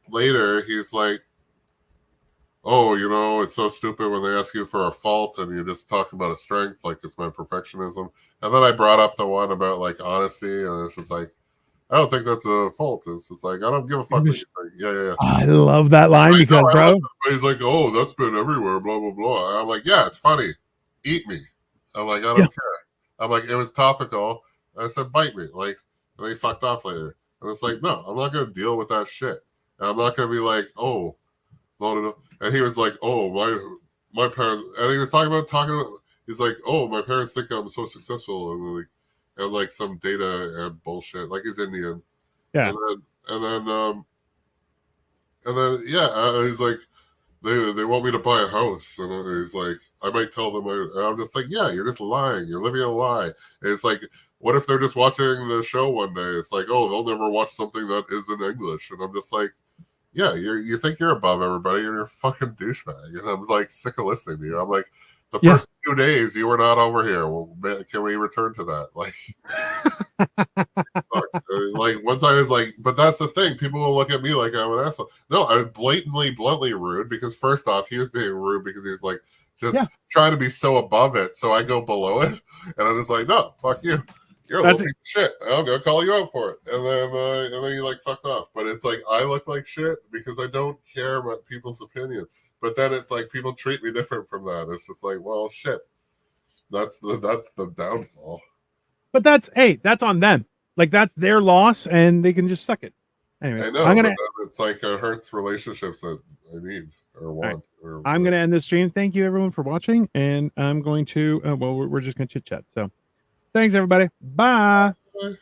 later he's like, oh, you know, it's so stupid when they ask you for a fault and you just talk about a strength, like it's my perfectionism. And then I brought up the one about like honesty, and it's just like, I don't think that's a fault. It's just like, I don't give a fuck what you think. Yeah. I love that line because, bro. He's like, oh, that's been everywhere, blah, blah, blah. I'm like, yeah, it's funny. Eat me. I'm like, I don't care. I'm like, it was topical. I said, bite me. Like, and he fucked off later. And it's like, no, I'm not going to deal with that shit. And I'm not going to be like, oh, no. And he was like, oh, my parents, and he was talking about, he's like, oh, my parents think I'm so successful. And like some data and bullshit. Like he's Indian. Yeah. And then he's like, they want me to buy a house, and he's like, I might tell them. And I'm just like, yeah, you're just lying. You're living a lie. And it's like, what if they're just watching the show one day? It's like, oh, they'll never watch something that is in English. And I'm just like, yeah, you think you're above everybody. You're a fucking douchebag. And I'm like sick of listening to you. I'm like, the first 2 days you were not over here. Well, man, can we return to that? Like, like once I was like, but that's the thing. People will look at me like I'm an asshole. No, I was bluntly rude because first off, he was being rude because he was like just trying to be so above it. So I go below it, and I'm just like, no, fuck you. You're a little piece of shit. I'm gonna call you out for it. And then he like fucked off. But it's like I look like shit because I don't care about people's opinion. But then it's like people treat me different from that. It's just like, well, shit. That's the downfall. But that's on them. Like that's their loss, and they can just suck it. Anyway, I know. It's like it hurts relationships that I need or want. Right. I'm gonna end this stream. Thank you everyone for watching, and I'm going to. We're just gonna chit chat. So, thanks everybody. Bye. Bye.